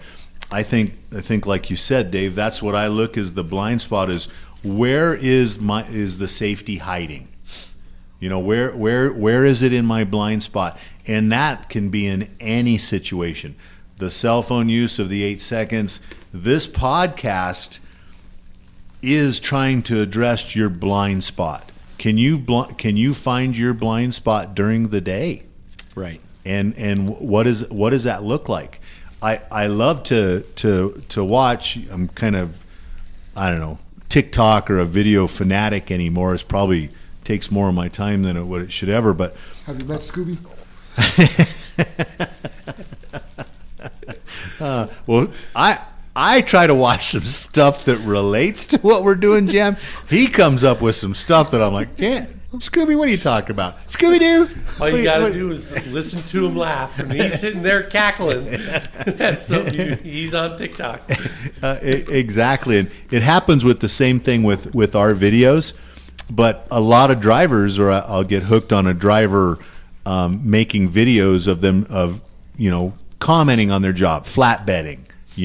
C: I think like you said, Dave, that's what I look as the blind spot is. Where is the safety hiding? You know, where is it in my blind spot? And that can be in any situation. The cell phone use of the 8 seconds. This podcast is trying to address your blind spot. Can you find your blind spot during the day?
D: Right.
C: And what does that look like? I love to watch. I'm kind of, I don't know, TikTok or a video fanatic anymore. It's probably takes more of my time than what it should ever. But
B: Have you met Scooby?
C: well, I try to watch some stuff that relates to what we're doing, Jam. He comes up with some stuff that I'm like, yeah, Scooby, what are you talking about? Scooby-Doo?
E: All you got to do is listen to him laugh, and he's sitting there cackling. That's something he's on TikTok.
C: Exactly, and it happens with the same thing with our videos. But a lot of drivers, or I'll get hooked on a driver making videos of them commenting on their job, flatbedding,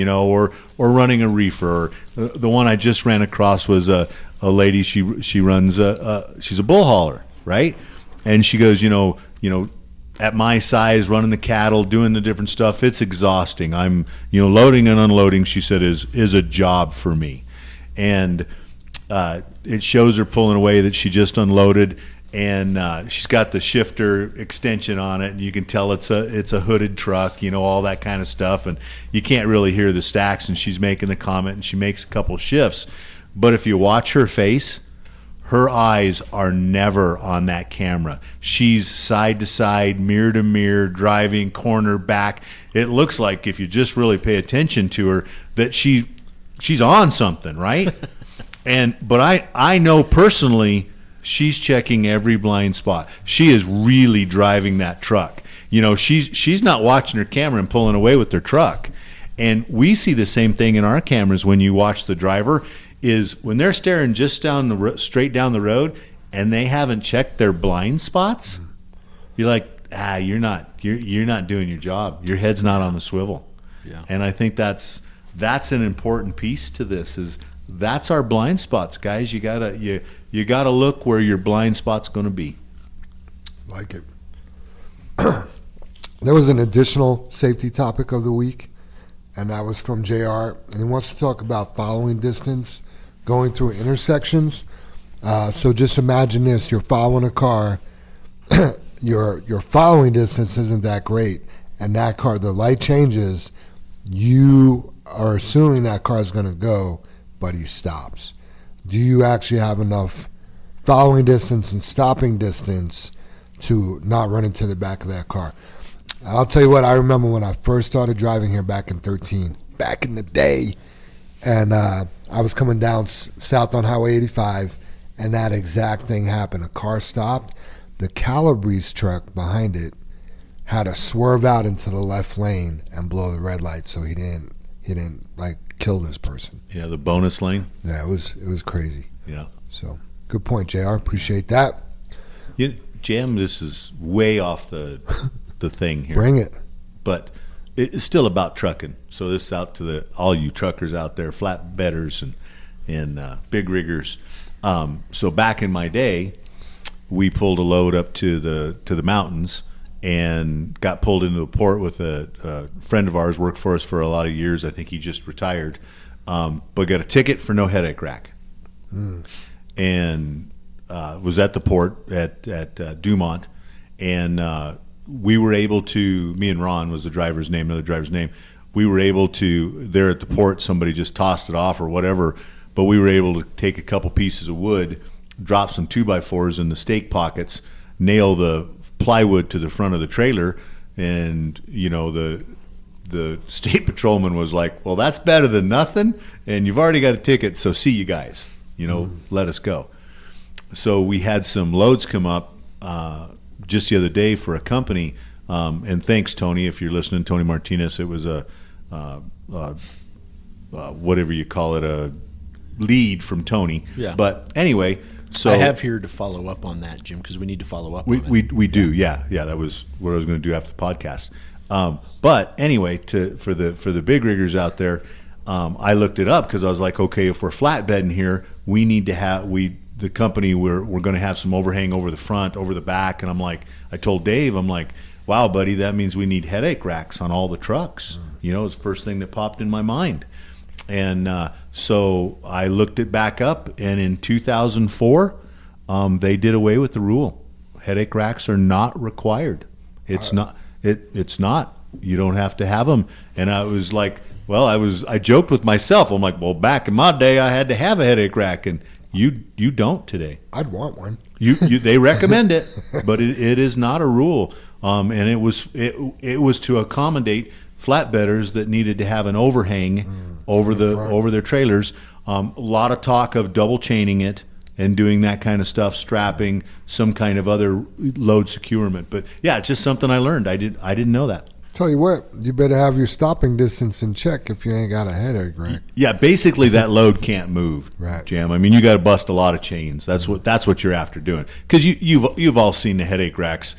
C: or running a reefer. The one I just ran across was a lady. She runs she's a bull hauler, right? And she goes, at my size, running the cattle, doing the different stuff, it's exhausting. I'm loading and unloading. She said is a job for me, and it shows her pulling away that she just unloaded, and she's got the shifter extension on it, and you can tell it's a hooded truck, all that kind of stuff, and you can't really hear the stacks, and she's making the comment, and she makes a couple shifts. But if you watch her face, her eyes are never on that camera. She's side to side, mirror to mirror, driving, corner, back. It looks like, if you just really pay attention to her, that she's on something, right? But I know personally she's checking every blind spot. She is really driving that truck. She's not watching her camera and pulling away with her truck. And we see the same thing in our cameras when you watch the driver, is when they're staring just straight down the road and they haven't checked their blind spots, you're like, you're not doing your job. Your head's not on the swivel.
D: Yeah.
C: And I think that's an important piece to this, is that's our blind spots, guys. You gotta look where your blind spot's going to be.
B: Like it. There was an additional safety topic of the week, and that was from JR, and he wants to talk about following distance going through intersections. So just imagine this: you're following a car, your following distance isn't that great, and that car, the light changes, you are assuming that car is going to go, but he stops. Do you actually have enough following distance and stopping distance to not run into the back of that car? And I'll tell you what, I remember when I first started driving here back in 2013, back in the day, and I was coming down south on Highway 85, and that exact thing happened. A car stopped. The Calabrese truck behind it had to swerve out into the left lane and blow the red light, so he didn't like kill this person.
C: Yeah, the bonus lane.
B: Yeah, it was crazy.
C: Yeah.
B: So Good point, JR. Appreciate that.
C: Jam, this is way off the thing here.
B: Bring it.
C: But it's still about trucking. So this is out to all you truckers out there, flatbedders and big riggers. So back in my day, we pulled a load up to the mountains and got pulled into a port with a friend of ours, worked for us for a lot of years. I think he just retired, but got a ticket for no headache rack. And was at the port at Dumont, and we were able to, me and Ron was the driver's name, another driver's name, we were able to, there at the port, somebody just tossed it off or whatever, but we were able to take a couple pieces of wood, drop some 2x4s in the stake pockets, nail the plywood to the front of the trailer, and the state patrolman was like, well, that's better than nothing, and you've already got a ticket, so see you guys, let us go. So we had some loads come up just the other day for a company, and thanks, Tony, if you're listening, Tony Martinez. It was a whatever you call it, a lead from Tony.
D: Yeah.
C: But anyway, so
D: I have here to follow up on that, Jim, because we need to follow up on it.
C: We do, yeah. That was what I was going to do after the podcast. But anyway, for the big riggers out there, I looked it up because I was like, okay, if we're flatbedding here, we need to have the company we're going to have some overhang over the front, over the back, and I'm like, I told Dave, I'm like, wow, buddy, that means we need headache racks on all the trucks. It's the first thing that popped in my mind. And so I looked it back up, and in 2004, they did away with the rule. Headache racks are not required. It's not. It's not. You don't have to have them. And I was like, I joked with myself. I'm like, well, back in my day, I had to have a headache rack, and you don't today.
B: I'd want one.
C: They recommend it, but it is not a rule. And it was to accommodate flatbedders that needed to have an overhang over their trailers. A lot of talk of double chaining it and doing that kind of stuff, strapping, some kind of other load securement. But yeah, it's just something I learned. I didn't know that.
B: Tell you what, you better have your stopping distance in check if you ain't got a headache rack.
C: Yeah, basically that load can't move,
B: right,
C: Jam. I mean, you got to bust a lot of chains. That's what you're after doing, because you've all seen the headache racks.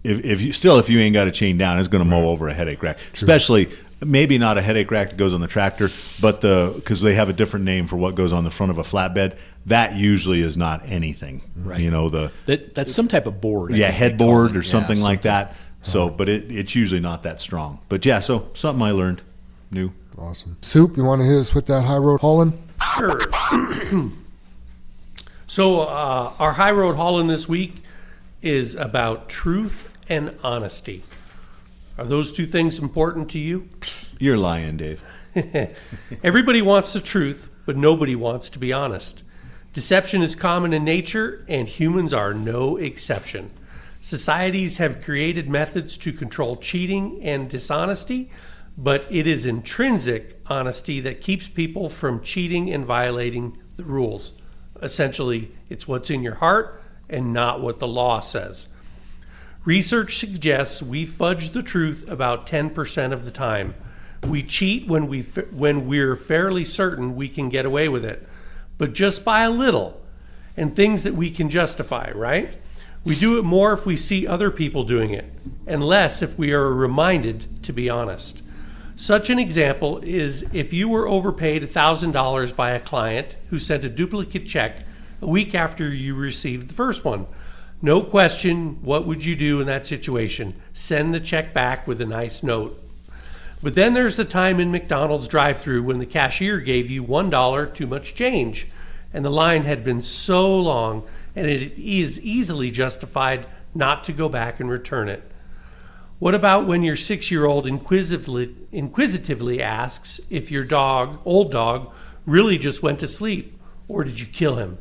C: If you ain't got a chain down, it's going to mow over a headache rack. True. Especially maybe not a headache rack that goes on the tractor, but because they have a different name for what goes on the front of a flatbed. That usually is not anything,
D: right? That's some type of board.
C: Yeah, headboard or something like that. So, but it's usually not that strong. But yeah, so something I learned new.
B: Awesome. Soup, you want to hit us with that high road hauling?
E: Sure. So our high road hauling this week is about truth and honesty. Are those two things important to you?
C: You're lying, Dave.
E: Everybody wants the truth, but nobody wants to be honest. Deception is common in nature, and humans are no exception. Societies have created methods to control cheating and dishonesty, but it is intrinsic honesty that keeps people from cheating and violating the rules. Essentially, it's what's in your heart and not what the law says. Research suggests we fudge the truth about 10% of the time. We cheat when we're fairly certain we can get away with it, but just by a little, and things that we can justify, right? We do it more if we see other people doing it, and less if we are reminded to be honest. Such an example is if you were overpaid $1,000 by a client who sent a duplicate check a week after you received the first one. No question, what would you do in that situation? Send the check back with a nice note. But then there's the time in McDonald's drive-thru when the cashier gave you $1 too much change, and the line had been so long, and it is easily justified not to go back and return it. What about when your 6-year-old inquisitively asks if your old dog, really just went to sleep, or did you kill him?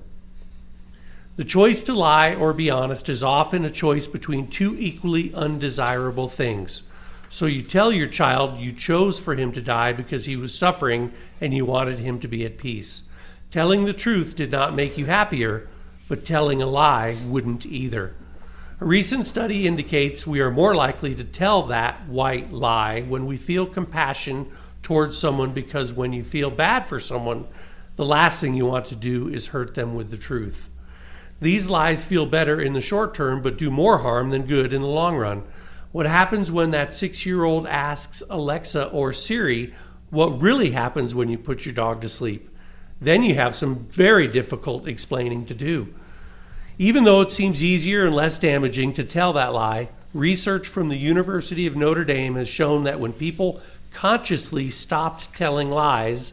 E: The choice to lie or be honest is often a choice between two equally undesirable things. So you tell your child you chose for him to die because he was suffering and you wanted him to be at peace. Telling the truth did not make you happier, but telling a lie wouldn't either. A recent study indicates we are more likely to tell that white lie when we feel compassion towards someone, because when you feel bad for someone, The last thing you want to do is hurt them with the truth. These lies feel better in the short term, but do more harm than good in the long run. What happens when that 6-year-old asks Alexa or Siri what really happens when you put your dog to sleep? Then you have some very difficult explaining to do. Even though it seems easier and less damaging to tell that lie, research from the University of Notre Dame has shown that when people consciously stopped telling lies,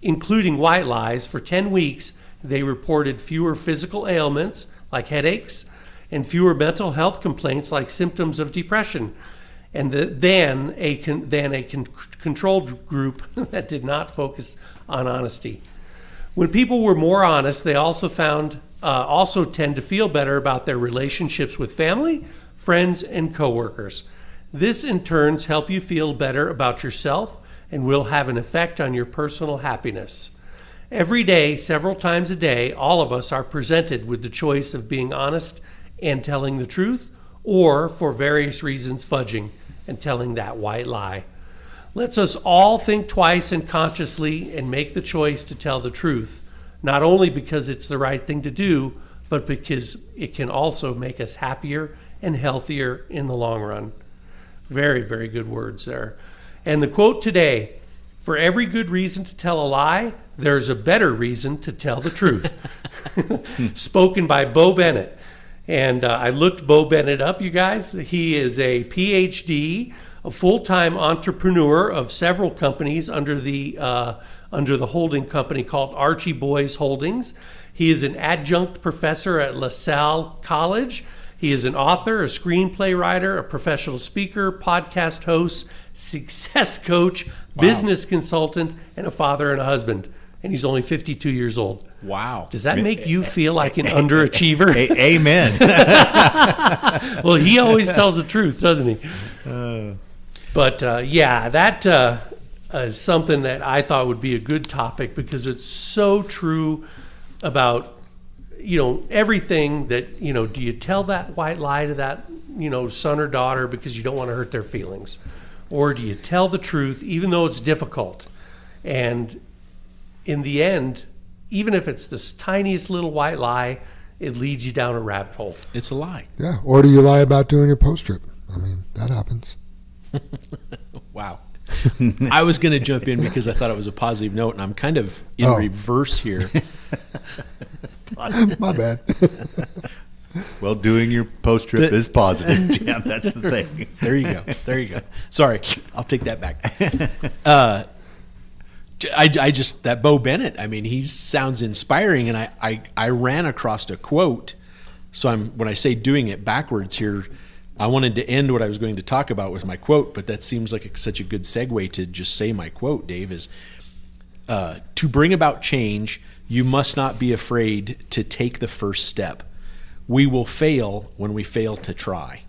E: including white lies, for 10 weeks, they reported fewer physical ailments like headaches and fewer mental health complaints like symptoms of depression, and than a controlled group that did not focus on honesty. When people were more honest, they also tend to feel better about their relationships with family, friends, and coworkers. This in turn helps you feel better about yourself and will have an effect on your personal happiness. Every day, several times a day, all of us are presented with the choice of being honest and telling the truth, or for various reasons fudging and telling that white lie. Let's us all think twice and consciously and make the choice to tell the truth, not only because it's the right thing to do, but because it can also make us happier and healthier in the long run. Very, very good words there. And the quote today, for every good reason to tell a lie, there's a better reason to tell the truth. Spoken by Bo Bennett. And I looked Bo Bennett up, you guys. He is a PhD, a full-time entrepreneur of several companies under the holding company called Archie Boys Holdings. He is an adjunct professor at LaSalle College. He is an author, a screenplay writer, a professional speaker, podcast host, success coach, business consultant, and a father and a husband. And he's only 52 years old.
D: Wow.
E: Does that make you feel like an underachiever?
C: Amen.
E: Well, he always tells the truth, doesn't he? But that is something that I thought would be a good topic because it's so true about, everything that, do you tell that white lie to that, son or daughter because you don't want to hurt their feelings? Or do you tell the truth even though it's difficult? And in the end, even if it's this tiniest little white lie, it leads you down a rabbit hole.
D: It's a lie.
B: Yeah. Or do you lie about doing your post trip? I mean, that happens.
D: Wow. I was going to jump in because I thought it was a positive note, and I'm kind of in reverse here.
B: My bad.
C: Well, doing your post trip is positive, Jim. That's the thing.
D: There you go. Sorry, I'll take that back. I just, that Bo Bennett, I mean, he sounds inspiring, and I ran across a quote. So when I say doing it backwards here, I wanted to end what I was going to talk about with my quote, but that seems like such a good segue to just say my quote, Dave, is to bring about change, you must not be afraid to take the first step. We will fail when we fail to try.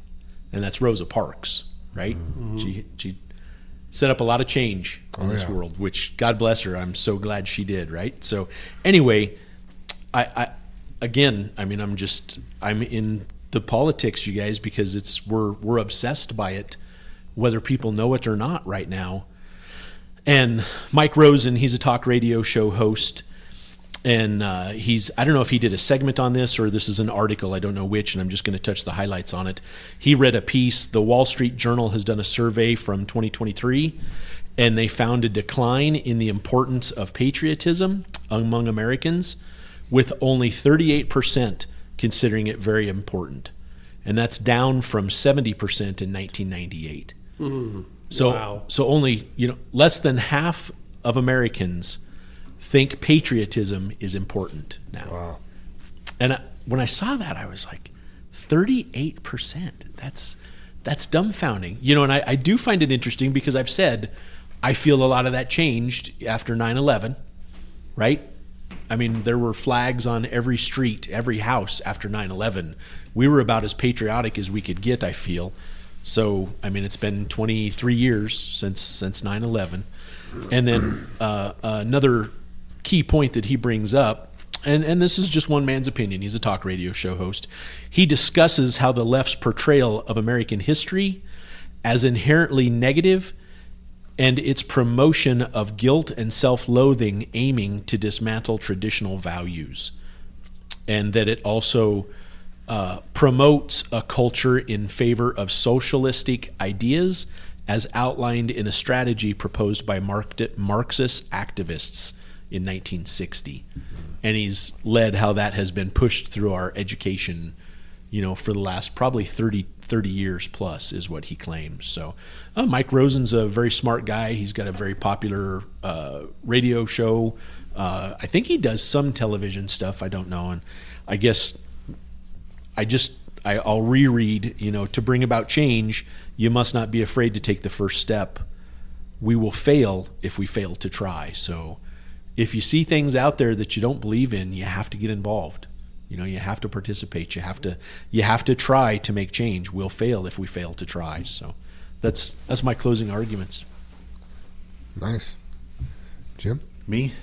D: And that's Rosa Parks, right? Mm-hmm. She set up a lot of change in this world, which, God bless her, I'm so glad she did, right? So anyway, I'm in the politics, you guys, because we're obsessed by it, whether people know it or not right now. And Mike Rosen, he's a talk radio show host, and I don't know if he did a segment on this or this is an article, I don't know which, and I'm just going to touch the highlights on it. He read a piece, the Wall Street Journal has done a survey from 2023, and they found a decline in the importance of patriotism among Americans, with only 38% considering it very important. And that's down from 70% in 1998.
E: Mm-hmm.
D: So only, less than half of Americans think patriotism is important now.
B: Wow.
D: And when I saw that, I was like, 38%. That's dumbfounding. And I do find it interesting because I've said I feel a lot of that changed after 9/11, right? I mean, there were flags on every street, every house after 9/11. We were about as patriotic as we could get, I feel. So, I mean, it's been 23 years since 9/11. And then another key point that he brings up, and this is just one man's opinion, he's a talk radio show host, he discusses how the left's portrayal of American history as inherently negative and its promotion of guilt and self-loathing aiming to dismantle traditional values. And that it also promotes a culture in favor of socialistic ideas as outlined in a strategy proposed by Marxist activists in 1960. And he's led how that has been pushed through our education, for the last probably 30 years plus is what he claims. So Mike Rosen's a very smart guy. He's got a very popular radio show. I think he does some television stuff. I don't know. And I guess I'll reread, to bring about change, you must not be afraid to take the first step. We will fail if we fail to try. So if you see things out there that you don't believe in, you have to get involved. You have to participate. You have to try to make change. We'll fail if we fail to try. So that's my closing arguments.
B: Nice. Jim?
C: Me?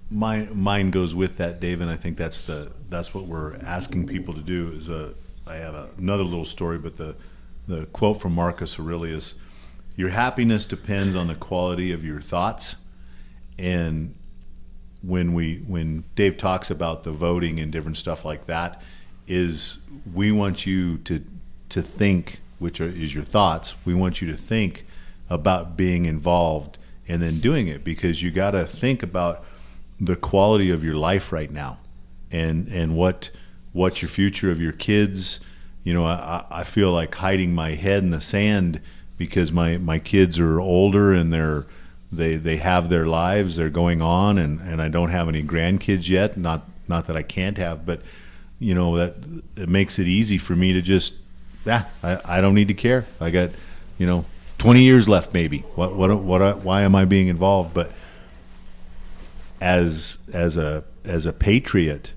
C: Mine goes with that, Dave, and I think that's what we're asking people to do. I have another little story, but the quote from Marcus Aurelius: "Your happiness depends on the quality of your thoughts." And when Dave talks about the voting and different stuff like that, we want you to think, which is your thoughts. We want you to think about being involved and then doing it, because you got to think about the quality of your life right now, and what your future of your kids. I feel like hiding my head in the sand because my kids are older and they have their lives, they're going on, and I don't have any grandkids yet. Not that I can't have, but that it makes it easy for me to just I don't need to care. I got 20 years left maybe. Why am I being involved? But as a patriot,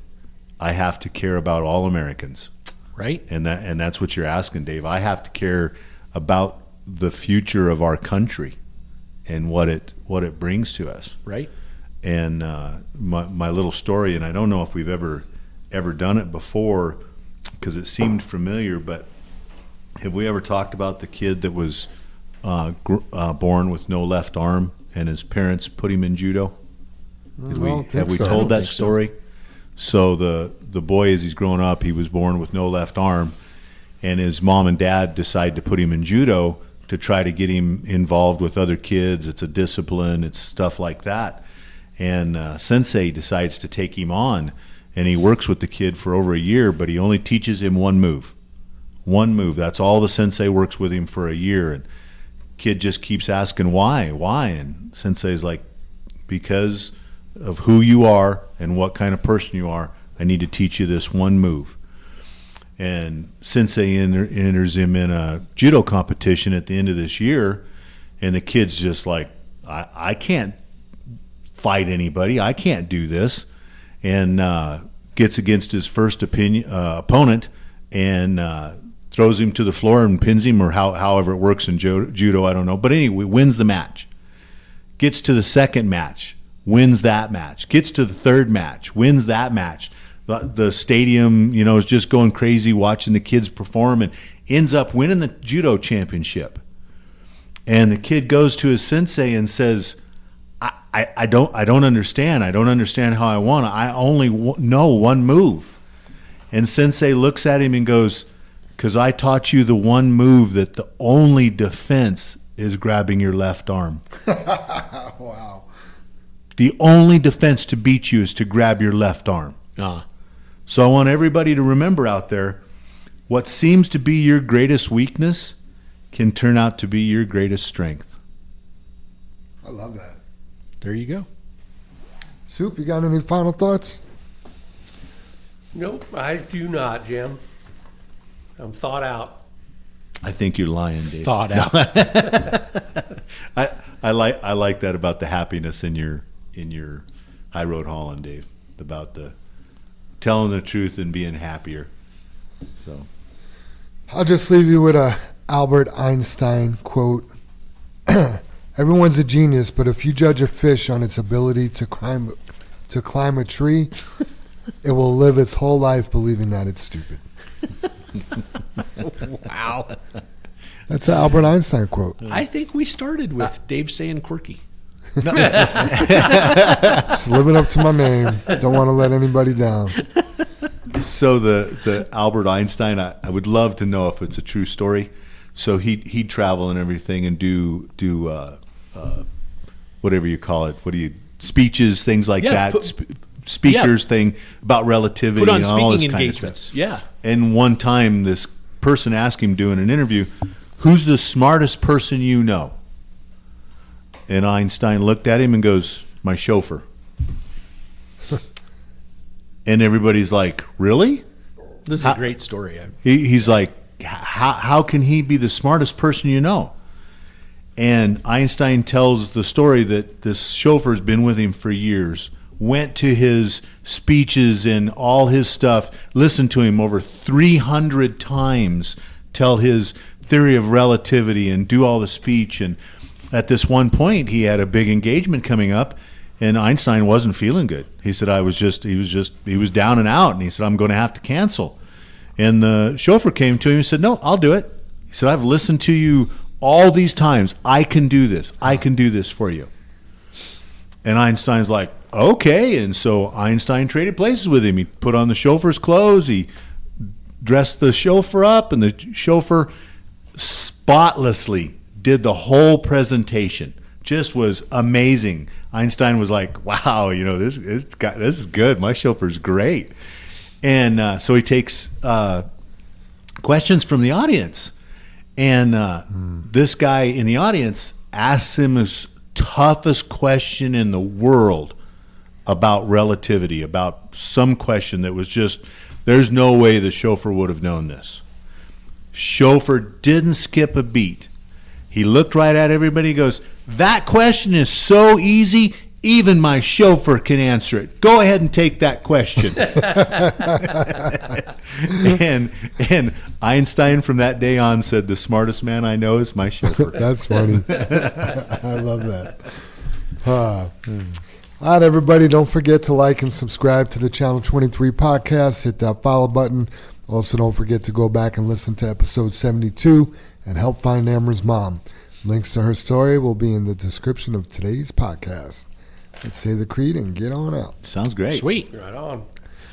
C: I have to care about all Americans,
D: right?
C: And that's what you're asking, Dave. I have to care about the future of our country and what it brings to us,
D: right?
C: And my little story, and I don't know if we've ever done it before because it seemed familiar, but have we ever talked about the kid that was born with no left arm and his parents put him in judo? Have we told that story? So the boy, as he's growing up, he was born with no left arm, and his mom and dad decide to put him in judo to try to get him involved with other kids. It's a discipline, it's stuff like that. And Sensei decides to take him on, and he works with the kid for over a year, but he only teaches him one move. One move. That's all the Sensei works with him for a year. And kid just keeps asking why? And Sensei's like, because of who you are and what kind of person you are, I need to teach you this one move. And Sensei enters him in a judo competition at the end of this year, and the kid's just like, I can't fight anybody. I can't do this. And gets against his first opponent and throws him to the floor and pins him, or however it works in judo, I don't know. But anyway, wins the match. Gets to the second match, wins that match. Gets to the third match, wins that match. The stadium, is just going crazy watching the kids perform, and ends up winning the judo championship. And the kid goes to his sensei and says, I don't understand. I don't understand how I want to. I only know one move. And Sensei looks at him and goes, because I taught you the one move that the only defense is grabbing your left arm.
B: Wow.
C: The only defense to beat you is to grab your left arm. So I want everybody to remember out there, what seems to be your greatest weakness can turn out to be your greatest strength.
B: I love that.
D: There you go.
B: Soup, you got any final thoughts?
E: Nope, I do not, Jim. I'm thought out.
C: I think you're lying, Dave.
D: Thought out.
C: I like that about the happiness in your High Road Holland, Dave. About the telling the truth and being happier. So
B: I'll just leave you with a Albert Einstein quote. Everyone's a genius, but if you judge a fish on its ability to climb a tree, it will live its whole life believing that it's stupid.
D: Wow.
B: That's an Albert Einstein quote.
D: I think we started with Dave saying quirky.
B: Just living up to my name. Don't want to let anybody down.
C: So the Albert Einstein, I would love to know if it's a true story. So he'd travel and everything and do whatever you call it. What do you speeches, things like that. Speakers thing about relativity.
D: Put on
C: and all this
D: speaking
C: kind of
D: engagements.
C: stuff.
D: Yeah.
C: And one time, this person asked him doing an interview, "Who's the smartest person you know?" And Einstein looked at him and goes, "My chauffeur." And everybody's like, "Really?"
D: This is a great story.
C: He's like, how can he be the smartest person you know? And Einstein tells the story that this chauffeur's been with him for years, went to his speeches and all his stuff, listened to him over 300 times, tell his theory of relativity and do all the speech. And at this one point, he had a big engagement coming up, and Einstein wasn't feeling good. He said, he was down and out, and he said, "I'm going to have to cancel." And the chauffeur came to him and said, "No, I'll do it." He said, "I've listened to you all these times. I can do this. I can do this for you." And Einstein's like, "Okay." And so Einstein traded places with him. He put on the chauffeur's clothes. He dressed the chauffeur up, and the chauffeur spotlessly did the whole presentation. Just was amazing. Einstein was like, "Wow, this is good. My chauffeur's great." And so he takes questions from the audience. And this guy in the audience asks him his toughest question in the world about relativity, about some question that was just, there's no way the chauffeur would have known this. Chauffeur didn't skip a beat. He looked right at everybody. He goes, "That question is so easy, even my chauffeur can answer it. Go ahead and take that question." and Einstein from that day on said, "The smartest man I know is my chauffeur."
B: That's funny. I love that. All right, everybody, don't forget to like and subscribe to the Channel 23 podcast. Hit that follow button. Also, don't forget to go back and listen to episode 72 and help find Amber's mom. Links to her story will be in the description of today's podcast. Let's say the creed and get on out.
C: Sounds great.
D: Sweet.
E: Right on.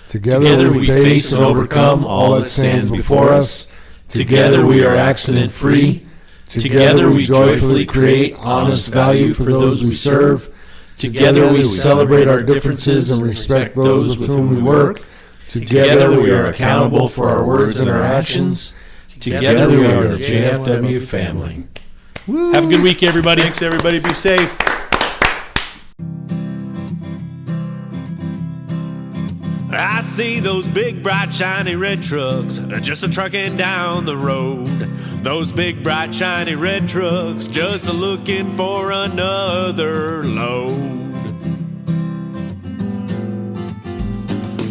B: Together we face and overcome all that stands before us. Together we are accident-free. Together we joyfully create honest value for those we serve. Together we celebrate our differences and respect those with whom we work. Together we are accountable for our words and our actions. Together we are the JFW family.
C: Woo.
D: Have a good week, everybody.
C: Thanks, everybody. Be safe.
A: I see those big, bright, shiny red trucks just a trucking down the road. Those big, bright, shiny red trucks just a looking for another load.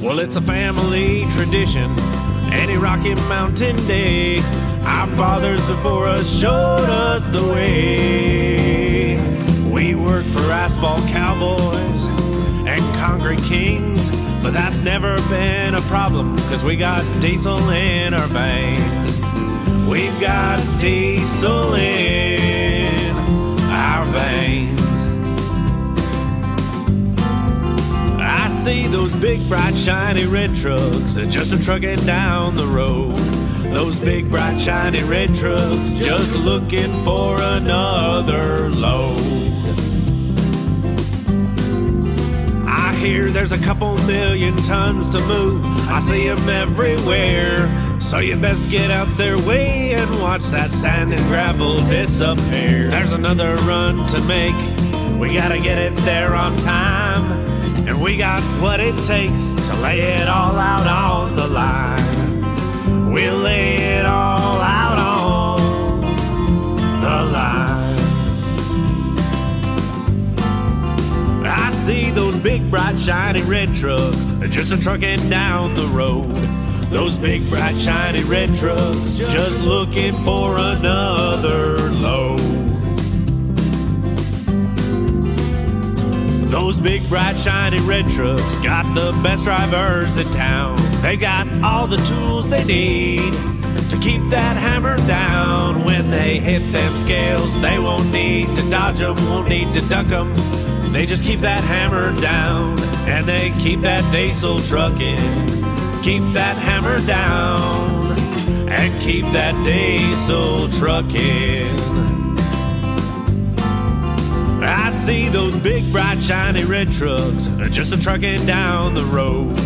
A: Well, it's a family tradition, any Rocky Mountain day. Our fathers before us showed us the way. We work for asphalt cowboys and concrete kings, but that's never been a problem, 'cause we got diesel in our veins. We've got diesel in our veins. I see those big, bright, shiny red trucks just a trucking down the road. Those big, bright, shiny red trucks just looking for another load. I hear there's a couple million tons to move. I see them everywhere. So you best get out their way and watch that sand and gravel disappear. There's another run to make. We gotta get it there on time. And we got what it takes to lay it all out on the line. We'll lay it all out on the line. I see those big, bright, shiny red trucks just a trucking down the road. Those big, bright, shiny red trucks just looking for another load. Those big, bright, shiny red trucks got the best drivers in town. They got all the tools they need to keep that hammer down when they hit them scales, they won't need to dodge them, won't need to duck them. They just keep that hammer down, and they keep that diesel trucking. Keep that hammer down, and keep that diesel trucking. I see those big, bright, shiny red trucks just a-trucking down the road.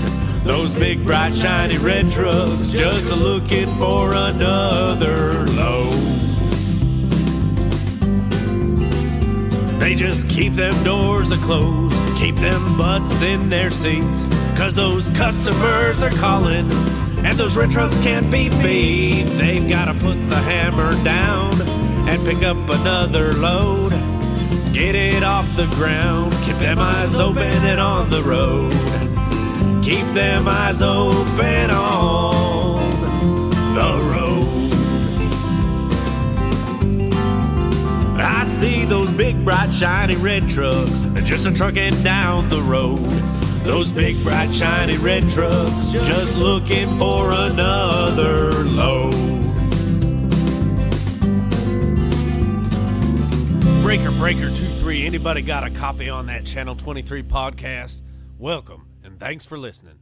A: Those big, bright, shiny red trucks just a-looking for another load. They just keep them doors a-closed, keep them butts in their seats, 'cause those customers are calling, and those red trucks can't be beat. They've gotta put the hammer down and pick up another load. Get it off the ground, keep them eyes open and on the road. Keep them eyes open on the road. I see those big, bright, shiny red trucks just a-trucking down the road. Those big, bright, shiny red trucks just looking for another load. Breaker 23, anybody got a copy on that Channel 23 podcast? Welcome, and thanks for listening.